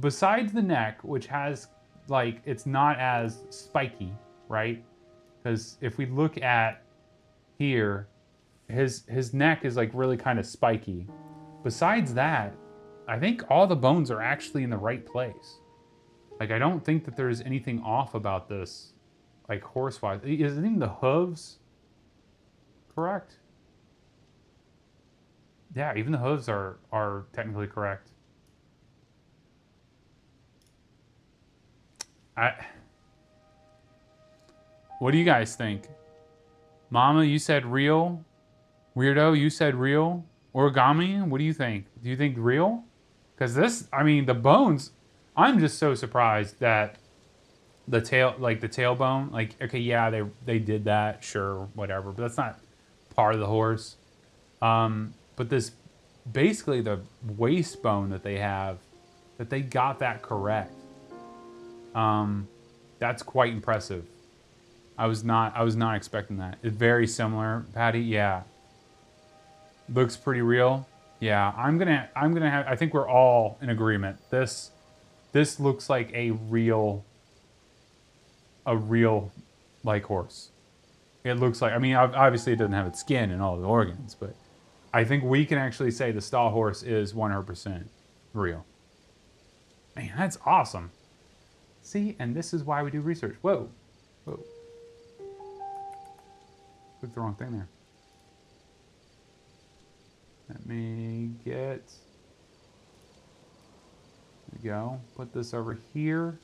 besides the neck, which has like, it's not as spiky, right? Because if we look at here, his neck is like really kind of spiky. Besides that, I think all the bones are actually in the right place. Like, I don't think that there's anything off about this, like, horse-wise. Is even the hooves correct? Yeah, even the hooves are technically correct. What do you guys think? Mama, you said real. Weirdo, you said real. Origami, what do you think? Do you think real? Because this, I mean, the bones... I'm just so surprised that the tail, like the tailbone, like, okay, yeah, they did that, sure, whatever, but that's not part of the horse. But this, basically the waist bone that they have, that they got that correct. That's quite impressive. I was not expecting that. It's very similar, Patty. Yeah, looks pretty real. Yeah, I'm gonna have. I think we're all in agreement. This looks like a real like horse. It looks like, I mean, obviously it doesn't have its skin and all the organs, but I think we can actually say the stall horse is 100% real. Man, that's awesome. See, and this is why we do research. Whoa, whoa. Clicked the wrong thing there. Let me get... There we go. Put this over here.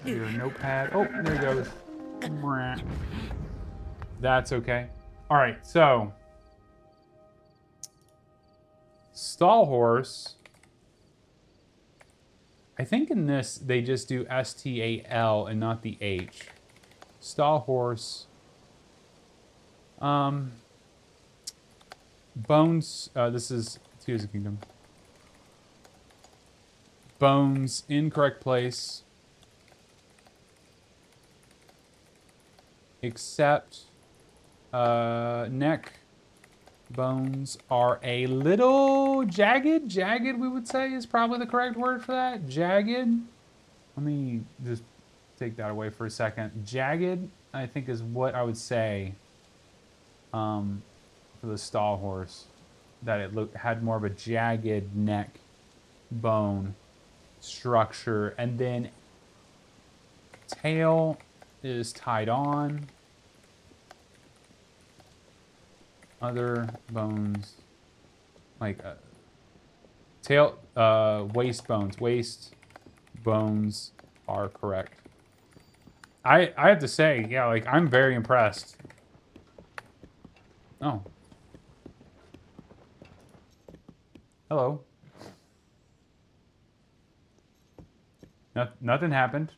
Your notepad. Oh, there it goes. That's okay. All right, so stall horse. I think in this they just do STAL and not the H. Stall horse. Bones. This is Tears of the Kingdom. Bones, incorrect place. Except neck bones are a little jagged. Jagged, we would say, is probably the correct word for that. Jagged. Let me just take that away for a second. Jagged, I think, is what I would say for the stall horse. That it had more of a jagged neck bone structure, and then tail is tied on. Other bones, like tail, waist bones. Waist bones are correct. I have to say, yeah, like I'm very impressed. Oh. Hello. Nothing happened.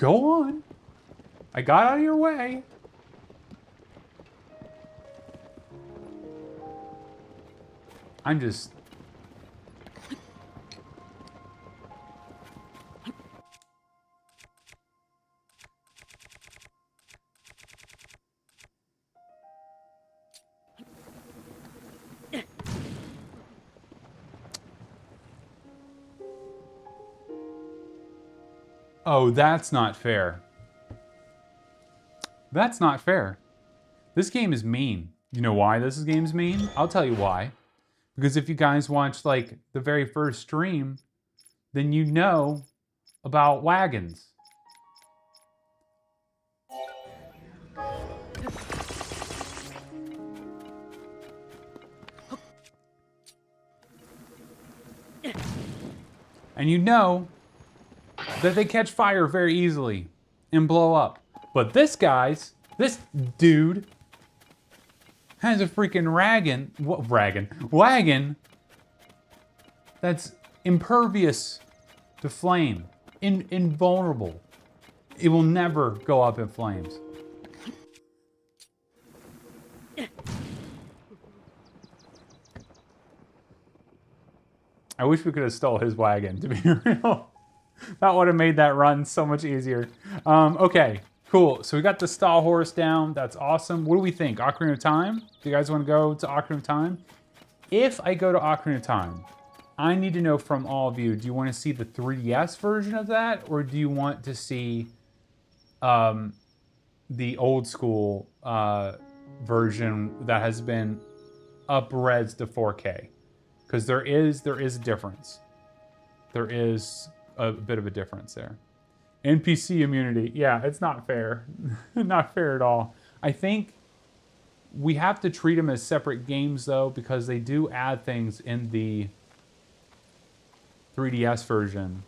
Go on. I got out of your way. I'm just... Oh, that's not fair. That's not fair. This game is mean. You know why this game's mean? I'll tell you why. Because if you guys watched, like, the very first stream, then you know about wagons. And you know that they catch fire very easily and blow up. But this dude has a freaking wagon that's impervious to flame, invulnerable. It will never go up in flames. I wish we could have stole his wagon, to be real. That would have made that run so much easier. Okay, cool. So we got the stall horse down. That's awesome. What do we think? Ocarina of Time? Do you guys want to go to Ocarina of Time? If I go to Ocarina of Time, I need to know from all of you, do you want to see the 3DS version of that? Or do you want to see the old school version that has been up-res to 4K? Because there is a difference. There is a bit of a difference there. NPC immunity. Yeah, it's not fair. Not fair at all. I think we have to treat them as separate games, though, because they do add things in the 3DS version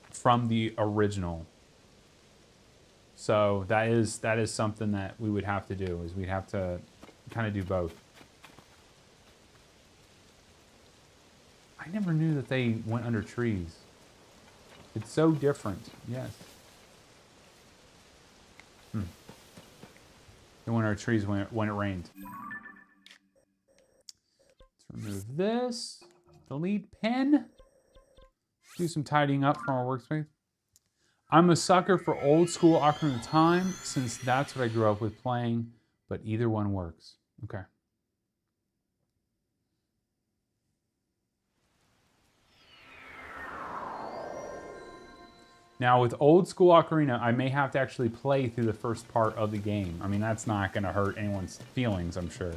from the original. So that is something that we would have to do, is we'd have to kind of do both. I never knew that they went under trees. It's so different, yes. They went under trees when it rained. Let's remove this. Delete pen. Do some tidying up from our workspace. I'm a sucker for old school Ocarina of Time, since that's what I grew up with playing, but either one works. Okay. Now with old school Ocarina, I may have to actually play through the first part of the game. I mean, that's not gonna hurt anyone's feelings, I'm sure.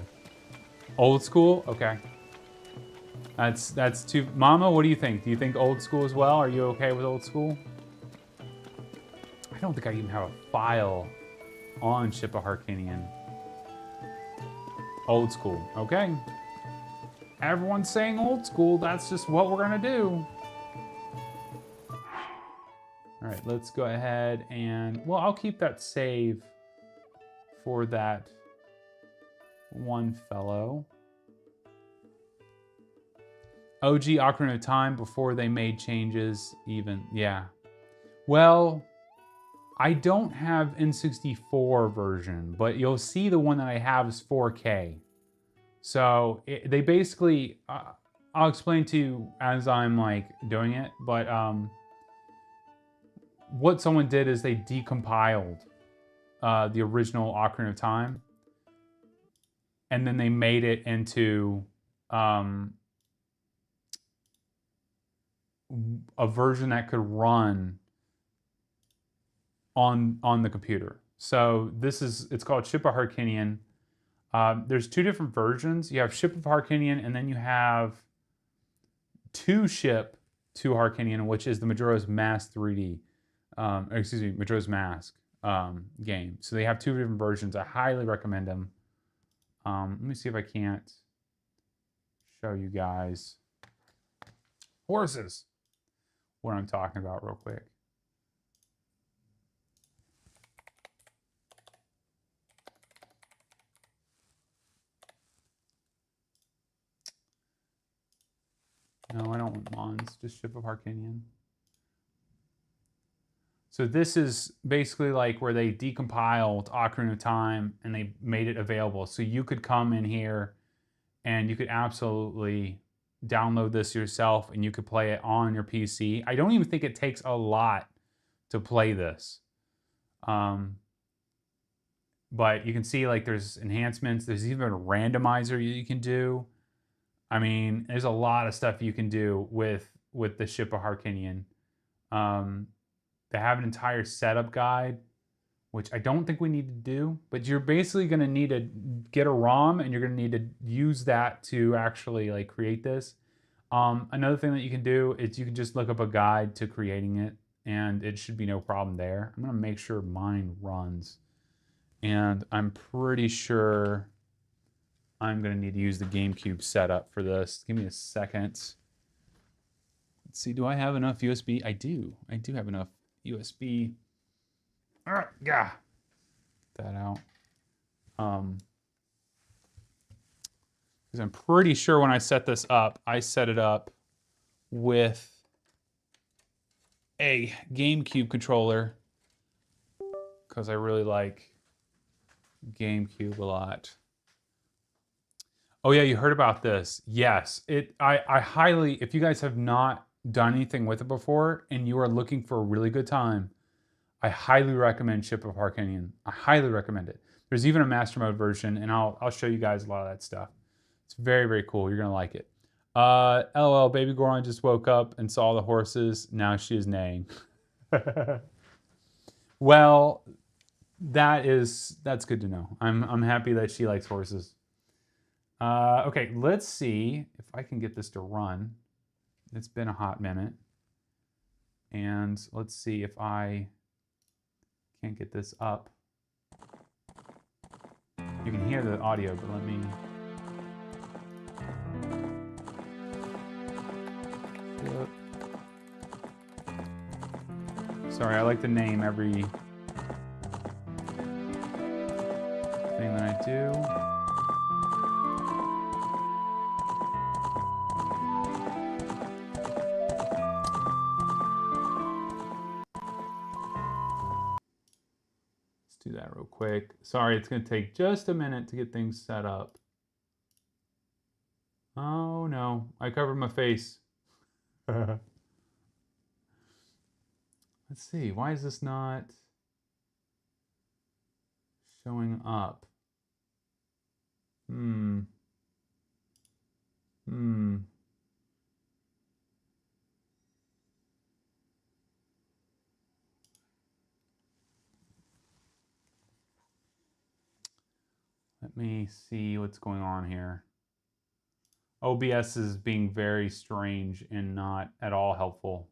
Old school, okay. That's too, Mama, what do you think? Do you think old school as well? Are you okay with old school? I don't think I even have a file on Ship of Harkinian. Old school, okay. Everyone's saying old school, that's just what we're gonna do. All right, let's go ahead and, well, I'll keep that save for that one fellow. OG Ocarina of Time before they made changes even, yeah. Well, I don't have N64 version, but you'll see the one that I have is 4K. So they basically, I'll explain to you as I'm like doing it, but what someone did is they decompiled the original Ocarina of Time, and then they made it into a version that could run on the computer. So it's called Ship of Harkinian. There's two different versions. You have Ship of Harkinian, and then you have Two Ship to Harkinian, which is the Majora's Mask 3D. Majora's Mask game. So they have two different versions. I highly recommend them. Let me see if I can't show you guys horses, what I'm talking about real quick. No, I don't want Mons, just Ship of Harkinian. So this is basically like where they decompiled Ocarina of Time and they made it available. So you could come in here and you could absolutely download this yourself and you could play it on your PC. I don't even think it takes a lot to play this. But you can see like there's enhancements. There's even a randomizer you can do. I mean, there's a lot of stuff you can do with the Ship of Harkinian. They have an entire setup guide, which I don't think we need to do, but you're basically going to need to get a ROM and you're going to need to use that to actually like create this. Another thing that you can do is you can just look up a guide to creating it and it should be no problem there. I'm going to make sure mine runs. And I'm pretty sure I'm going to need to use the GameCube setup for this. Give me a second. Let's see, do I have enough USB? I do. I do have enough USB. All right, yeah. That out. Because I'm pretty sure when I set this up, I set it up with a GameCube controller because I really like GameCube a lot. Oh yeah, you heard about this. Yes, I highly, if you guys have not done anything with it before and you are looking for a really good time, I highly recommend Ship of Harkinian. I highly recommend it. There's even a master mode version and I'll show you guys a lot of that stuff. It's very, very cool. You're gonna like it. LOL, baby Goron just woke up and saw the horses. Now she is neighing. Well, that's good to know. I'm happy that she likes horses. Okay, let's see if I can get this to run. It's been a hot minute. And let's see if I can't get this up. You can hear the audio, but let me... Sorry, I like to name every thing that I do. Let's do that real quick. Sorry, it's going to take just a minute to get things set up. Oh no, I covered my face. Let's see, why is this not showing up? Let me see what's going on here. OBS is being very strange and not at all helpful.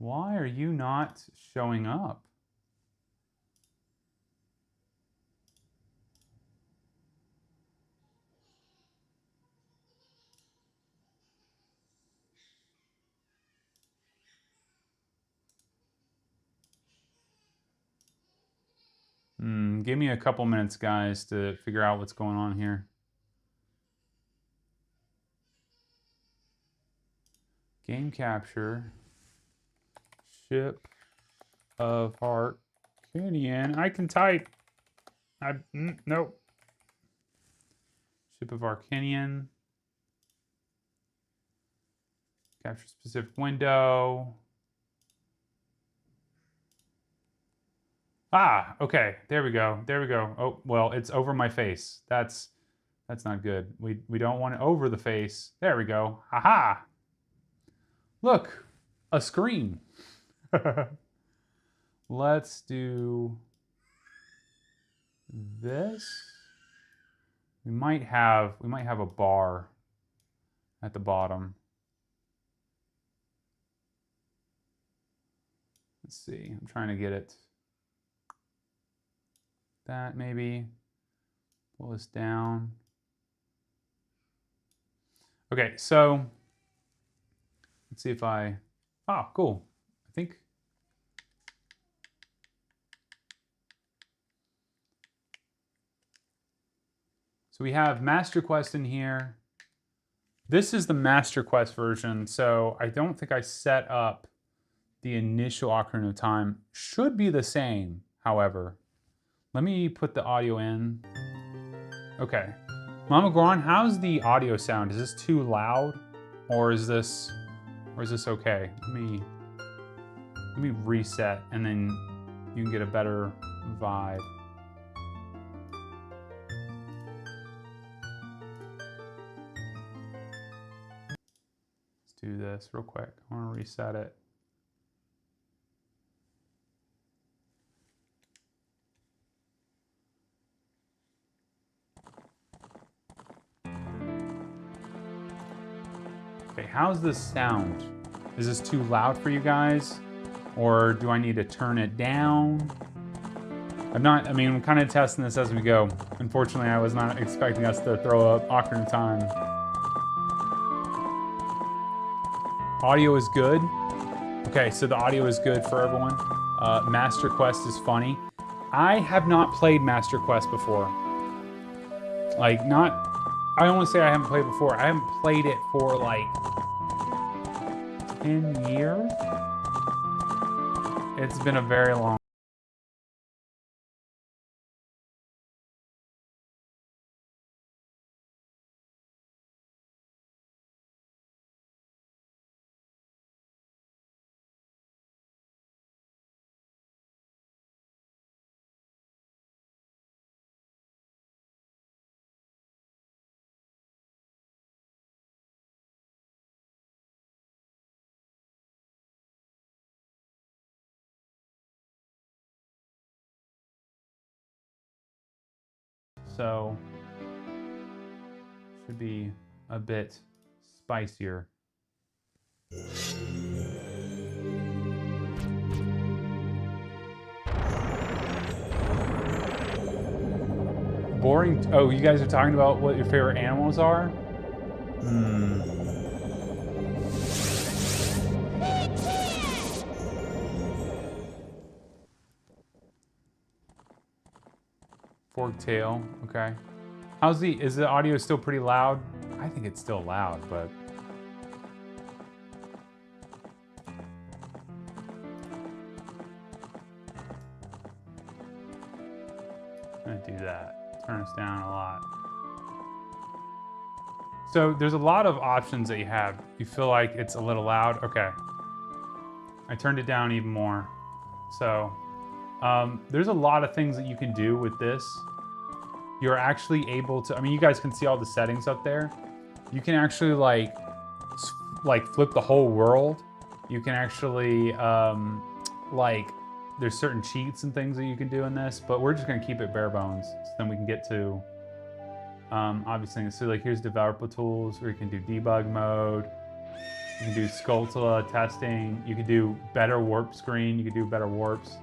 Why are you not showing up? Give me a couple minutes, guys, to figure out what's going on here. Game capture. Ship of Harkinian. I can type. Nope. Ship of Harkinian. Capture specific window. Ah, okay. There we go. There we go. Oh, well, it's over my face. That's not good. We don't want it over the face. There we go. Haha. Look, a screen. Let's do this. We might have a bar at the bottom. Let's see. I'm trying to get it. That maybe. Pull this down. Okay, so let's see if I... Oh, cool. I think... So we have Master Quest in here. This is the Master Quest version, so I don't think I set up the initial Ocarina of Time. Should be the same, however. Let me put the audio in. Okay. Mama Goron, how's the audio sound? Is this too loud? Or is this okay? Let me reset and then you can get a better vibe. Let's do this real quick. I want to reset it. Okay, how's this sound? Is this too loud for you guys? Or do I need to turn it down? I'm kind of testing this as we go. Unfortunately, I was not expecting us to throw up Ocarina of Time. Audio is good. Okay, so the audio is good for everyone. Master Quest is funny. I have not played Master Quest before. I only say I haven't played before. I haven't played it for like 10 years. It's been a very long. So should be a bit spicier. Boring. Oh, you guys are talking about what your favorite animals are? Forked tail, okay. Is the audio still pretty loud? I think it's still loud, but. I'm gonna do that. Turn us down a lot. So there's a lot of options that you have. You feel like it's a little loud? Okay. I turned it down even more. So there's a lot of things that you can do with this. You're actually able to, you guys can see all the settings up there. You can actually like flip the whole world. You can actually, there's certain cheats and things that you can do in this, but we're just gonna keep it bare bones. So then we can get to, obviously, so like here's developer tools, or you can do debug mode. You can do Skulltula testing. You can do better warp screen. You can do better warps.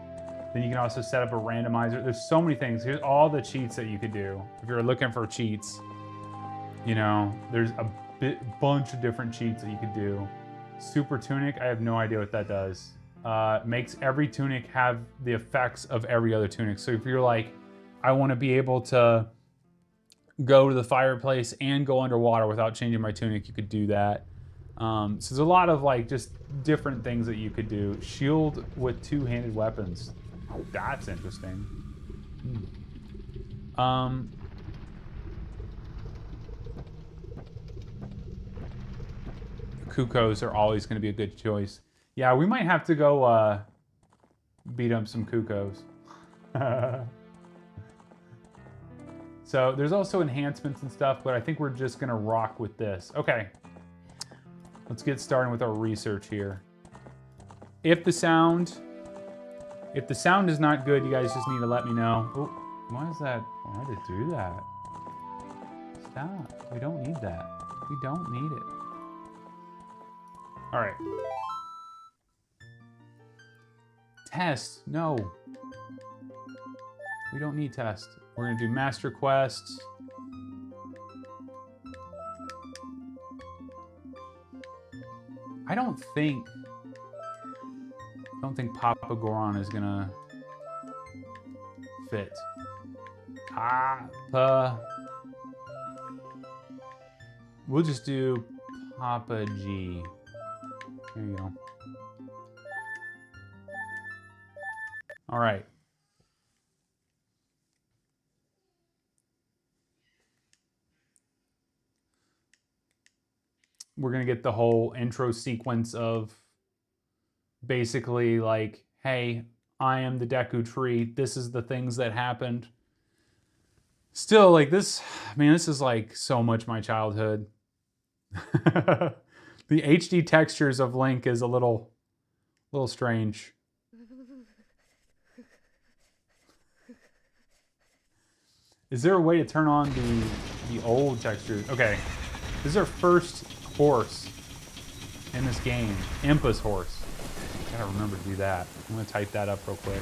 Then you can also set up a randomizer. There's so many things. Here's all the cheats that you could do. If you're looking for cheats, there's a bunch of different cheats that you could do. Super Tunic, I have no idea what that does. Makes every tunic have the effects of every other tunic. So if you're like, I want to be able to go to the fireplace and go underwater without changing my tunic, you could do that. So there's a lot of just different things that you could do. Shield with two-handed weapons. That's interesting. Cuckoos are always going to be a good choice. Yeah, we might have to go beat up some Cuckoos. So there's also enhancements and stuff, but I think we're just going to rock with this. Okay. Let's get started with our research here. If the sound is not good, you guys just need to let me know. Oh, why is that? Why did it do that? Stop. We don't need that. We don't need it. All right. Test. No. We don't need test. We're going to do Master Quests. I don't think Papa Goron is gonna fit. Papa We'll just do Papa G. There you go. All right. We're going to get the whole intro sequence of basically like, hey, I am the Deku Tree. This is the things that happened. Still, like this, man, this is like so much my childhood. The HD textures of Link is a little strange. Is there a way to turn on the old textures? Okay, this is our first horse in this game. Impa's horse. Gotta remember to do that. I'm gonna type that up real quick.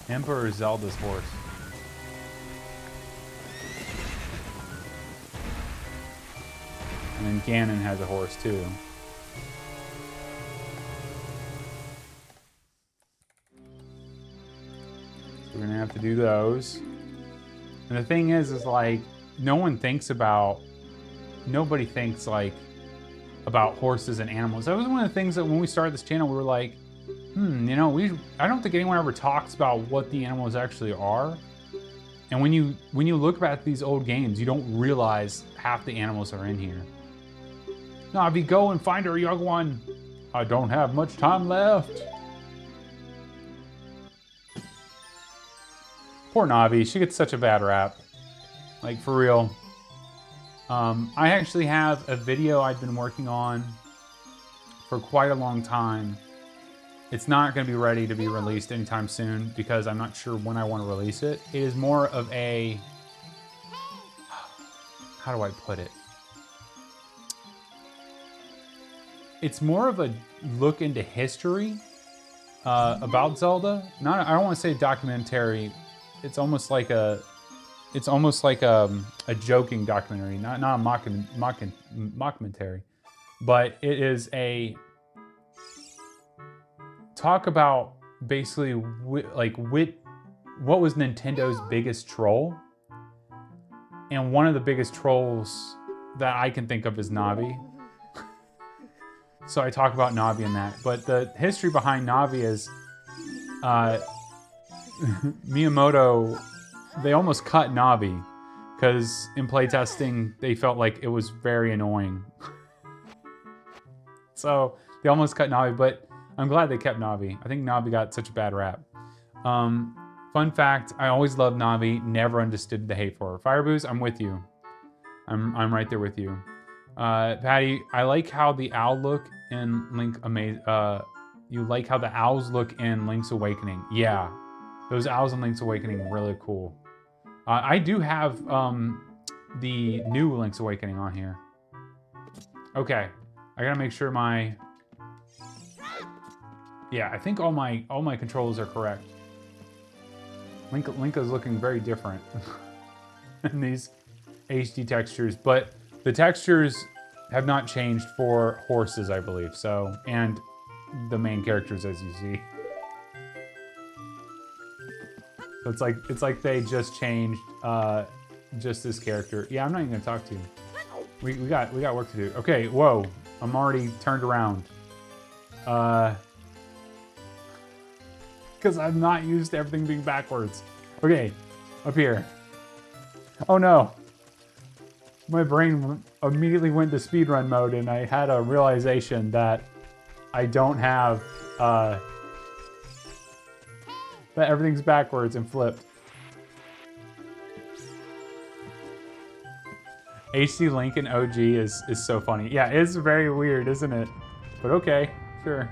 Emperor Zelda's horse. And then Ganon has a horse too. So we're gonna have to do those. And the thing is like, nobody thinks like about horses and animals. That was one of the things that when we started this channel, we were like, you know, I don't think anyone ever talks about what the animals actually are. And when you look at these old games, you don't realize half the animals are in here. Navi, go and find our young one. I don't have much time left. Poor Navi, she gets such a bad rap. Like, for real. I actually have a video I've been working on for quite a long time. It's not going to be ready to be released anytime soon because I'm not sure when I want to release it. It is more of a... How do I put it? It's more of a look into history about Zelda. I don't want to say documentary. It's almost like a joking documentary, not a mockumentary, but it is a talk about basically what was Nintendo's biggest troll, and one of the biggest trolls that I can think of is Navi. So I talk about Navi in that, but the history behind Navi is Miyamoto. They almost cut Navi because in playtesting they felt like it was very annoying. So they almost cut Navi, but I'm glad they kept Navi. I think Navi got such a bad rap. Fun fact, I always loved Navi, never understood the hate for her. Fireboost, I'm with you. I'm right there with you. Patty, I like how the owl look in Link you like how the owls look in Link's Awakening. Yeah, those owls in Link's Awakening are really cool. I do have the new Link's Awakening on here. Okay, I gotta make sure my... Yeah, I think all my controls are correct. Link is looking very different in these HD textures, but the textures have not changed for horses, I believe. So, and the main characters, as you see. So it's like they just changed just this character. Yeah, I'm not even gonna talk to you. We got work to do. Okay, whoa, I'm already turned around. Because I'm not used to everything being backwards. Okay, up here. Oh no. My brain immediately went to speedrun mode and I had a realization that I don't have, that everything's backwards and flipped. HD Link and OG is so funny. Yeah, it's very weird, isn't it? But okay, sure.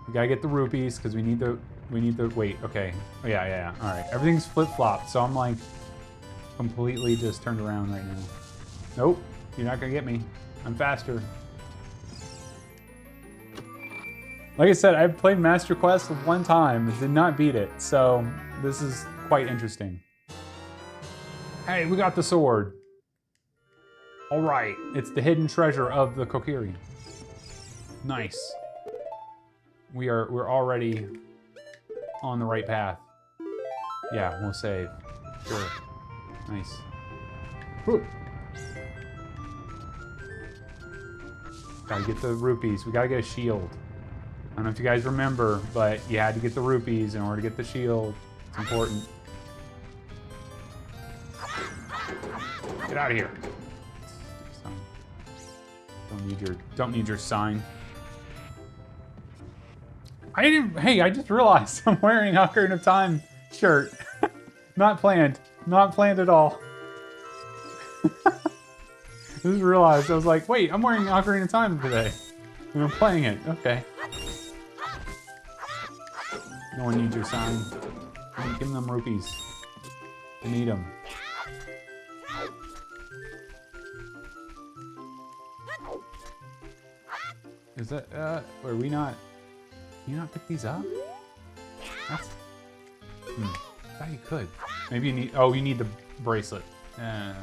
We gotta get the rupees because we need the wait, okay. Oh, yeah. All right, everything's flip-flopped, so I'm like completely just turned around right now. Nope, you're not gonna get me. I'm faster. Like I said, I've played Master Quest one time, did not beat it, so this is quite interesting. Hey, we got the sword. All right, it's the hidden treasure of the Kokiri. Nice. We're already on the right path. Yeah, we'll save. Sure. Nice. Whew. Gotta get the rupees. We gotta get a shield. I don't know if you guys remember, but you had to get the rupees in order to get the shield. It's important. Get out of here. Don't need your sign. Hey, I just realized I'm wearing Ocarina of Time shirt. Not planned. Not planned at all. I just realized, I was like, wait, I'm wearing Ocarina of Time today. And I'm playing it. Okay. No one needs your sign. Give them rupees. They need them. Is that, are we not... Can you not pick these up? That's... I thought you could. Maybe you need... Oh, you need the bracelet. I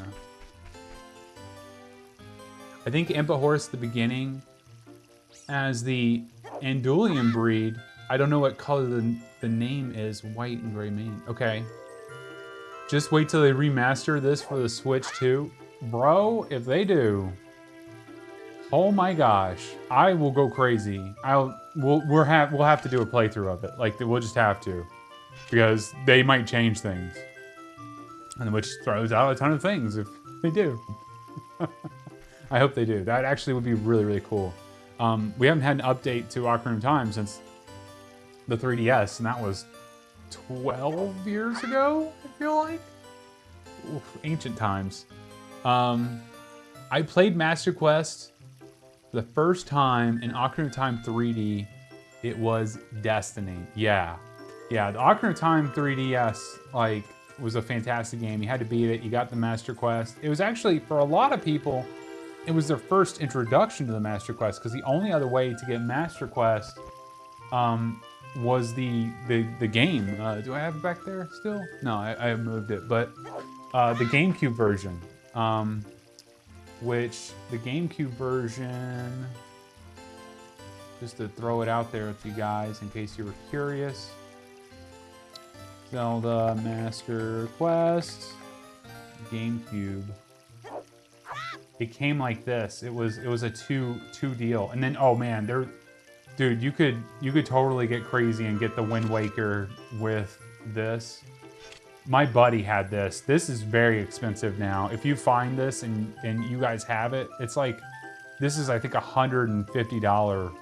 think Impa Horse at the beginning, as the Andulian breed, I don't know what color the name is. White and gray mane. Okay. Just wait till they remaster this for the Switch too. Bro, if they do... Oh my gosh, I will go crazy. We'll have to do a playthrough of it. Like, we'll just have to, because they might change things, and which throws out a ton of things if they do. I hope they do. That actually would be really, really cool. We haven't had an update to Ocarina of Time since the 3DS, and that was 12 years ago. I feel like. Oof, ancient times. I played Master Quest. The first time in Ocarina of Time 3D, it was Destiny. Yeah. Yeah, the Ocarina of Time 3DS, like, was a fantastic game. You had to beat it. You got the Master Quest. It was actually, for a lot of people, it was their first introduction to the Master Quest, because the only other way to get Master Quest was the game. Do I have it back there still? No, I moved it. But the GameCube version. Which the GameCube version, just to throw it out there with you guys in case you were curious, Zelda Master Quest GameCube. It came like this. It was a two deal, and then oh man, dude, you could totally get crazy and get the Wind Waker with this. My buddy had this. This is very expensive now. If you find this and you guys have it, it's like, this is I think $150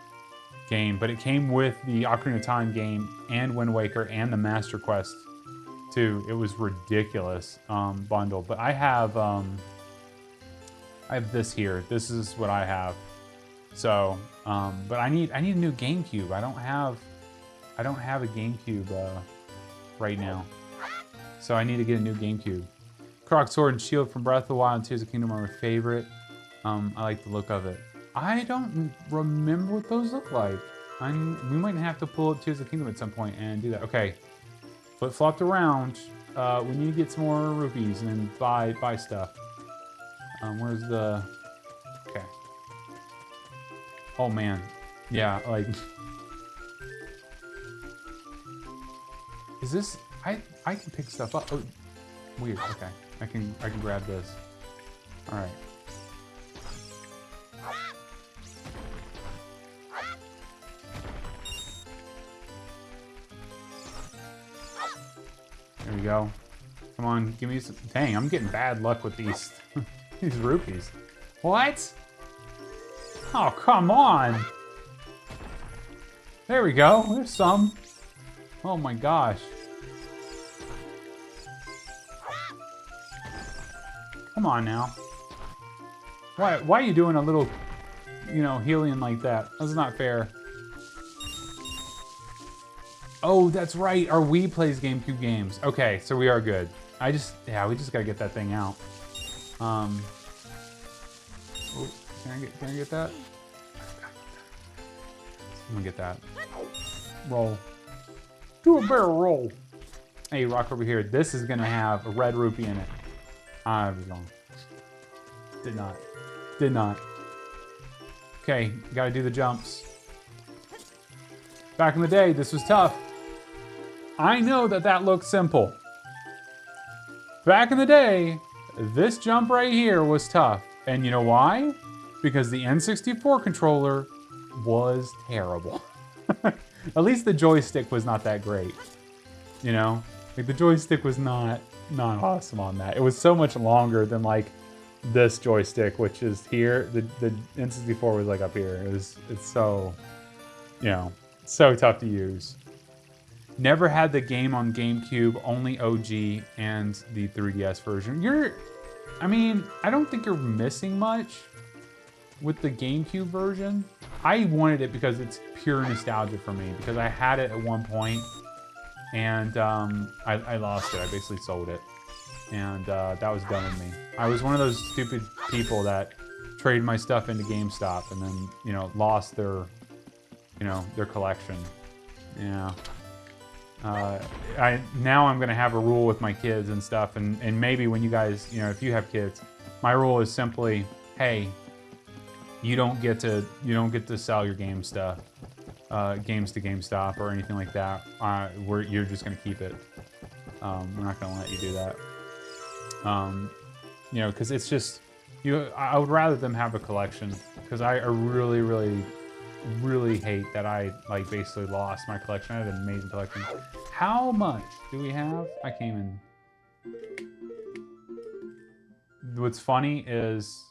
game, but it came with the Ocarina of Time game and Wind Waker and the Master Quest too. It was ridiculous bundle. But I have this here. This is what I have. So, but I need a new GameCube. I don't have a GameCube right now. So I need to get a new GameCube. Croc Sword and Shield from Breath of the Wild and Tears of the Kingdom are my favorite. I like the look of it. I don't remember what those look like. We might have to pull up Tears of the Kingdom at some point and do that. Okay, flip-flopped around. We need to get some more rupees and then buy stuff. Where's the... Okay. Oh man, yeah, like... Is this... I can pick stuff up. Oh, weird. Okay, I can grab this. All right. There we go. Come on, give me some. Dang, I'm getting bad luck with these these rupees. What? Oh, come on. There we go. There's some. Oh my gosh. Come on now. Why are you doing a little, Hyrulean like that? That's not fair. Oh, that's right. Our Wii plays GameCube games. Okay, so we are good. We just gotta get that thing out. Oh, can I get that? I'm gonna get that. Roll. Do a barrel roll. Hey, rock over here. This is gonna have a red rupee in it. I was wrong. Did not. Okay, gotta do the jumps. Back in the day, this was tough. I know that that looks simple. Back in the day, this jump right here was tough. And you know why? Because the N64 controller was terrible. At least the joystick was not that great. You know? Like the joystick was not awesome on that. It was so much longer than like this joystick, which is here. The N64 was like up here. It's so, you know, so tough to use. Never had the game on GameCube, only OG and the 3DS version. I mean, I don't think you're missing much with the GameCube version. I wanted it because it's pure nostalgia for me, because I had it at one point and I lost it. I basically sold it. And that was done with me. I was one of those stupid people that traded my stuff into GameStop and then, you know, lost their, you know, their collection. Yeah. Now I'm gonna have a rule with my kids and stuff, and maybe when you guys, you know, if you have kids, my rule is simply, hey, you don't get to sell your game stuff, games to GameStop or anything like that. You're just gonna keep it. We're not gonna let you do that. You know, because it's just I would rather them have a collection, because I really hate that I like basically lost my collection. I had an amazing collection. How much do we have? I came in. What's funny is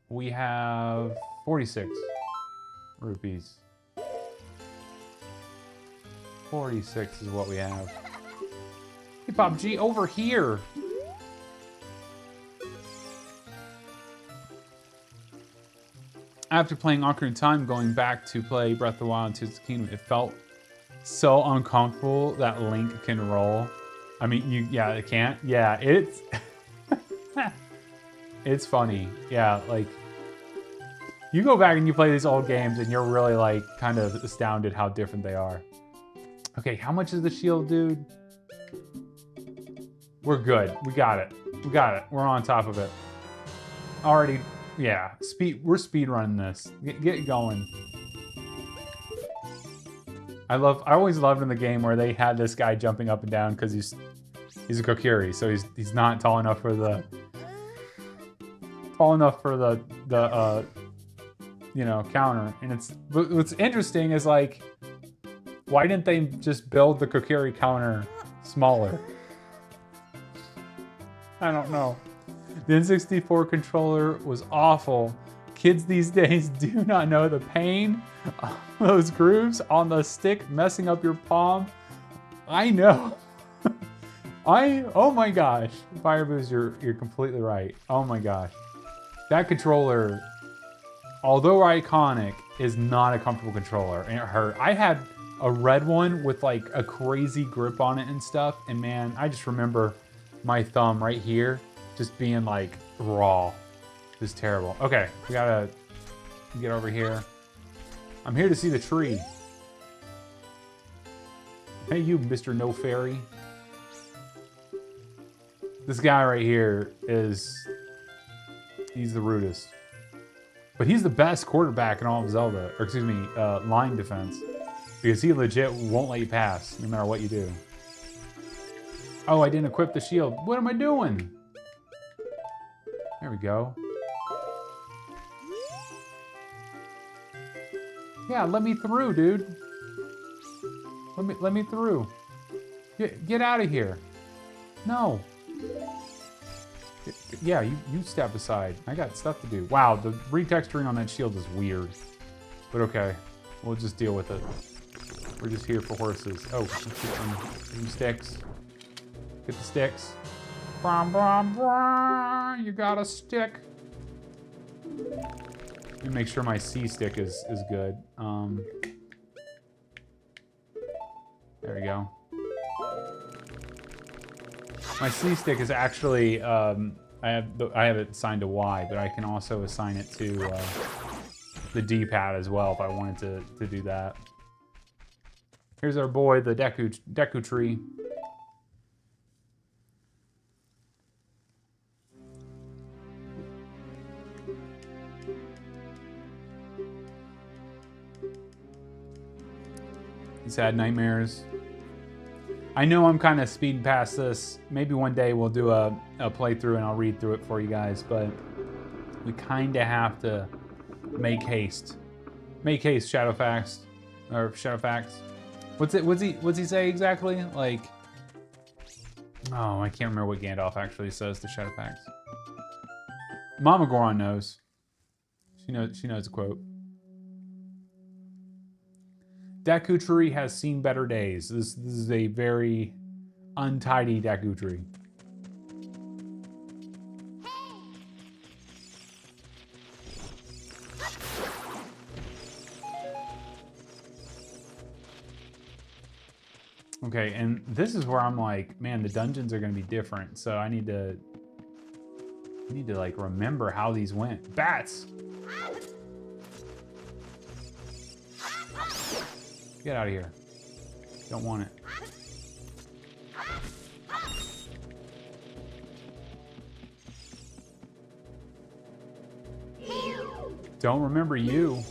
we have 46 rupees. 46 is what we have. Hey, PUBG, over here. After playing Ocarina of Time, going back to play Breath of the Wild and Tears of the Kingdom, it felt so uncomfortable that Link can roll. I mean, yeah, it can't. Yeah, it's it's funny. Yeah, like you go back and you play these old games and you're really like kind of astounded how different they are. Okay, how much is the shield, dude? We're good. We got it. We got it. We're on top of it. Already. Yeah, we're speed running this. Get going. I always loved in the game where they had this guy jumping up and down because he's a Kokiri, so he's not tall enough for the you know, counter. And what's interesting is like, why didn't they just build the Kokiri counter smaller? I don't know. The N64 controller was awful. Kids these days do not know the pain of those grooves on the stick messing up your palm. I know. Oh my gosh. Fireboost, you're completely right. Oh my gosh. That controller, although iconic, is not a comfortable controller, and it hurt. I had a red one with like a crazy grip on it and stuff, and man, I just remember my thumb right here just being like raw. It was terrible. Okay, we gotta get over here. I'm here to see the tree. Hey you, Mr. No Fairy. This guy right here he's the rudest. But he's the best quarterback in all of Zelda, or excuse me, line defense. Because he legit won't let you pass, no matter what you do. Oh, I didn't equip the shield. What am I doing? There we go. Yeah, let me through, dude. Let me through. Get out of here. No. Yeah, you step aside. I got stuff to do. Wow, the retexturing on that shield is weird. But okay, we'll just deal with it. We're just here for horses. Oh, let's get some sticks. Get the sticks. Brum, brum, brum. You got a stick. Let me make sure my C stick is good. There we go. My C stick is actually I have it assigned to Y, but I can also assign it to the D-pad as well if I wanted to do that. Here's our boy, the Deku tree. He's had nightmares. I know I'm kind of speeding past this. Maybe one day we'll do a playthrough and I'll read through it for you guys, but we kind of have to make haste. Make haste, Shadowfax. Or Shadowfax. What's he say exactly? Like, oh, I can't remember what Gandalf actually says to Shadowfax. Mama Goron knows. She knows the quote. Dakutri has seen better days. This is a very untidy Dakutri. Okay, and this is where I'm like, man, the dungeons are gonna be different, so I need to like remember how these went. Bats! Get out of here. Don't want it. Don't remember you.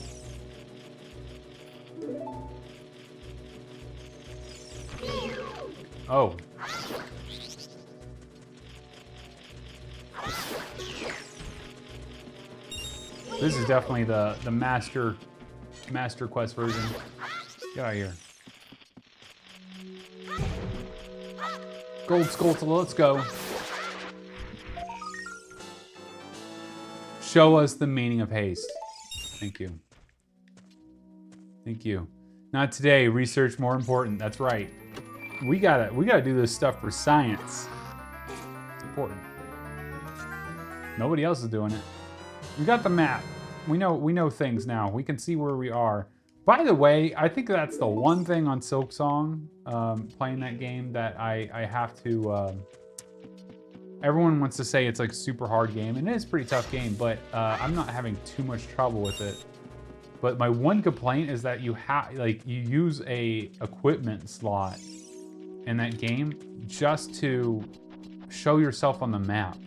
Oh. This is definitely the master quest version. Get out of here. Gold Skulltula, let's go. Show us the meaning of haste. Thank you. Thank you. Not today, research more important. That's right. We gotta do this stuff for science. It's important. Nobody else is doing it. We got the map. We know things now. We can see where we are. By the way, I think that's the one thing on Silksong, playing that game, that I have to... everyone wants to say it's like a super hard game, and it is a pretty tough game, but I'm not having too much trouble with it. But my one complaint is that you use a equipment slot in that game just to show yourself on the map.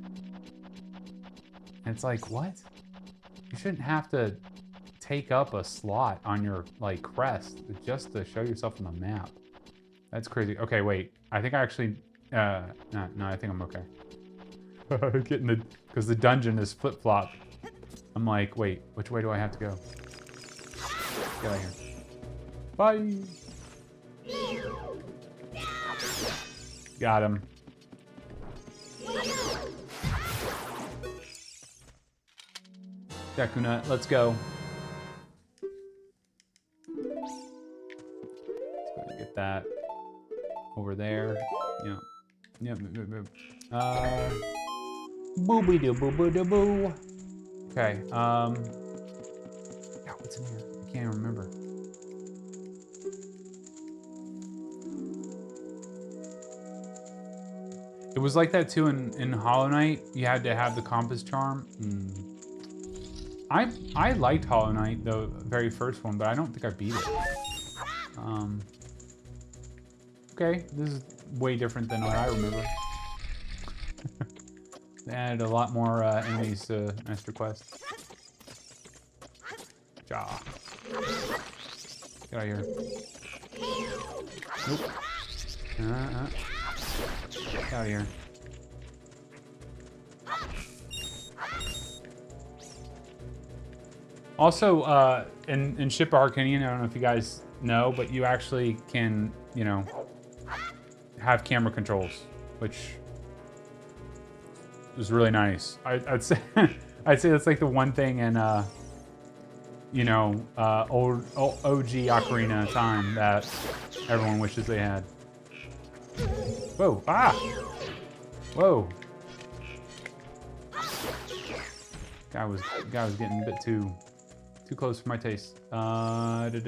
And it's like, what? You shouldn't have to take up a slot on your like crest just to show yourself on the map. That's crazy. Okay, wait. I think I actually no, I think I'm okay. Because the dungeon is flip-flop. I'm like, wait, which way do I have to go? Get out of here. Bye. Got him. Dakuna, let's go. Let's go get that over there. Yeah. Yep. Boobie doo boo boo doo boo. Okay. Yeah, what's in here? I can't even remember. It was like that too in Hollow Knight. You had to have the compass charm. I liked Hollow Knight, the very first one, but I don't think I beat it. Okay, this is way different than what I remember. They added a lot more enemies to Master Quest. Ja. Get out of here. Nope. Get out of here. Also, in Ship of Harkinian, I don't know if you guys know, but you actually can, you know, have camera controls, which is really nice. I'd say I'd say that's like the one thing in you know, old OG Ocarina of Time that everyone wishes they had. Whoa! Ah! Whoa! Guy was getting a bit too close for my taste. Okay.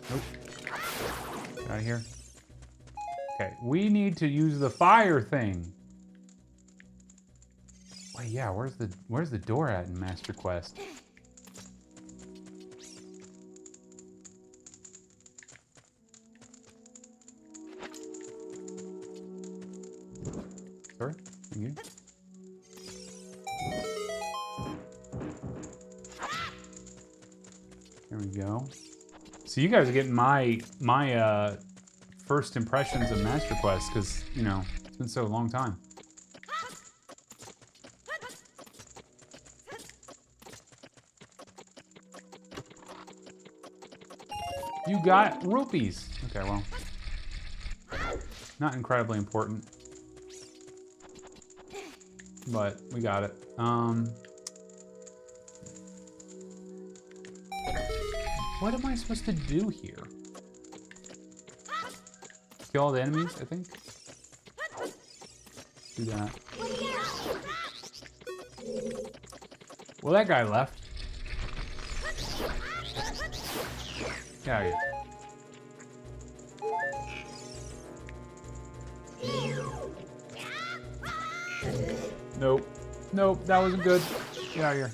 Nope. Get out of here. Okay, we need to use the fire thing. Wait, yeah, where's the door at in Master Quest? Sorry, thank you. There we go. So you guys are getting my first impressions of Master Quest, because, you know, it's been so long time. You got rupees. Okay, well, not incredibly important, but we got it. What am I supposed to do here? Kill all the enemies, I think. Do that. Well, that guy left. Get out of here. Nope. Nope, that wasn't good. Get out of here.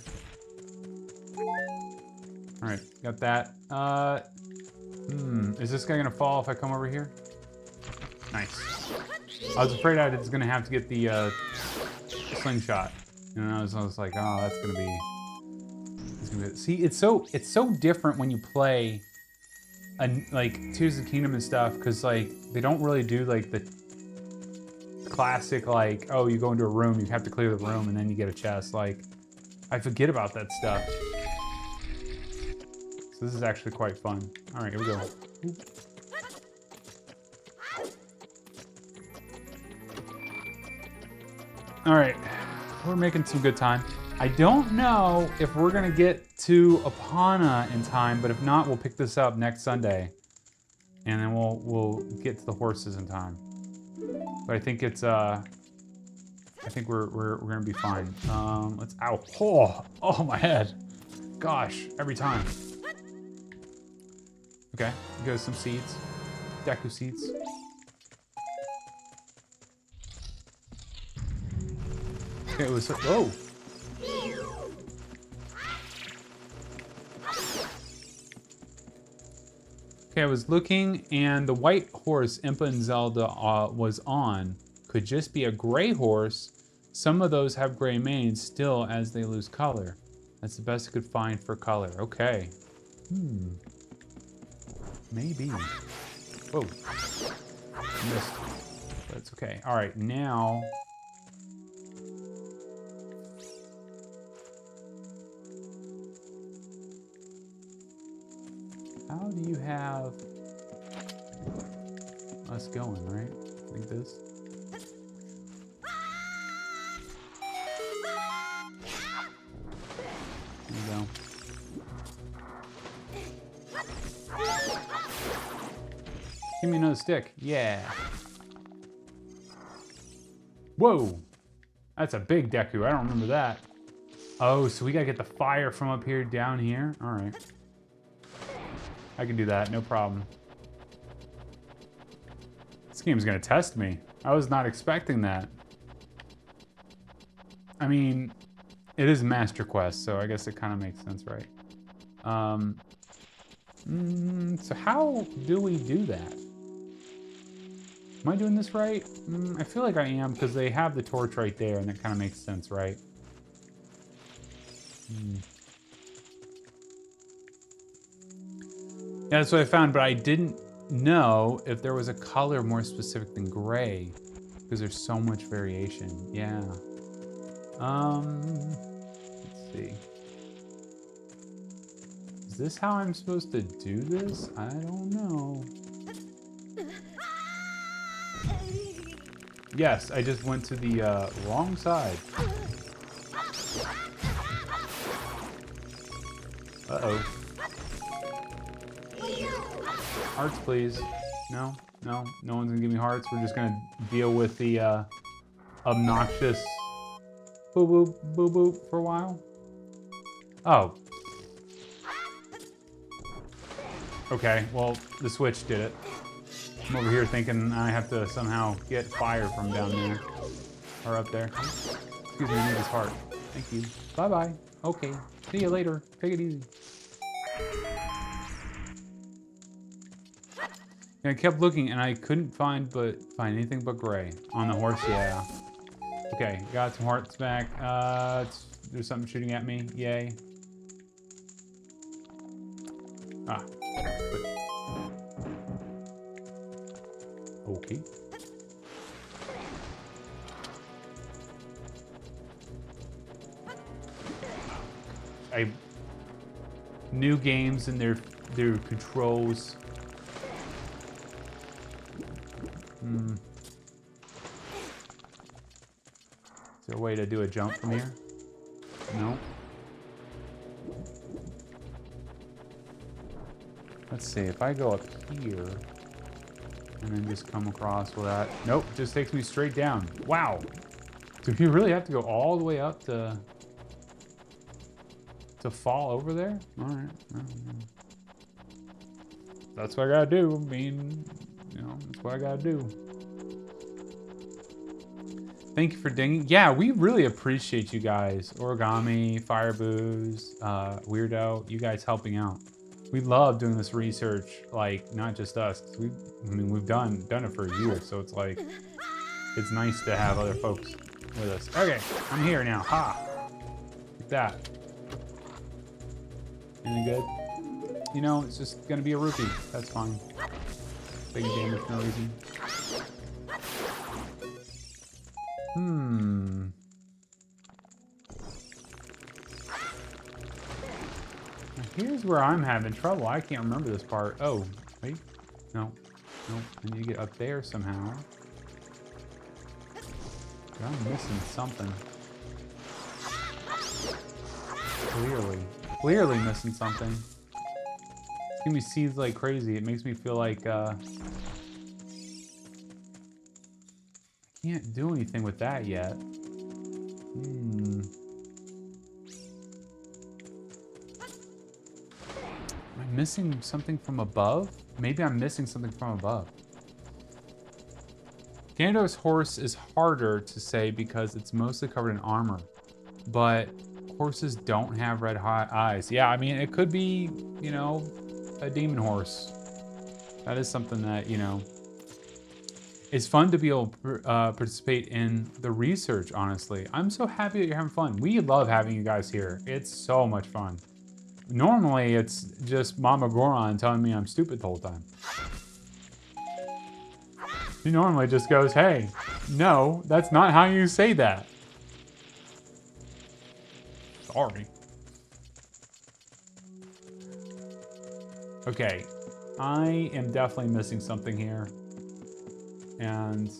Alright, got that. Is this guy gonna fall if I come over here? Nice. I was afraid I was gonna have to get the slingshot. And I was like, oh, that's gonna be... See, it's so different when you play like Tears of the Kingdom and stuff, because like they don't really do like the classic like, oh, you go into a room, you have to clear the room, and then you get a chest. Like, I forget about that stuff. So this is actually quite fun. All right, here we go. All right, we're making some good time. I don't know if we're gonna get to Epona in time, but if not, we'll pick this up next Sunday, and then we'll get to the horses in time. But I think it's I think we're gonna be fine. Let's oh my head, gosh, every time. Okay, go some seeds, Deku seeds. Okay, it was whoa. Okay, I was looking, and the white horse Impa and Zelda was on could just be a gray horse. Some of those have gray manes still as they lose color. That's the best I could find for color. Okay. Maybe. Whoa. Missed. But it's okay. All right, now... How do you have us going, right? Like this? There you go. Give me another stick. Yeah. Whoa. That's a big Deku. I don't remember that. Oh, so we gotta get the fire from up here down here? All right. I can do that, no problem. This game's gonna test me. I was not expecting that. I mean, it is Master Quest, so I guess it kind of makes sense, right? So how do we do that? Am I doing this right? I feel like I am, because they have the torch right there, and that kind of makes sense, right? Yeah, that's what I found, but I didn't know if there was a color more specific than gray, because there's so much variation. Yeah. Let's see. Is this how I'm supposed to do this? I don't know. Yes, I just went to the wrong side. Uh-oh. Hearts, please. No, no, no one's gonna give me hearts. We're just gonna deal with the obnoxious boo boo boo boo for a while. Oh. Okay, well, the switch did it. I'm over here thinking I have to somehow get fire from down there. Or up there. Excuse me, I need this heart. Thank you. Bye-bye. Okay. See you later. Take it easy. I kept looking and I couldn't find anything but gray. On the horse, yeah. Okay, got some hearts back. There's something shooting at me. Yay. Ah. Okay. New games and their controls. Is there a way to do a jump from here? No. Let's see, if I go up here and then just come across with that. Nope, just takes me straight down. Wow. Do you really have to go all the way up to fall over there? All right. That's what I gotta do. I mean, you know, that's what I gotta do. Thank you for dinging. Yeah, we really appreciate you guys. Origami, Firebooze, Weirdo, you guys helping out. We love doing this research, like, not just us. We've done it for a year, so it's like, it's nice to have other folks with us. Okay, I'm here now. Ha! Like that. Any good? You know, it's just gonna be a rupee. That's fine. Taking damage for no reason. Now here's where I'm having trouble. I can't remember this part. Oh, wait. No. Nope. I need to get up there somehow. But I'm missing something. Clearly missing something. It's gonna be seeds like crazy. It makes me feel like I can't do anything with that yet. Am I missing something from above? Maybe I'm missing something from above. Ganondorf's horse is harder to say because it's mostly covered in armor, but horses don't have red eyes. Yeah, I mean, it could be, you know, a demon horse. That is something that, you know, it's fun to be able to participate in the research, honestly. I'm so happy that you're having fun. We love having you guys here. It's so much fun. Normally, it's just Mama Goron telling me I'm stupid the whole time. She normally just goes, hey, no, that's not how you say that. Sorry. Okay, I am definitely missing something here. And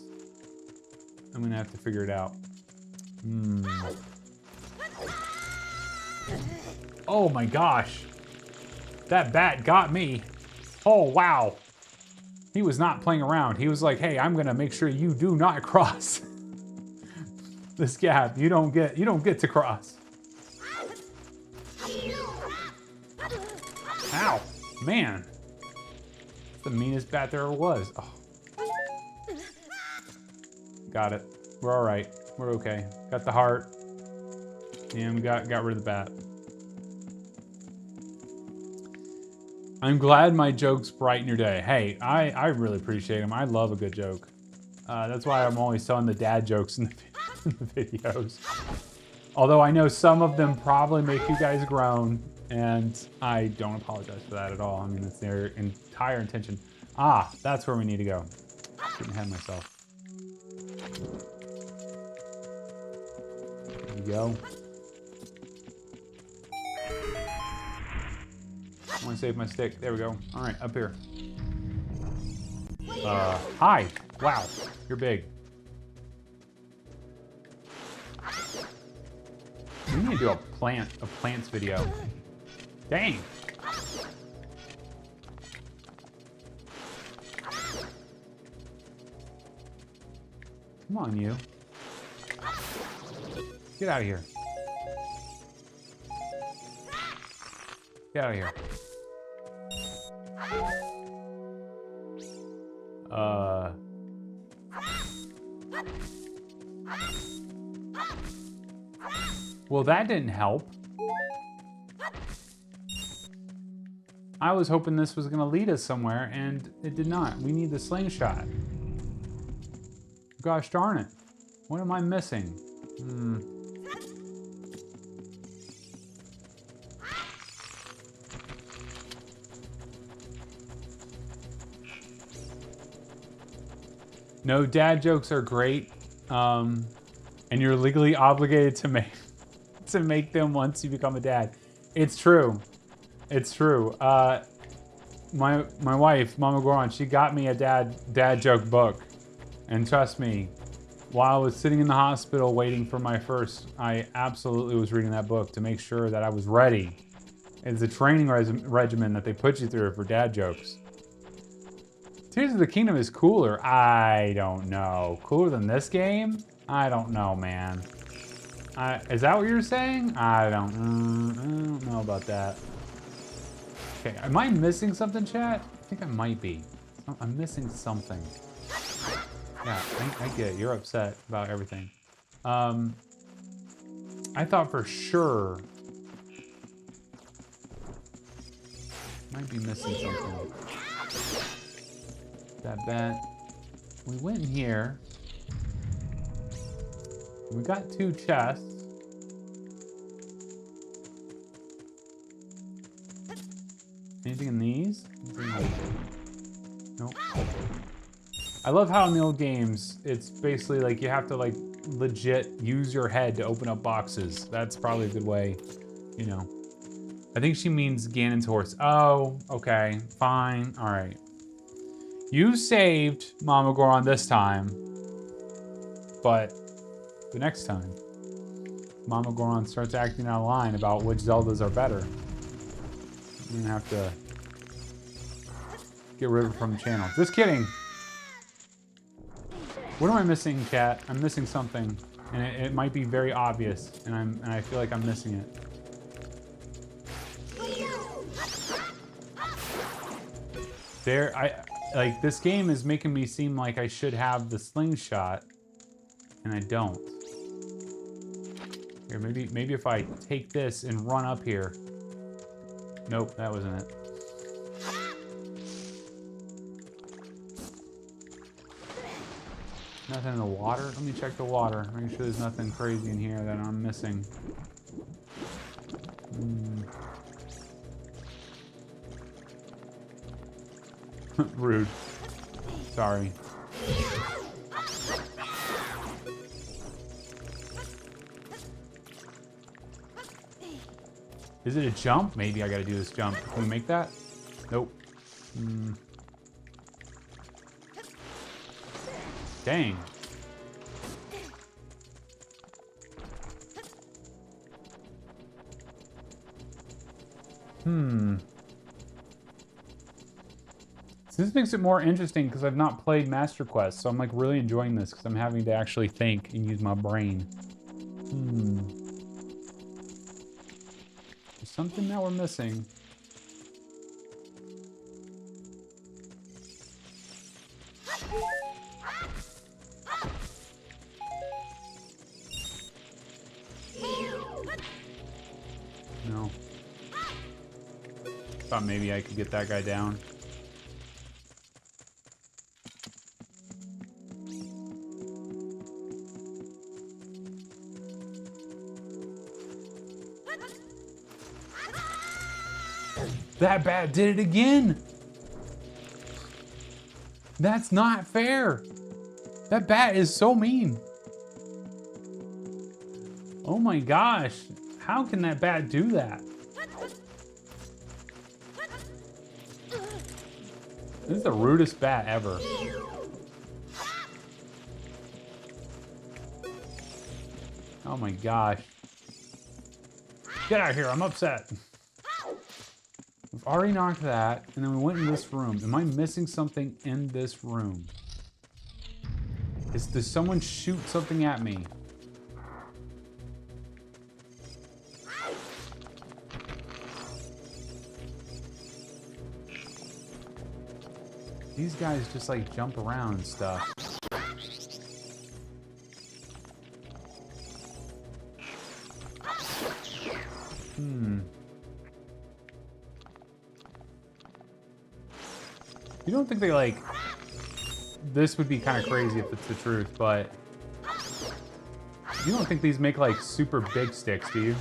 I'm gonna have to figure it out. Oh my gosh. That bat got me. Oh, wow. He was not playing around. He was like, hey, I'm gonna make sure you do not cross this gap. You don't get to cross. Ow, man. That's the meanest bat there ever was. Oh. Got it. We're all right. We're okay. Got the heart. And we got rid of the bat. I'm glad my jokes brighten your day. Hey, I really appreciate them. I love a good joke. That's why I'm always telling the dad jokes in the videos. Although I know some of them probably make you guys groan, and I don't apologize for that at all. I mean, it's their entire intention. Ah, that's where we need to go. Getting ahead of myself. There we go. I want to save my stick. There we go. All right, up here. Hi. Wow, you're big. We need to do a plants video. Dang. Come on, you. Get out of here. Get out of here. Well, that didn't help. I was hoping this was gonna lead us somewhere, and it did not. We need the slingshot. Gosh darn it. What am I missing? No, dad jokes are great. And you're legally obligated to make them once you become a dad. It's true. It's true. My wife, Mama Goron, she got me a dad joke book. And trust me, while I was sitting in the hospital waiting for my first, I absolutely was reading that book to make sure that I was ready. It's a training regimen that they put you through for dad jokes. Tears of the Kingdom is cooler. I don't know. Cooler than this game? I don't know, man. Is that what you're saying? I don't know about that. Okay, am I missing something, chat? I think I might be. I'm missing something. Yeah, I get it. You're upset about everything. I thought for sure might be missing something. That bat. We went in here. We got 2 chests. Anything in these? Nope. I love how in the old games, it's basically like you have to like legit use your head to open up boxes. That's probably a good way, you know. I think she means Ganon's horse. Oh, okay, fine, all right. You saved Mama Goron this time, but the next time, Mama Goron starts acting out of line about which Zeldas are better. I'm gonna have to get rid of her from the channel. Just kidding. What am I missing, chat? I'm missing something, and it might be very obvious, and I feel like I'm missing it. Like this game is making me seem like I should have the slingshot, and I don't. Here, maybe if I take this and run up here. Nope, that wasn't it. Nothing in the water? Let me check the water. Make sure there's nothing crazy in here that I'm missing. Rude. Sorry. Is it a jump? Maybe I gotta do this jump. Can we make that? Nope. Dang. So this makes it more interesting because I've not played Master Quest, so I'm like really enjoying this because I'm having to actually think and use my brain. There's something that we're missing. No. Thought maybe I could get that guy down. That bat did it again! That's not fair! That bat is so mean! Oh my gosh! How can that bat do that? This is the rudest bat ever. Oh my gosh. Get out of here, I'm upset. We've already knocked that, and then we went in this room. Am I missing something in this room? Does someone shoot something at me? These guys just like jump around and stuff. You don't think they like... This would be kind of crazy if it's the truth, but... You don't think these make like super big sticks, do you?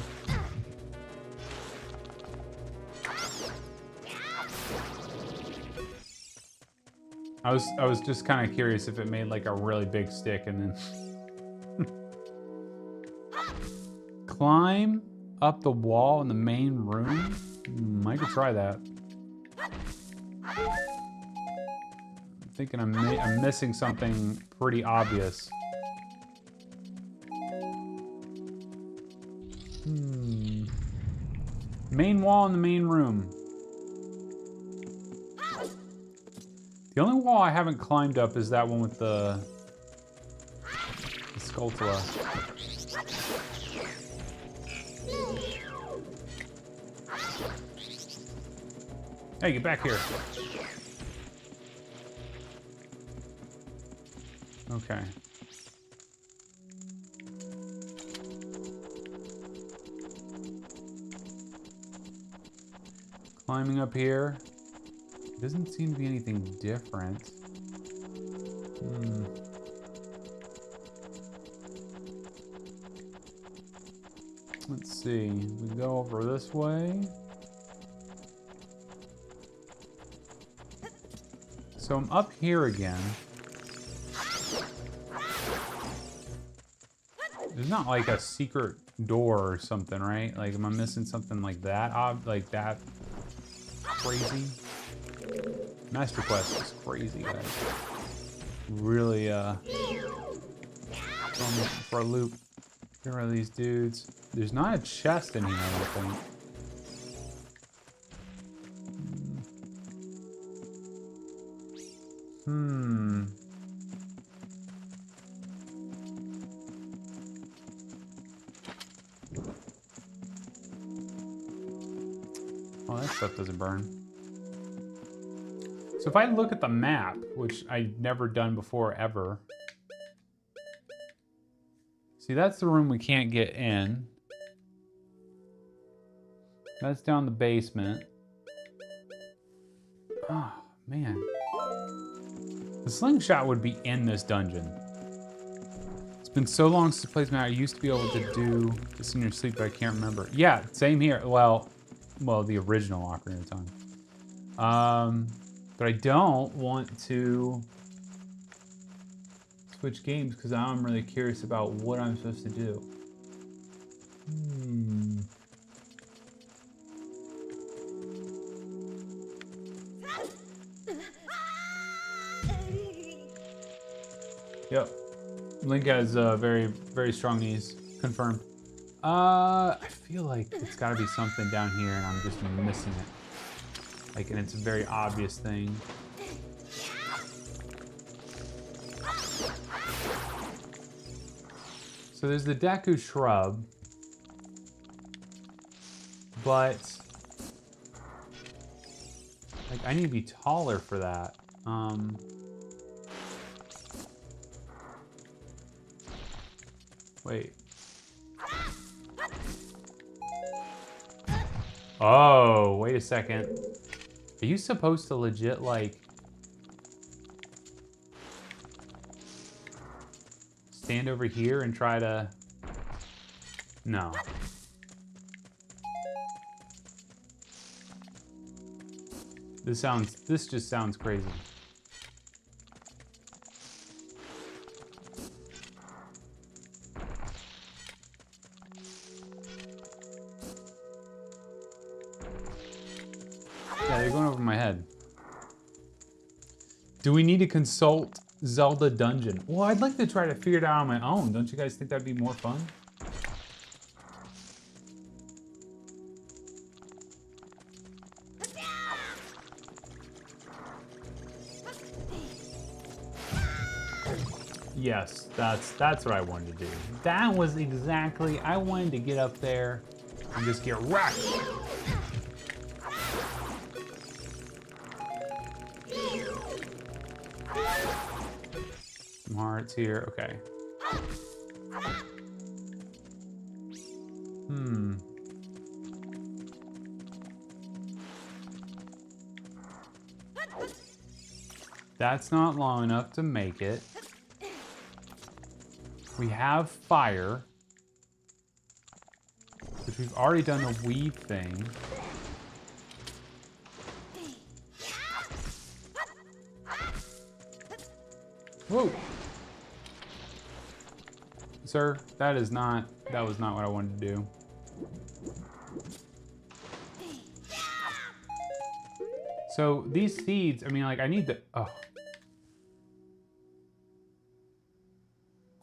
I was just kind of curious if it made like a really big stick and then climb up the wall in the main room. I could try that. I'm thinking I'm missing something pretty obvious. Main wall in the main room. The only wall I haven't climbed up is that one with the Skulltula. Hey, get back here. Okay. Climbing up here. Doesn't seem to be anything different. Let's see. We go over this way. So I'm up here again. There's not like a secret door or something, right? Like, am I missing something like that? Like that crazy? Master Quest is crazy, guys. Really, for a loop. Get rid of these dudes. There's not a chest in here, I don't think. Oh, that stuff doesn't burn. So if I look at the map, which I've never done before ever. See, that's the room we can't get in. That's down the basement. Oh, man. The slingshot would be in this dungeon. It's been so long since I played this map. I used to be able to do this in your sleep, but I can't remember. Yeah, same here. Well, the original Ocarina of Time. But I don't want to switch games because I'm really curious about what I'm supposed to do. Yep. Link has very, very strong knees. Confirmed. I feel like it's got to be something down here and I'm just missing it. Like, and it's a very obvious thing. So there's the Deku shrub. But like, I need to be taller for that. Wait. Oh, wait a second. Are you supposed to legit, like, stand over here and try to... No. This just sounds crazy. Yeah, they're going over my head. Do we need to consult Zelda Dungeon? Well, I'd like to try to figure it out on my own. Don't you guys think that'd be more fun? Yes, that's what I wanted to do. That was exactly, I wanted to get up there and just get wrecked. Some hearts here, okay. That's not long enough to make it. We have fire, which we've already done the weed thing. Whoa. Sir, that was not what I wanted to do. So these seeds, I mean, like, I need the, oh.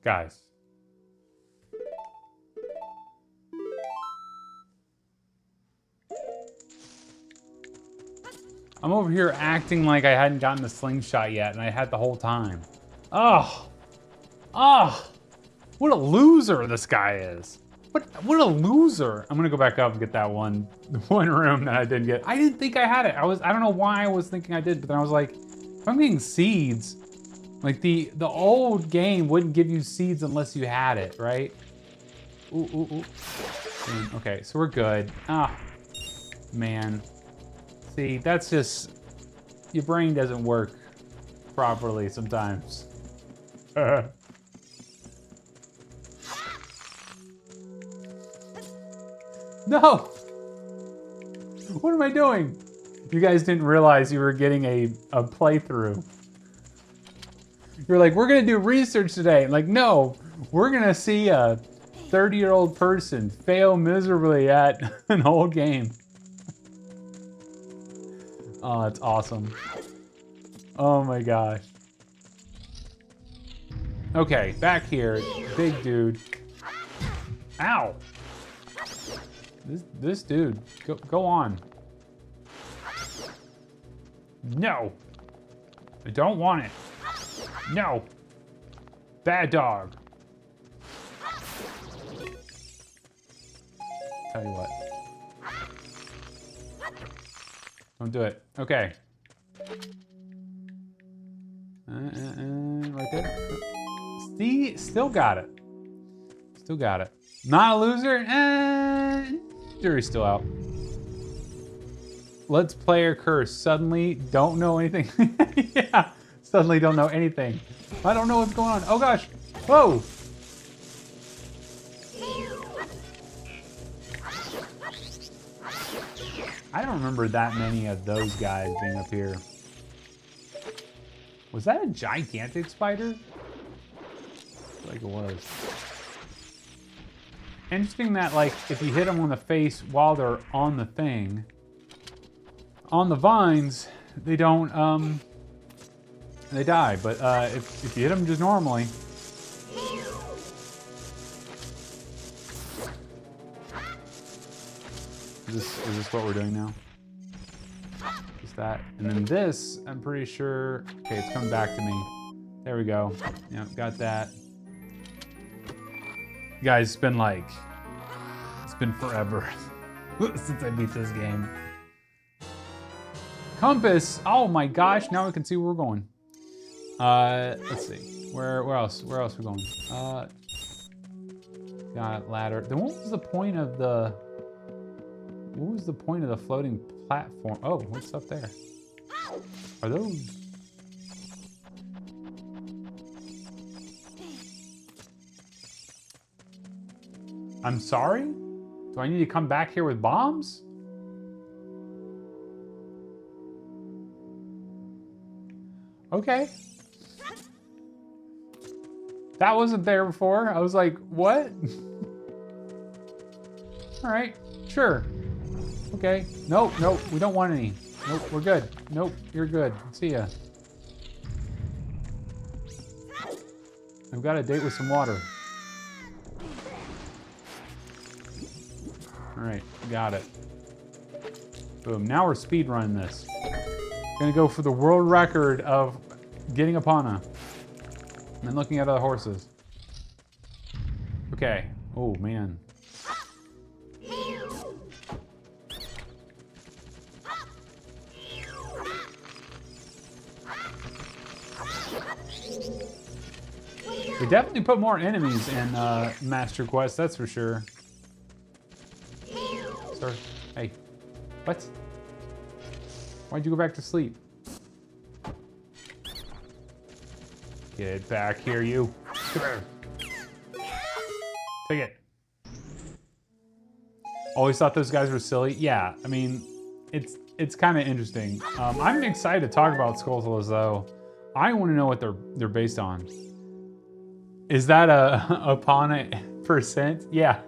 Guys. I'm over here acting like I hadn't gotten the slingshot yet, and I had the whole time. Oh. Oh. What a loser this guy is. What a loser. I'm gonna go back up and get that one room that I didn't get. I didn't think I had it. I don't know why I was thinking I did, but then I was like, if I'm getting seeds, like the old game wouldn't give you seeds unless you had it, right? Ooh, ooh, ooh. Okay, so we're good. Ah, man. See, that's just, your brain doesn't work properly sometimes. No! What am I doing? You guys didn't realize you were getting a playthrough. You're like, we're gonna do research today. I'm like, no, we're gonna see a 30-year-old person fail miserably at an old game. Oh, that's awesome. Oh my gosh. Okay, back here, big dude. Ow! This dude, go on. No. I don't want it. No. Bad dog. Tell you what. Don't do it. Okay. Right there. See, still got it. Still got it. Not a loser? Jury's still out. Let's player curse. Suddenly don't know anything. Yeah, suddenly don't know anything. I don't know what's going on. Oh gosh. Whoa. I don't remember that many of those guys being up here. Was that a gigantic spider? I feel like it was. Interesting that, like, if you hit them on the face while they're on the thing, on the vines, they don't, they die. But if you hit them just normally. Is this what we're doing now? Just that. And then this, I'm pretty sure, okay, it's coming back to me. There we go. Yeah, got that. Guys, it's been forever since I beat this game. Compass, oh my gosh, now we can see where we're going. Let's see, where else are we going? Got ladder. Then what was the point of the floating platform? Oh, what's up there? Are those? I'm sorry? Do I need to come back here with bombs? Okay. That wasn't there before. I was like, what? All right, sure. Okay, nope, we don't want any. Nope, we're good. Nope, you're good. See ya. I've got a date with some water. All right, got it. Boom, now we're speed running this. Gonna go for the world record of getting Epona. And then looking at other horses. Okay, oh man. They definitely put more enemies in Master Quest, that's for sure. Sir, hey, what? Why'd you go back to sleep? Get back here, you. Come here. Take it. Always thought those guys were silly. Yeah, I mean, it's kind of interesting. I'm excited to talk about Skulltulas though. I want to know what they're based on. Is that a Epona percent? Yeah.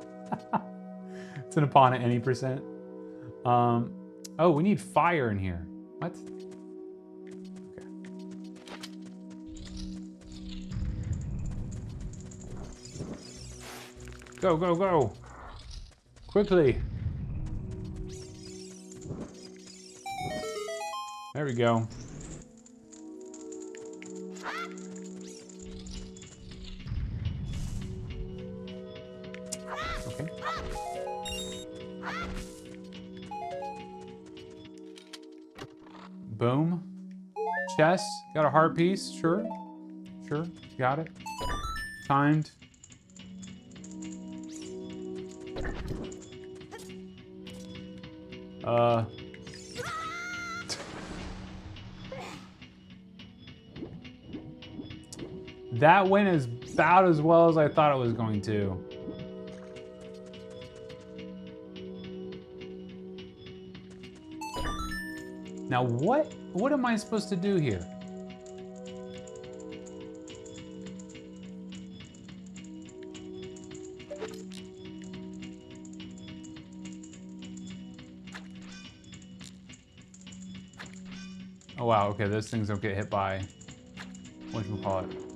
It's an Epona any percent. Oh, we need fire in here. What? Okay. Go, go, go. Quickly. There we go. Okay. Boom. Chest. Got a heart piece. Sure. Sure. Got it. Timed. That went about as well as I thought it was going to. Now what am I supposed to do here? Oh wow, okay, those things don't get hit by whatchamacallit.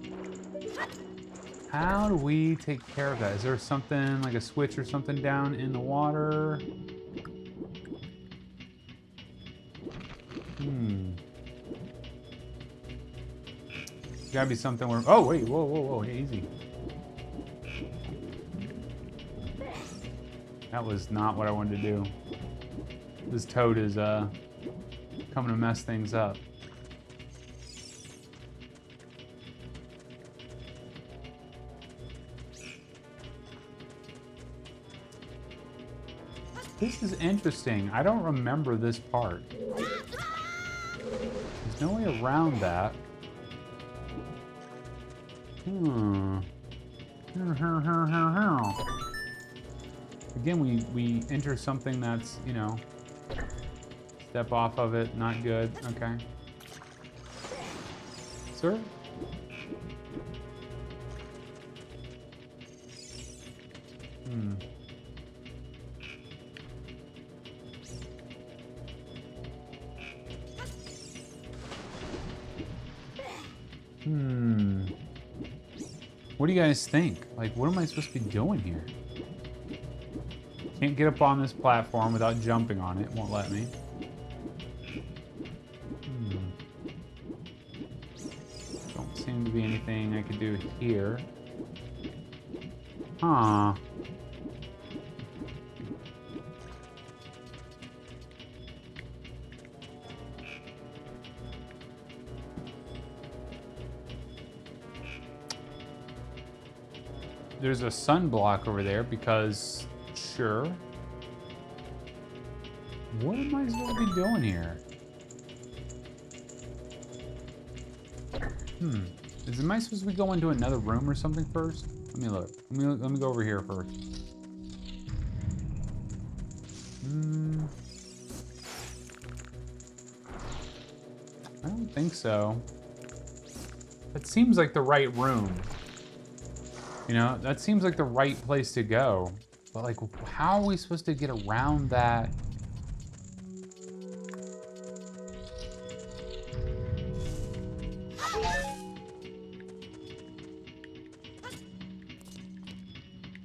How do we take care of that? Is there something like a switch or something down in the water? Gotta be something where. Oh wait, whoa, whoa, whoa, hey, easy. That was not what I wanted to do. This toad is coming to mess things up. This is interesting. I don't remember this part. There's no way around that. Again, we enter something that's, you know, step off of it, not good. Okay. Sir? What do you guys think? Like, what am I supposed to be doing here? Can't get up on this platform without jumping on it. Won't let me. Don't seem to be anything I could do here. Huh. There's a sunblock over there because, sure. What am I supposed to be doing here? Am I supposed to be going to another room or something first? Let me look. Let me go over here first. I don't think so. That seems like the right room. You know, that seems like the right place to go. But like, how are we supposed to get around that?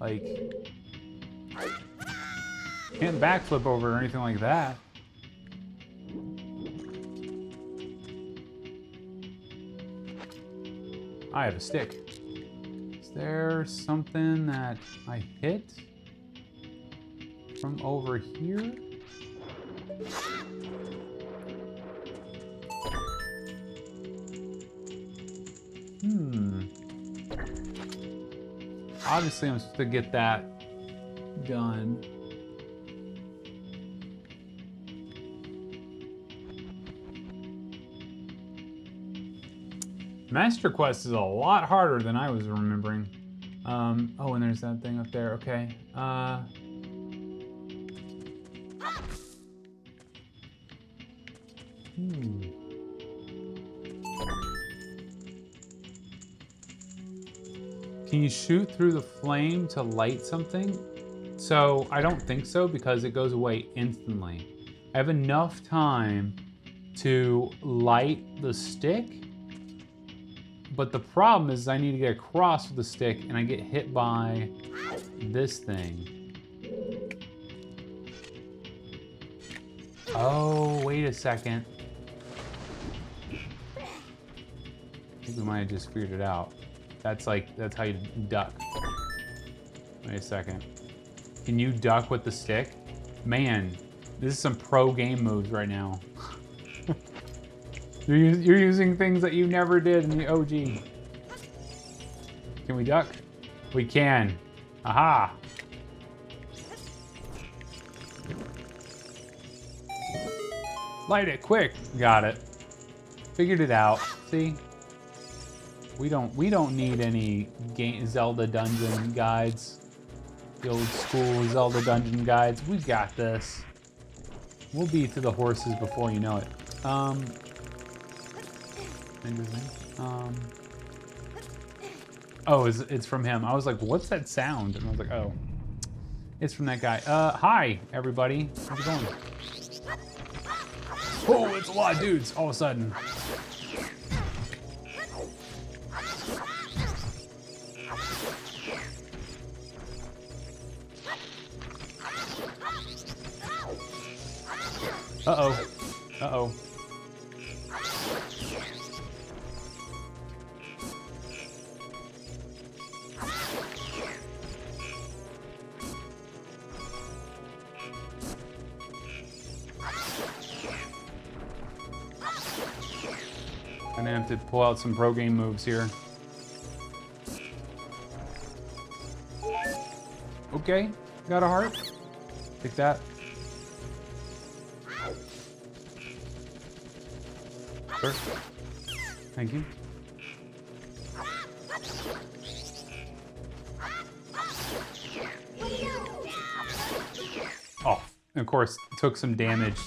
Like, can't backflip over or anything like that. I have a stick. Is there something that I hit from over here? Obviously, I'm supposed to get that done. Master Quest is a lot harder than I was remembering. Oh, and there's that thing up there. Okay. Can you shoot through the flame to light something? So I don't think so because it goes away instantly. I have enough time to light the stick, but the problem is I need to get across with the stick and I get hit by this thing. Oh, wait a second. I think we might have just figured it out. That's how you duck. Wait a second. Can you duck with the stick? Man, this is some pro game moves right now. You're using things that you never did in the OG. Can we duck? We can. Aha! Light it, quick! Got it. Figured it out. See? We don't need any Zelda dungeon guides. The old school Zelda dungeon guides. We got this. We'll be to the horses before you know it. Oh, it's from him. I was like, what's that sound? And I was like, oh, it's from that guy. Hi, everybody. How's it going? Oh, it's a lot of dudes all of a sudden. Uh-oh. Uh-oh. Gonna have to pull out some pro game moves here. Okay, got a heart. Take that. Sure. Thank you. Oh, and of course, took some damage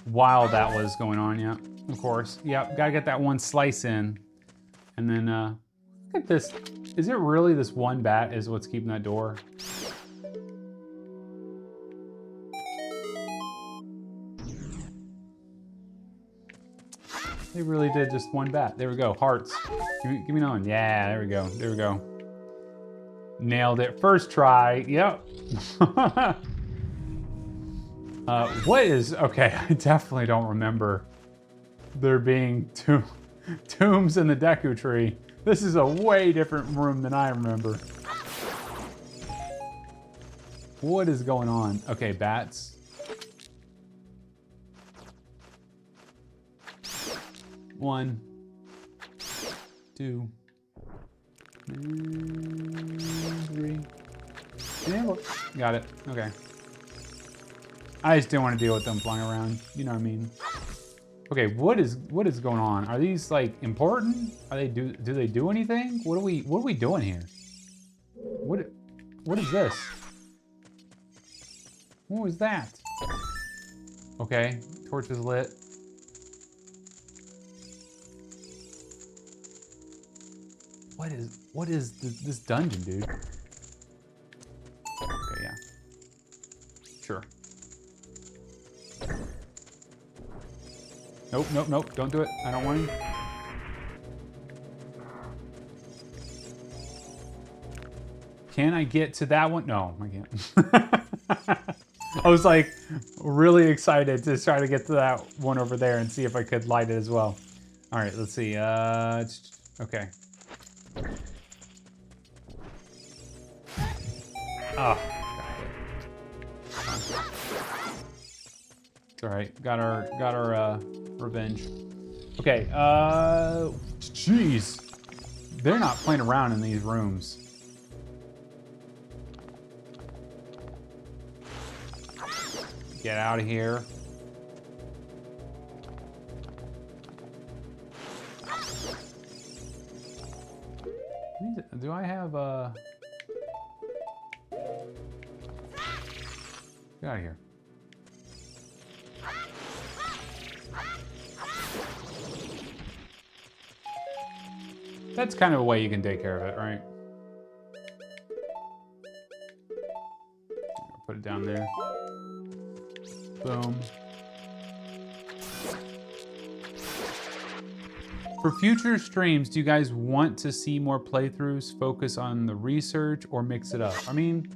while that was going on, yeah. Of course. Yep, gotta get that one slice in. And then, look at this. Is it really this one bat is what's keeping that door? They really did just one bat. There we go, hearts. Give me another one. Yeah, there we go, there we go. Nailed it, first try, yep. What is, okay, I definitely don't remember there being tombs in the Deku Tree. This is a way different room than I remember. What is going on? Okay, bats. One, two, three. Yeah, got it. Okay. I just didn't want to deal with them flying around. You know what I mean? Okay, what is going on? Are these like important? Are they do they do anything? What are we doing here? What is this? What was that? Okay, torch is lit. What is this dungeon, dude? Okay, yeah. Sure. Nope, nope, nope. Don't do it. I don't want him. Can I get to that one? No, I can't. I was like really excited to try to get to that one over there and see if I could light it as well. All right, let's see. Okay. Oh, it's all right. Got our revenge. Okay. Jeez, they're not playing around in these rooms. Get out of here. Do I have get out of here. That's kind of a way you can take care of it, right? Put it down there. Boom. For future streams, do you guys want to see more playthroughs, focus on the research, or mix it up? I mean,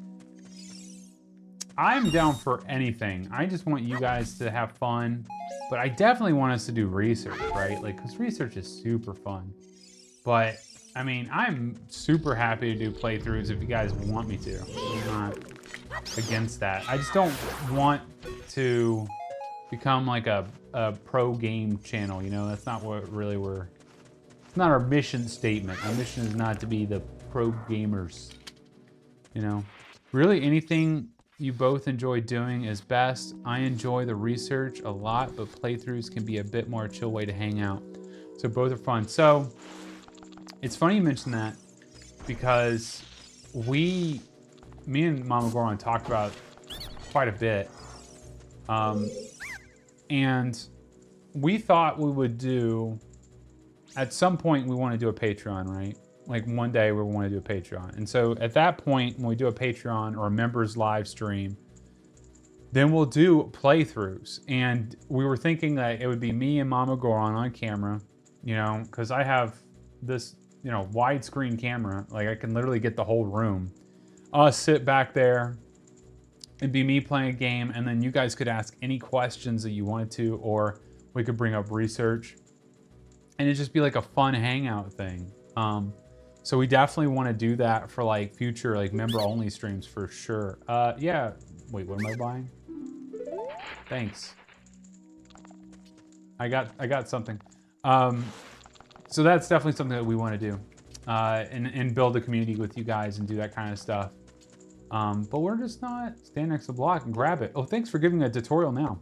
I'm down for anything. I just want you guys to have fun, but I definitely want us to do research, right? Like, because research is super fun. But, I mean, I'm super happy to do playthroughs if you guys want me to. I'm not against that. I just don't want to become like a pro game channel, you know? That's not what really we're... It's not our mission statement. Our mission is not to be the pro gamers, you know? Really, anything you both enjoy doing is best. I enjoy the research a lot, but playthroughs can be a bit more chill way to hang out. So both are fun. So it's funny you mentioned that because me and Mama Goron talked about quite a bit. And we thought we would do, at some point we want to do a Patreon, right? Like one day we want to do a Patreon. And so at that point, when we do a Patreon or a members live stream, then we'll do playthroughs. And we were thinking that it would be me and Mama Goron on camera, you know, because I have this, you know, widescreen camera. Like I can literally get the whole room. Us sit back there. It'd be me playing a game, and then you guys could ask any questions that you wanted to, or we could bring up research. And it'd just be like a fun hangout thing. So we definitely want to do that for like future like member only streams for sure. Yeah. Wait, what am I buying? Thanks. I got something. So that's definitely something that we want to do. And build a community with you guys and do that kind of stuff. But we're just not stand next to the block and grab it. Oh, thanks for giving a tutorial now.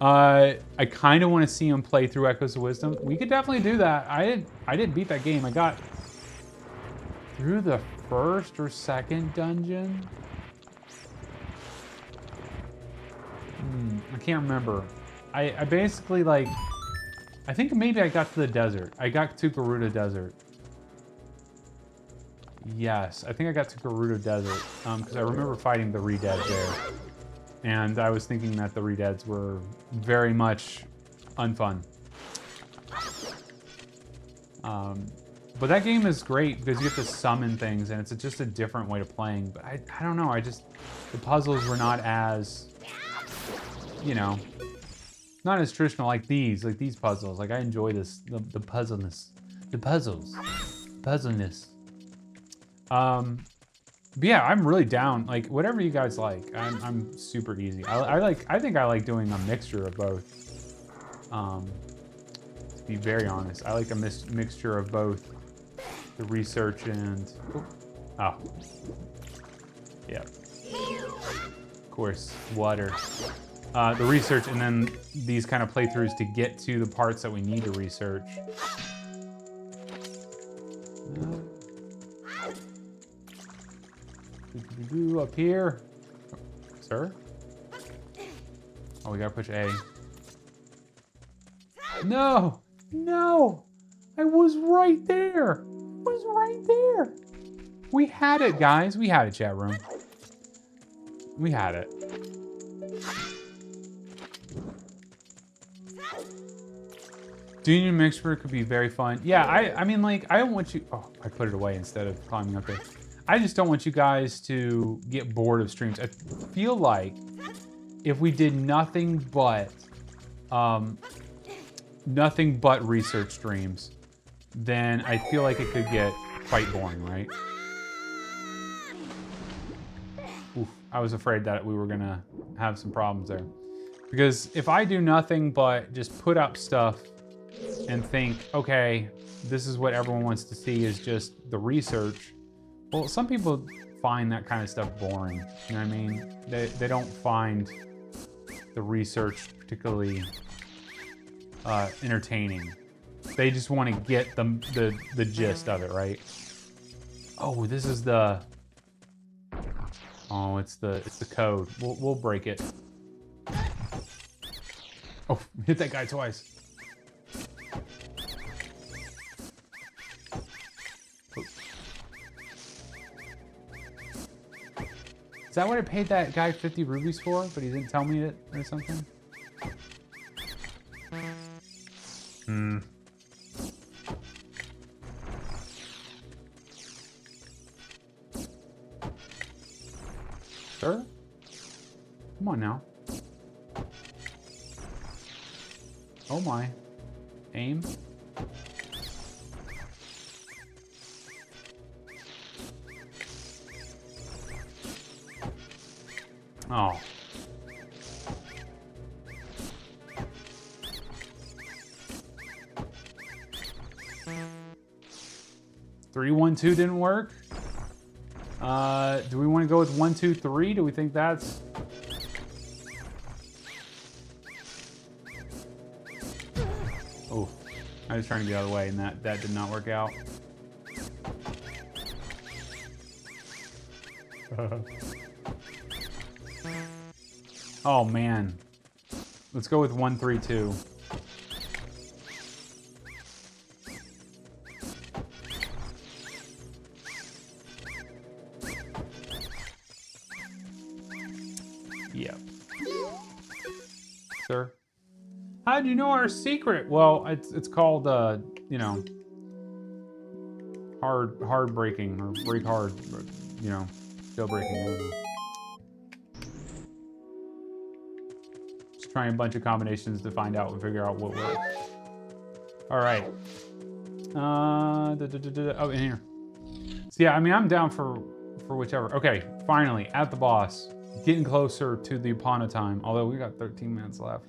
I kind of want to see him play through Echoes of Wisdom. We could definitely do that. I didn't beat that game. I got through the first or second dungeon. I can't remember. I basically like, I think maybe I got to the desert. I got to Gerudo Desert. Yes, I think I got to Gerudo Desert because I remember fighting the Redead there. And I was thinking that the Redeads were very much unfun. But that game is great because you get to summon things and it's just a different way of playing. But I don't know, the puzzles were not as, you know, not as traditional like these puzzles. Like I enjoy this, the puzzleness, the puzzleness. But yeah, I'm really down. Like whatever you guys like, I'm super easy. I think I like doing a mixture of both. To be very honest, I like a mixture of both the research and yeah, of course, water. The research and then these kind of playthroughs to get to the parts that we need to research. Up here. Sir? Oh, we gotta push A. No! No! I was right there! We had it, guys. We had it, chat room. We had it. Doing a mixture could be very fun. Yeah, I mean, like, I don't want you... Oh, I put it away instead of climbing up there. I just don't want you guys to get bored of streams. I feel like if we did nothing but research streams, then I feel like it could get quite boring, right? Oof, I was afraid that we were gonna have some problems there. Because if I do nothing but just put up stuff and think, okay, this is what everyone wants to see is just the research. Well, some people find that kind of stuff boring. You know what I mean? They don't find the research particularly entertaining. They just want to get the gist of it, right? Oh, this is the... Oh, it's the code. We'll break it. Oh, hit that guy twice. Is that what I paid that guy 50 rubies for? But he didn't tell me it or something? Hmm. Sir? Come on now. Oh my. Aim. Oh. Three, 1, 2 didn't work. Do we want to go with 1, 2, 3? Do we think that's... Oh, I was trying to get out of the way and that did not work out. Oh man. Let's go with 1, 3, 2. Yep. Sir? How'd you know our secret? Well, it's called, you know, hard breaking, or break hard, you know, jailbreaking. Just trying a bunch of combinations to find out and figure out what works. All right. Oh, in here. So yeah, I mean, I'm down for whichever. Okay, finally, at the boss. Getting closer to the Epona time, although we got 13 minutes left.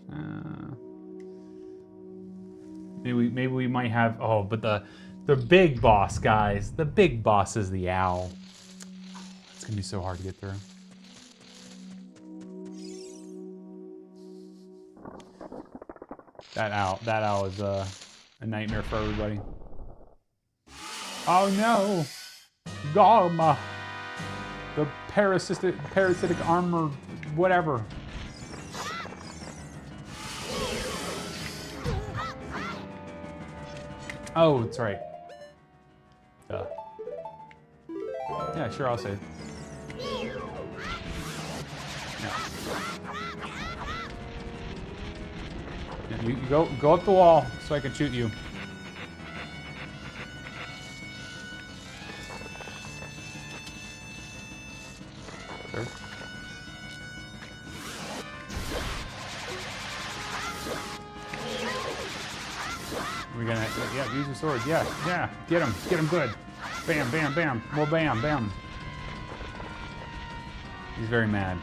Maybe we might have, oh, but the big boss, guys. The big boss is the owl. It's gonna be so hard to get through. That owl is a nightmare for everybody. Oh no! Garma! The parasitic armor, whatever. Oh, that's right. Duh. Yeah, sure, I'll save. No. Yeah, you go up the wall so I can shoot you. Sure. We're gonna, yeah, use your swords. Yeah, get him good. Bam, bam, bam. Well, bam, bam. He's very mad.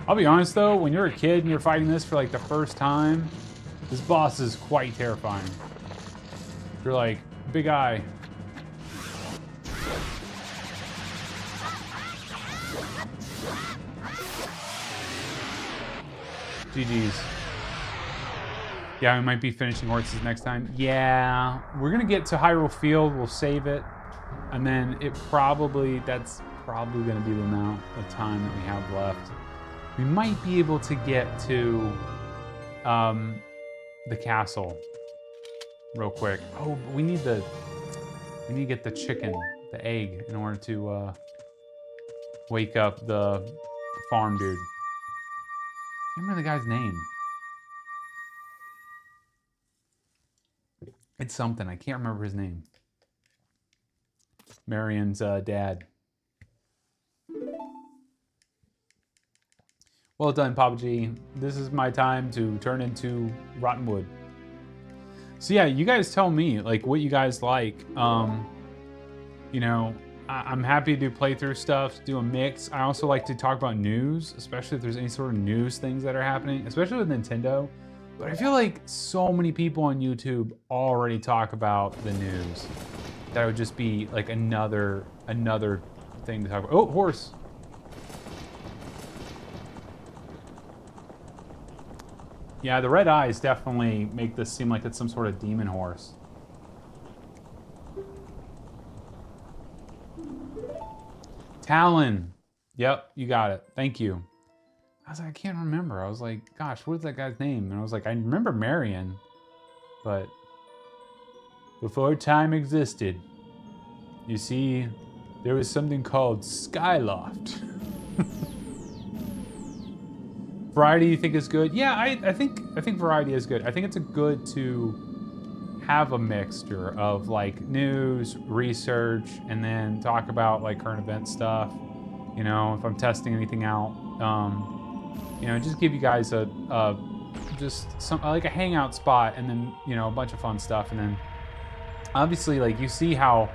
I'll be honest though, when you're a kid and you're fighting this for like the first time, this boss is quite terrifying. You're like, big eye. GG's. Yeah, we might be finishing horses next time. Yeah, we're gonna get to Hyrule Field, we'll save it, and then that's probably gonna be the amount of time that we have left. We might be able to get to the castle real quick. Oh, but we need to get the chicken, the egg, in order to wake up the farm dude. I can't remember the guy's name. It's something. I can't remember his name. Marion's dad. Well done, Papa G. This is my time to turn into rotten wood. So yeah, you guys tell me like what you guys like. You know, I'm happy to do playthrough stuff, do a mix. I also like to talk about news, especially if there's any sort of news things that are happening, especially with Nintendo. But I feel like so many people on YouTube already talk about the news that it would just be like another thing to talk about. Oh, horse. Yeah, the red eyes definitely make this seem like it's some sort of demon horse. Talon. Yep, you got it. Thank you. I was like, I can't remember. I was like, gosh, what is that guy's name? And I was like, I remember Marion, but before time existed, you see, there was something called Skyloft. Variety you think is good? Yeah, I think variety is good. I think it's good to have a mixture of like news, research, and then talk about like current event stuff. You know, if I'm testing anything out, you know, just give you guys a just some like a hangout spot, and then you know a bunch of fun stuff, and then obviously like you see how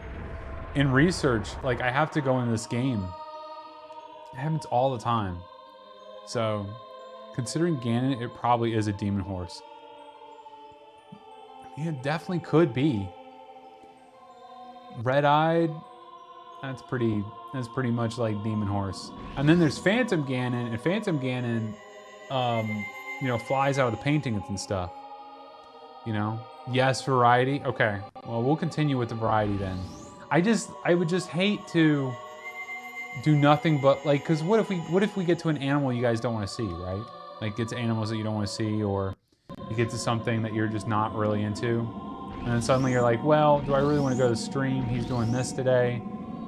in research like I have to go into this game. It happens all the time, so. Considering Ganon, it probably is a demon horse. Yeah, it definitely could be. Red-eyed, that's pretty much like demon horse. And then there's Phantom Ganon, and Phantom Ganon, you know, flies out of the paintings and stuff. You know? Yes, variety. Okay. Well, we'll continue with the variety then. I would just hate to do nothing but like, cause what if we get to an animal you guys don't want to see, right? Like get to animals that you don't want to see, or you get to something that you're just not really into. And then suddenly you're like, well, do I really want to go to the stream? He's doing this today.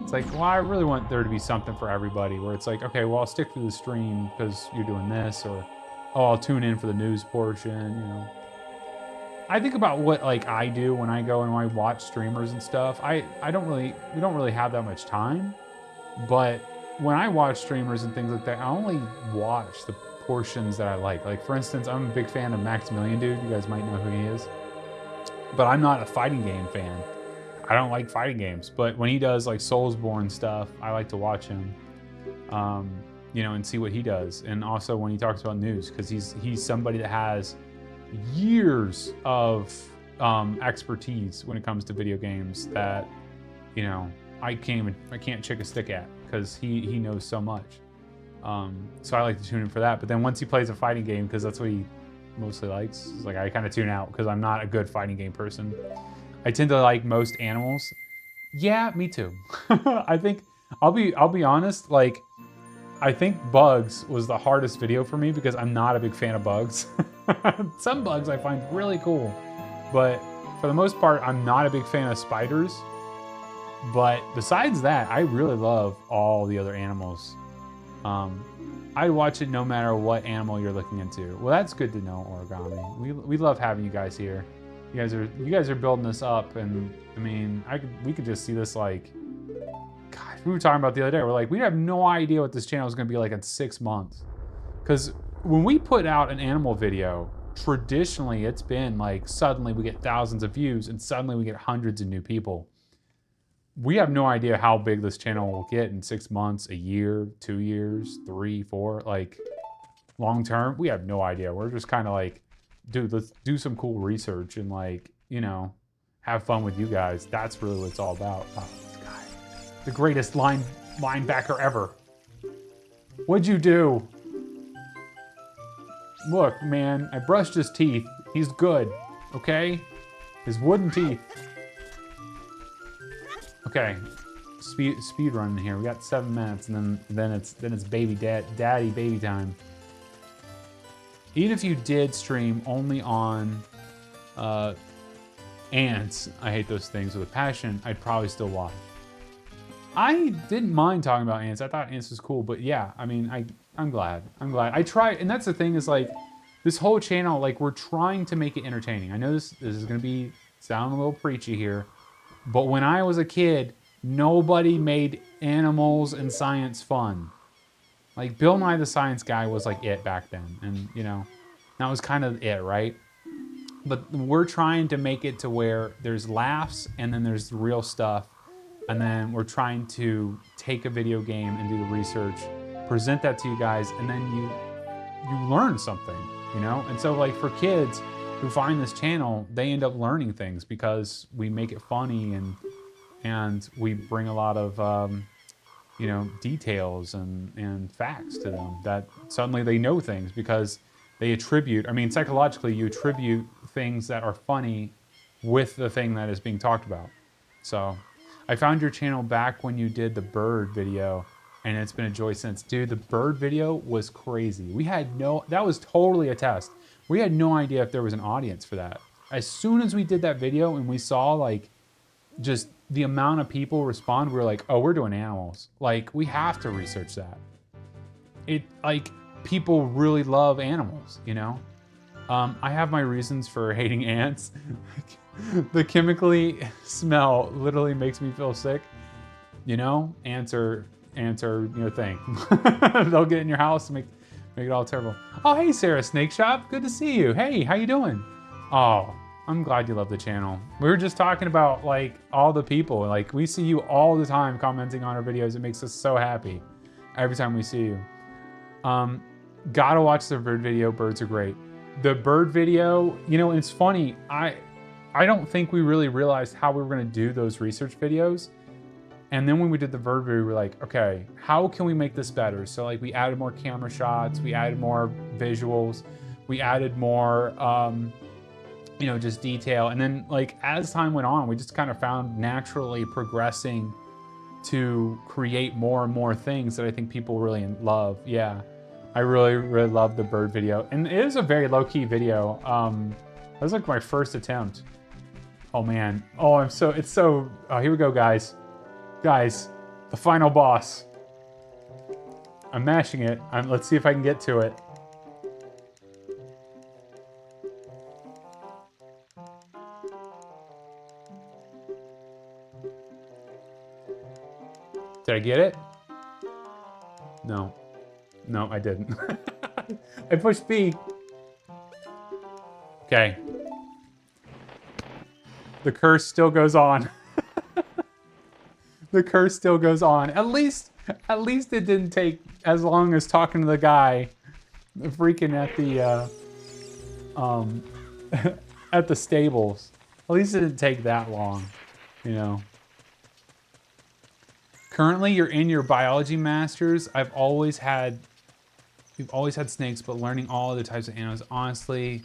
It's like, well, I really want there to be something for everybody where it's like, okay, well, I'll stick to the stream because you're doing this, or, oh, I'll tune in for the news portion, you know. I think about what like I do when I go and I watch streamers and stuff. we don't really have that much time, but when I watch streamers and things like that, I only watch the portions that I like. Like for instance, I'm a big fan of Maximilian Dude. You guys might know who he is. But I'm not a fighting game fan. I don't like fighting games. But when he does like Soulsborne stuff, I like to watch him. You know, and see what he does. And also when he talks about news, because he's somebody that has years of expertise when it comes to video games that, you know, I can't chick a stick at, because he knows so much. So I like to tune in for that. But then once he plays a fighting game, because that's what he mostly likes, it's like I kind of tune out because I'm not a good fighting game person. I tend to like most animals. Yeah, me too. I think I'll be honest. Like, I think bugs was the hardest video for me because I'm not a big fan of bugs. Some bugs I find really cool, but for the most part, I'm not a big fan of spiders. But besides that, I really love all the other animals. I'd watch it no matter what animal you're looking into. Well, that's good to know, Origami. We love having you guys here. You guys are building this up, and I mean, we could just see this like, gosh, we were talking about the other day. We're like, we have no idea what this channel is going to be like in 6 months, because when we put out an animal video, traditionally it's been like suddenly we get thousands of views and suddenly we get hundreds of new people. We have no idea how big this channel will get in 6 months, a year, 2 years, 3, 4, like long term. We have no idea. We're just kind of like, dude, let's do some cool research and like, you know, have fun with you guys. That's really what it's all about. Wow, this guy, the greatest linebacker ever. What'd you do? Look, man, I brushed his teeth. He's good, okay? His wooden teeth. Okay, speed running here. We got 7 minutes, and then it's daddy baby time. Even if you did stream only on ants, I hate those things with a passion, I'd probably still watch. I didn't mind talking about ants. I thought ants was cool, but yeah, I mean, I'm glad. I try, and that's the thing is like, this whole channel, like we're trying to make it entertaining. I know this is gonna sound a little preachy here, but when I was a kid, nobody made animals and science fun. Like Bill Nye the Science Guy was like it back then, and you know, that was kind of it, right? But we're trying to make it to where there's laughs and then there's real stuff, and then we're trying to take a video game and do the research, present that to you guys, and then you learn something, you know? And so like for kids who find this channel, they end up learning things because we make it funny and we bring a lot of you know, details and facts to them that suddenly they know things because they attribute, I mean, psychologically you attribute things that are funny with the thing that is being talked about. So I found your channel back when you did the bird video, and it's been a joy since. Dude, the bird video was crazy. That was totally a test. We had no idea if there was an audience for that. As soon as we did that video and we saw like just the amount of people respond, we were like, oh, we're doing animals. Like, we have to research that. like, people really love animals, you know? I have my reasons for hating ants. The chemically smell literally makes me feel sick. You know, ants are your thing. They'll get in your house and make it all terrible. Oh, hey, Sarah Snake Shop. Good to see you. Hey, how you doing? Oh, I'm glad you love the channel. We were just talking about, like, all the people. Like, we see you all the time commenting on our videos. It makes us so happy every time we see you. Gotta watch the bird video. Birds are great. The bird video, you know, it's funny. I don't think we really realized how we were gonna do those research videos. And then when we did the bird video, we were like, okay, how can we make this better? So, like, we added more camera shots, we added more visuals, we added more, you know, just detail. And then, like, as time went on, we just kind of found naturally progressing to create more and more things that I think people really love. Yeah, I really, really love the bird video. And it is a very low-key video. That was like my first attempt. Oh man, oh, oh, here we go, guys. Guys, the final boss. I'm mashing it. Let's see if I can get to it. Did I get it? No. No, I didn't. I pushed B. Okay. The curse still goes on. The curse still goes on. At least it didn't take as long as talking to the guy freaking at the at the stables. At least it didn't take that long, you know. Currently, you're in your biology masters. We've always had snakes, but learning all of the types of animals, honestly,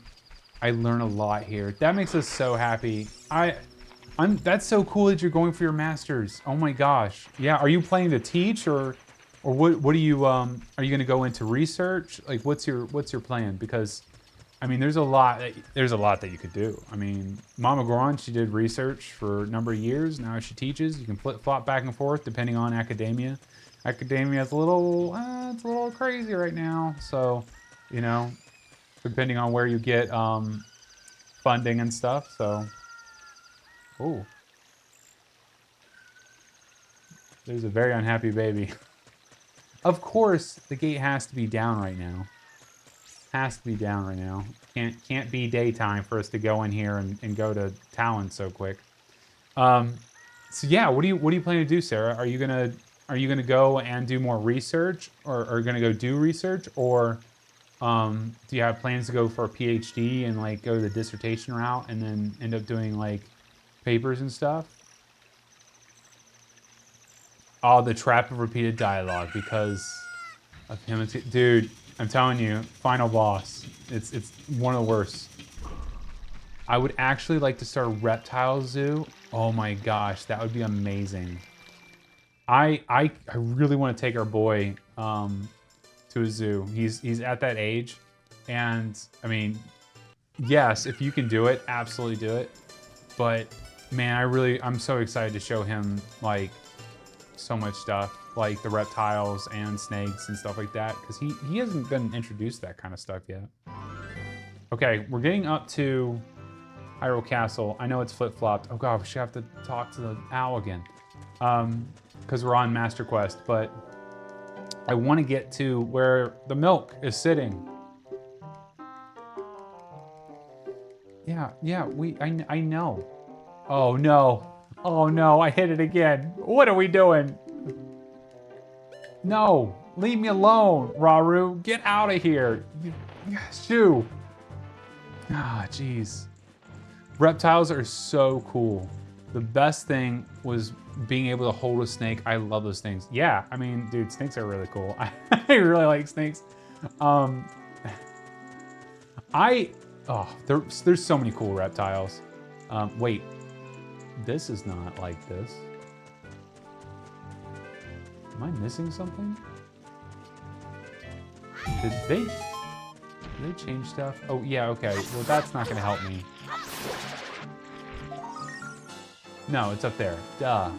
I learn a lot here. That makes us so happy. That's so cool that you're going for your masters. Oh my gosh. Yeah, are you planning to teach or what are you going to go into research? Like, what's your plan? Because I mean, there's a lot that you could do. I mean, Mama Goron, she did research for a number of years. Now she teaches. You can flip-flop back and forth depending on academia. Academia is a little crazy right now. So, you know, depending on where you get funding and stuff. So, oh, there's a very unhappy baby. Of course, the gate has to be down right now. Has to be down right now. Can't be daytime for us to go in here and go to Talon so quick. So yeah, what do you plan to do, Sarah? Are you gonna go and do more research, or are you gonna go do research, or do you have plans to go for a PhD and like go the dissertation route and then end up doing like papers and stuff? Oh, the trap of repeated dialogue because of him. Dude, I'm telling you, final boss. It's one of the worst. I would actually like to start a reptile zoo. Oh my gosh, that would be amazing. I really want to take our boy to a zoo. He's at that age, and I mean, yes, if you can do it, absolutely do it. But man, I'm so excited to show him like so much stuff, like the reptiles and snakes and stuff like that, because he hasn't been introduced to that kind of stuff yet. Okay, we're getting up to Hyrule Castle. I know it's flip-flopped. Oh god, we should have to talk to the owl again. Because we're on Master Quest, but I want to get to where the milk is sitting. Yeah, I know. Oh no. Oh no, I hit it again. What are we doing? No, leave me alone, Raru. Get out of here. Shoo. Ah, jeez. Reptiles are so cool. The best thing was being able to hold a snake. I love those things. Yeah, I mean, dude, snakes are really cool. I really like snakes. There's so many cool reptiles. Wait. This is not like this. Am I missing something? Did they change stuff? Oh, yeah, okay. Well, that's not gonna help me. No, it's up there. Duh.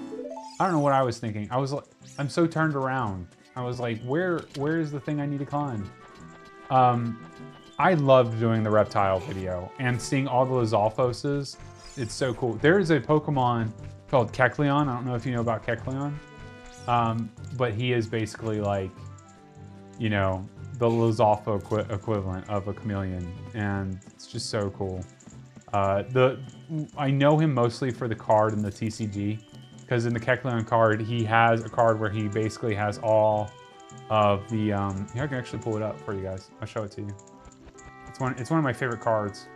I don't know what I was thinking. I'm so turned around. I was like, where is the thing I need to climb? I loved doing the reptile video and seeing all the Lizalfoses. It's so cool. There is a Pokemon called Kecleon. I don't know if you know about Kecleon. But he is basically like, you know, the Lizalfo equivalent of a chameleon. And it's just so cool. I know him mostly for the card in the TCG. Because in the Kecleon card, he has a card where he basically has all of the... here, I can actually pull it up for you guys. I'll show it to you. It's one of my favorite cards.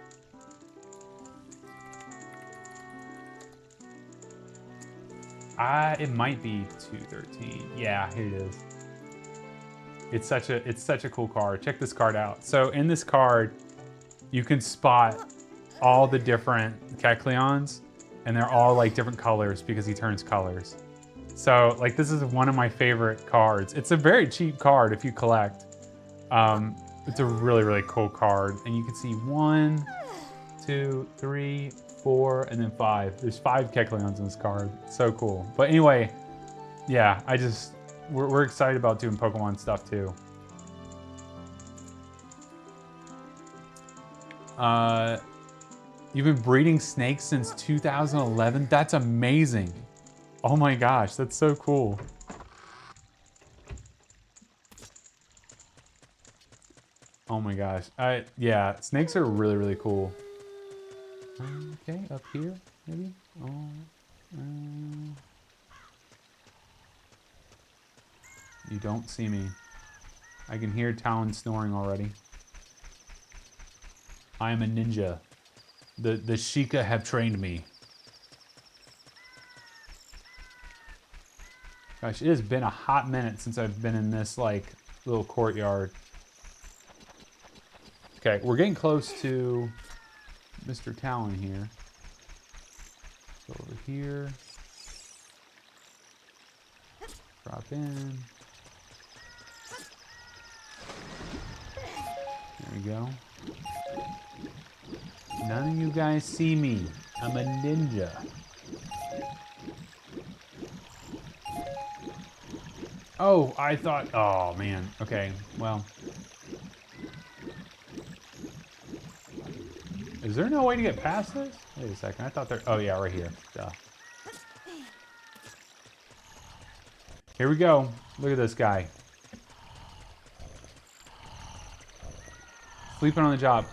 It might be 213. Yeah, here it is. It's such a cool card. Check this card out. So in this card, you can spot all the different Kecleons, and they're all like different colors because he turns colors. So like this is one of my favorite cards. It's a very cheap card if you collect. It's a really, really cool card. And you can see 1, 2, 3, 4, and then 5. There's 5 Kecleons in this card. It's so cool. But anyway, yeah, we're excited about doing Pokemon stuff too. You've been breeding snakes since 2011? That's amazing. Oh my gosh, that's so cool. Oh my gosh. Yeah, snakes are really, really cool. Okay, up here, maybe? Oh, you don't see me. I can hear Talon snoring already. I am a ninja. The Sheikah have trained me. Gosh, it has been a hot minute since I've been in this like little courtyard. Okay, we're getting close to Mr. Talon here. Go over here. Drop in. There we go. None of you guys see me. I'm a ninja. Oh, I thought... Oh, man. Okay, well... Is there no way to get past this? Wait a second. I thought there... Oh, yeah, right here. Duh. Here we go. Look at this guy. Sleeping on the job.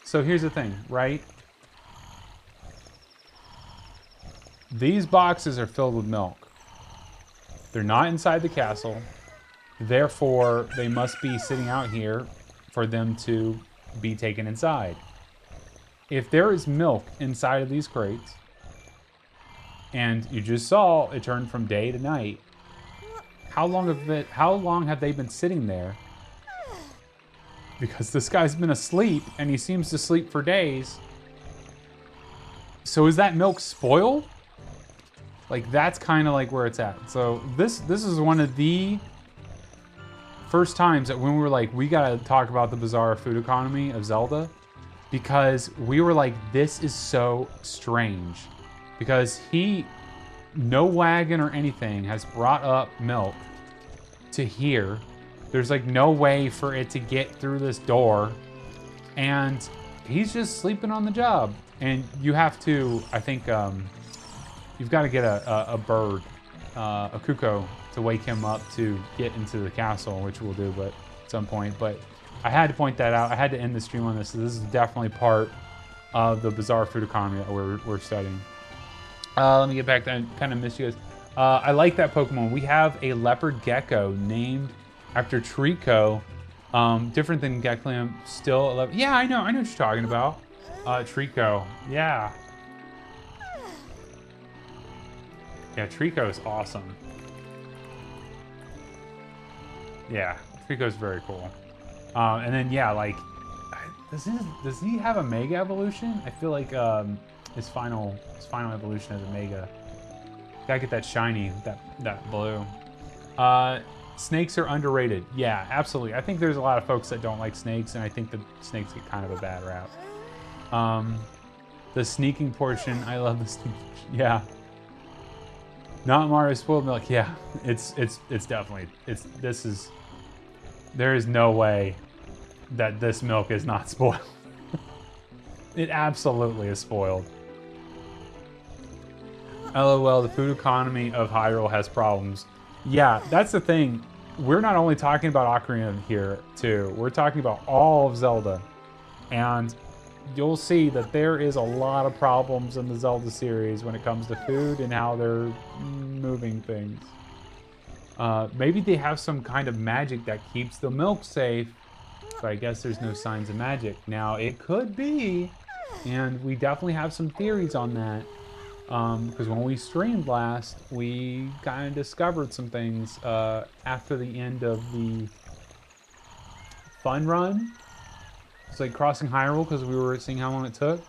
So here's the thing, right? These boxes are filled with milk. They're not inside the castle. Therefore, they must be sitting out here for them to be taken inside. If there is milk inside of these crates, and you just saw it turn from day to night, how long have they been sitting there? Because this guy's been asleep, and he seems to sleep for days. So is that milk spoiled? Like, that's kind of like where it's at. So this is one of the first times that when we were like, we gotta talk about the bizarre food economy of Zelda, because we were like, this is so strange. Because no wagon or anything has brought up milk to here. There's like no way for it to get through this door. And he's just sleeping on the job. And you have to, I think, you've got to get a bird, a cuckoo, to wake him up to get into the castle, which we'll do at some point. But I had to point that out. I had to end the stream on this. So this is definitely part of the bizarre food economy that we're studying. Let me get back to, I kind of missed you guys. I like that Pokemon. We have a leopard gecko named after Trico. Different than Geklium, still yeah, I know what you're talking about. Trico, yeah. Yeah, Trico is awesome. Yeah, Trico's very cool. And then yeah, like, does he have a Mega Evolution? I feel like his final evolution is a Mega. Gotta get that shiny, that blue. Snakes are underrated. Yeah, absolutely. I think there's a lot of folks that don't like snakes, and I think the snakes get kind of a bad rap. The sneaking portion, I love the sneaking portion. Yeah. Not Mario spoiled milk. Yeah, it's definitely there is no way that this milk is not spoiled. It absolutely is spoiled. LOL, the food economy of Hyrule has problems. Yeah, that's the thing. We're not only talking about Ocarina here, too. We're talking about all of Zelda. And you'll see that there is a lot of problems in the Zelda series when it comes to food and how they're moving things. Maybe they have some kind of magic that keeps the milk safe, but I guess there's no signs of magic. Now, it could be, and we definitely have some theories on that. Because when we streamed last, we kind of discovered some things after the end of the fun run. It's like crossing Hyrule because we were seeing how long it took.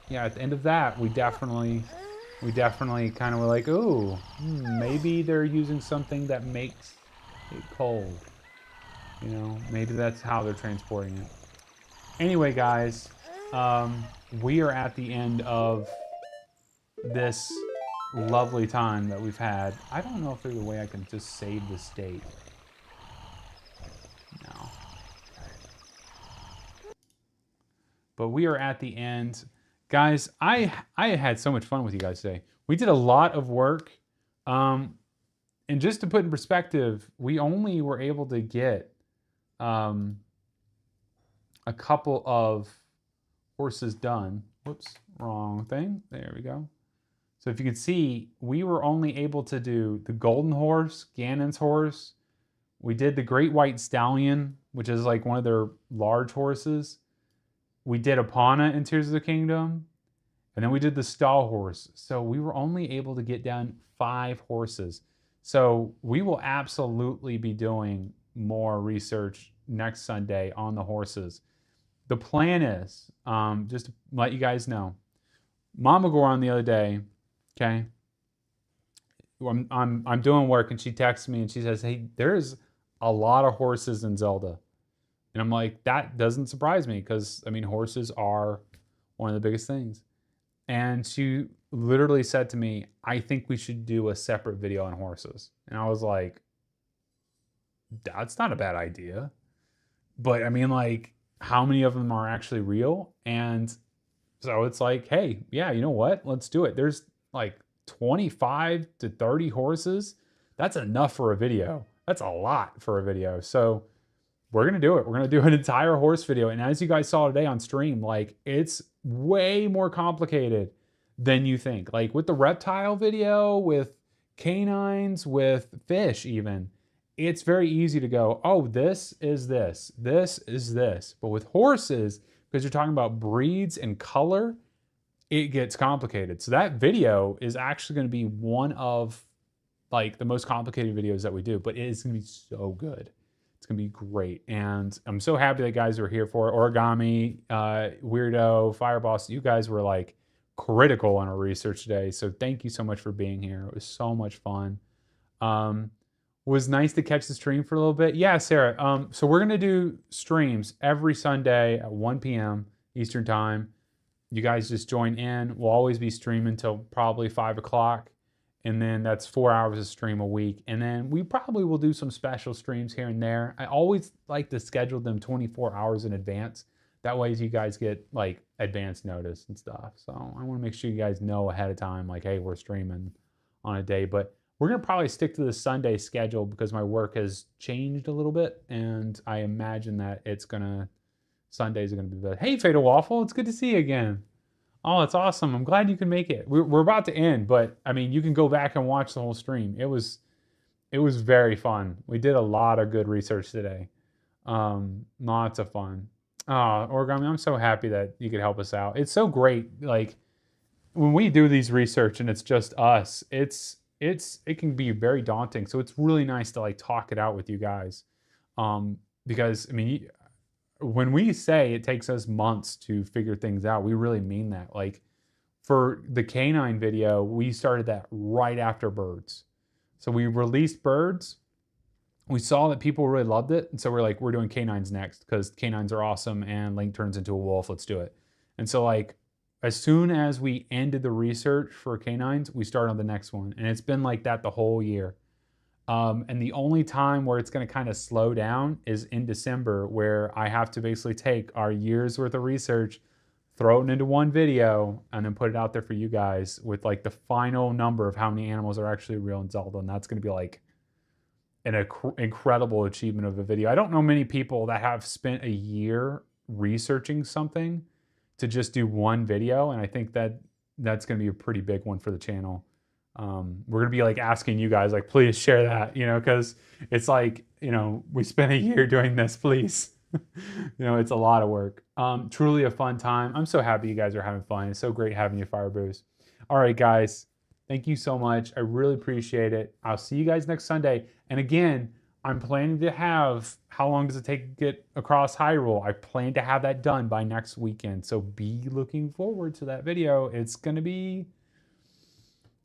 Yeah, at the end of that, we definitely kind of were like, ooh, maybe they're using something that makes it cold. You know, maybe that's how they're transporting it. Anyway, guys, we are at the end of this lovely time that we've had. I don't know if there's a way I can just save the state. No. But we are at the end. Guys, I had so much fun with you guys today. We did a lot of work. And just to put in perspective, we only were able to get a couple of horses done. Whoops, wrong thing. There we go. So if you can see, we were only able to do the golden horse, Ganon's horse. We did the great white stallion, which is like one of their large horses. We did Epona in Tears of the Kingdom. And then we did the stall horse. So we were only able to get down 5 horses. So we will absolutely be doing more research next Sunday on the horses. The plan is, just to let you guys know, Mama Goron the other day, okay, I'm doing work and she texts me and she says, hey, there's a lot of horses in Zelda. And I'm like, that doesn't surprise me because, I mean, horses are one of the biggest things. And she literally said to me, I think we should do a separate video on horses. And I was like, that's not a bad idea. But I mean, like, how many of them are actually real? And so it's like, hey, yeah, you know what? Let's do it. There's like 25 to 30 horses. That's enough for a video. That's a lot for a video. So we're going to do it. We're going to do an entire horse video. And as you guys saw today on stream, like, it's way more complicated than you think. Like with the reptile video, with canines, with fish even, it's very easy to go, oh, this is this, this is this. But with horses, because you're talking about breeds and color, it gets complicated. So that video is actually going to be one of like the most complicated videos that we do, but it is going to be so good. It's going to be great. And I'm so happy that guys are here for it. Origami, Weirdo, Fireboss, you guys were like critical on our research today. So thank you so much for being here. It was so much fun. Was nice to catch the stream for a little bit. Yeah, Sarah. So we're going to do streams every Sunday at 1 p.m. Eastern time. You guys just join in. We'll always be streaming till probably 5 o'clock. And then that's 4 hours of stream a week. And then we probably will do some special streams here and there. I always like to schedule them 24 hours in advance. That way you guys get like advance notice and stuff. So I want to make sure you guys know ahead of time, like, hey, we're streaming on a day. But we're going to probably stick to the Sunday schedule because my work has changed a little bit. And I imagine that Sundays are going to be better. Hey, Fatal Waffle, it's good to see you again. Oh, it's awesome. I'm glad you can make it. We're about to end, but I mean, you can go back and watch the whole stream. It was very fun. We did a lot of good research today. Lots of fun. Origami, I'm so happy that you could help us out. It's so great. Like when we do these research and it's just us, it can be very daunting. So it's really nice to like talk it out with you guys. Because I mean, when we say it takes us months to figure things out, we really mean that. Like for the canine video, we started that right after birds. So we released birds. We saw that people really loved it. And so we're like, we're doing canines next because canines are awesome and Link turns into a wolf. Let's do it. And so like as soon as we ended the research for canines, we started on the next one. And it's been like that the whole year. And the only time where it's going to kind of slow down is in December, where I have to basically take our year's worth of research, throw it into one video, and then put it out there for you guys with like the final number of how many animals are actually real in Zelda. And that's going to be like an incredible achievement of a video. I don't know many people that have spent a year researching something to just do one video. And I think that that's going to be a pretty big one for the channel. We're going to be like asking you guys, like, please share that, you know, because it's like, you know, we spent a year doing this, please. You know, it's a lot of work. Truly a fun time. I'm so happy you guys are having fun. It's so great having you, Fireboos. All right, guys, thank you so much. I really appreciate it. I'll see you guys next Sunday. And again, I'm planning to have, how long does it take to get across Hyrule? I plan to have that done by next weekend. So be looking forward to that video. It's going to be,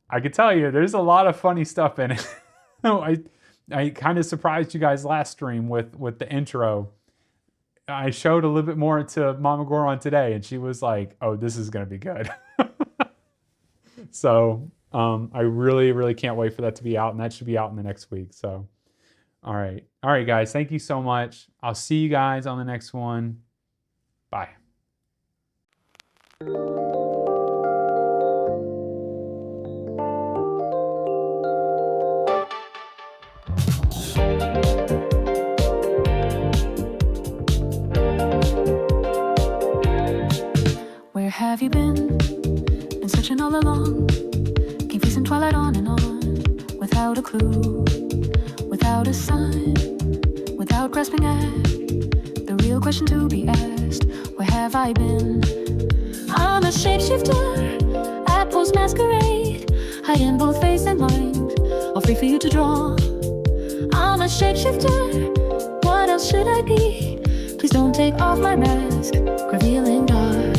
I can tell you, there's a lot of funny stuff in it. I kind of surprised you guys last stream with the intro. I showed a little bit more to Mama Goron today, and she was like, oh, this is going to be good. So I really, really can't wait for that to be out, and that should be out in the next week. So, all right, guys, thank you so much. I'll see you guys on the next one. Bye. Where have you been searching all along? Keep facing twilight on and on, without a clue, without a sign, without grasping at the real question to be asked. Where have I been? I'm a shapeshifter at Post Masquerade, hiding both face and mind, all free for you to draw. I'm a shapeshifter, what else should I be? Please don't take off my mask, revealing dark.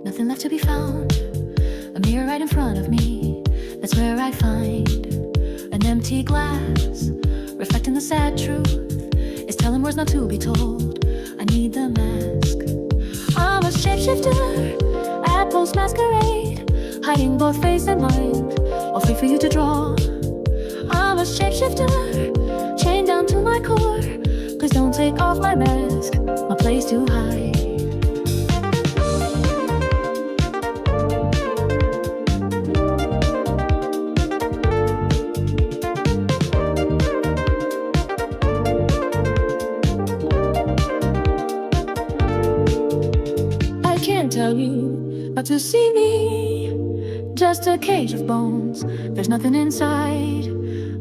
Nothing left to be found. A mirror right in front of me. That's where I find an empty glass, reflecting the sad truth. It's telling words not to be told. I need the mask. I'm a shapeshifter at Post Masquerade, hiding both face and mind, all free for you to draw. I'm a shapeshifter, chained down to my core. Please don't take off my mask, my place to hide. Tell you not to see me, just a cage of bones. There's nothing inside.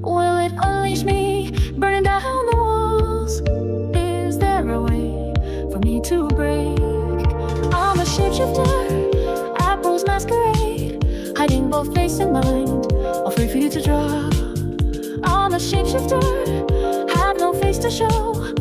Will it unleash me, burning down the walls? Is there a way for me to break? I'm a shapeshifter at Post Masquerade, hiding both face and mind, all free for you to draw. I'm a shapeshifter, have no face to show.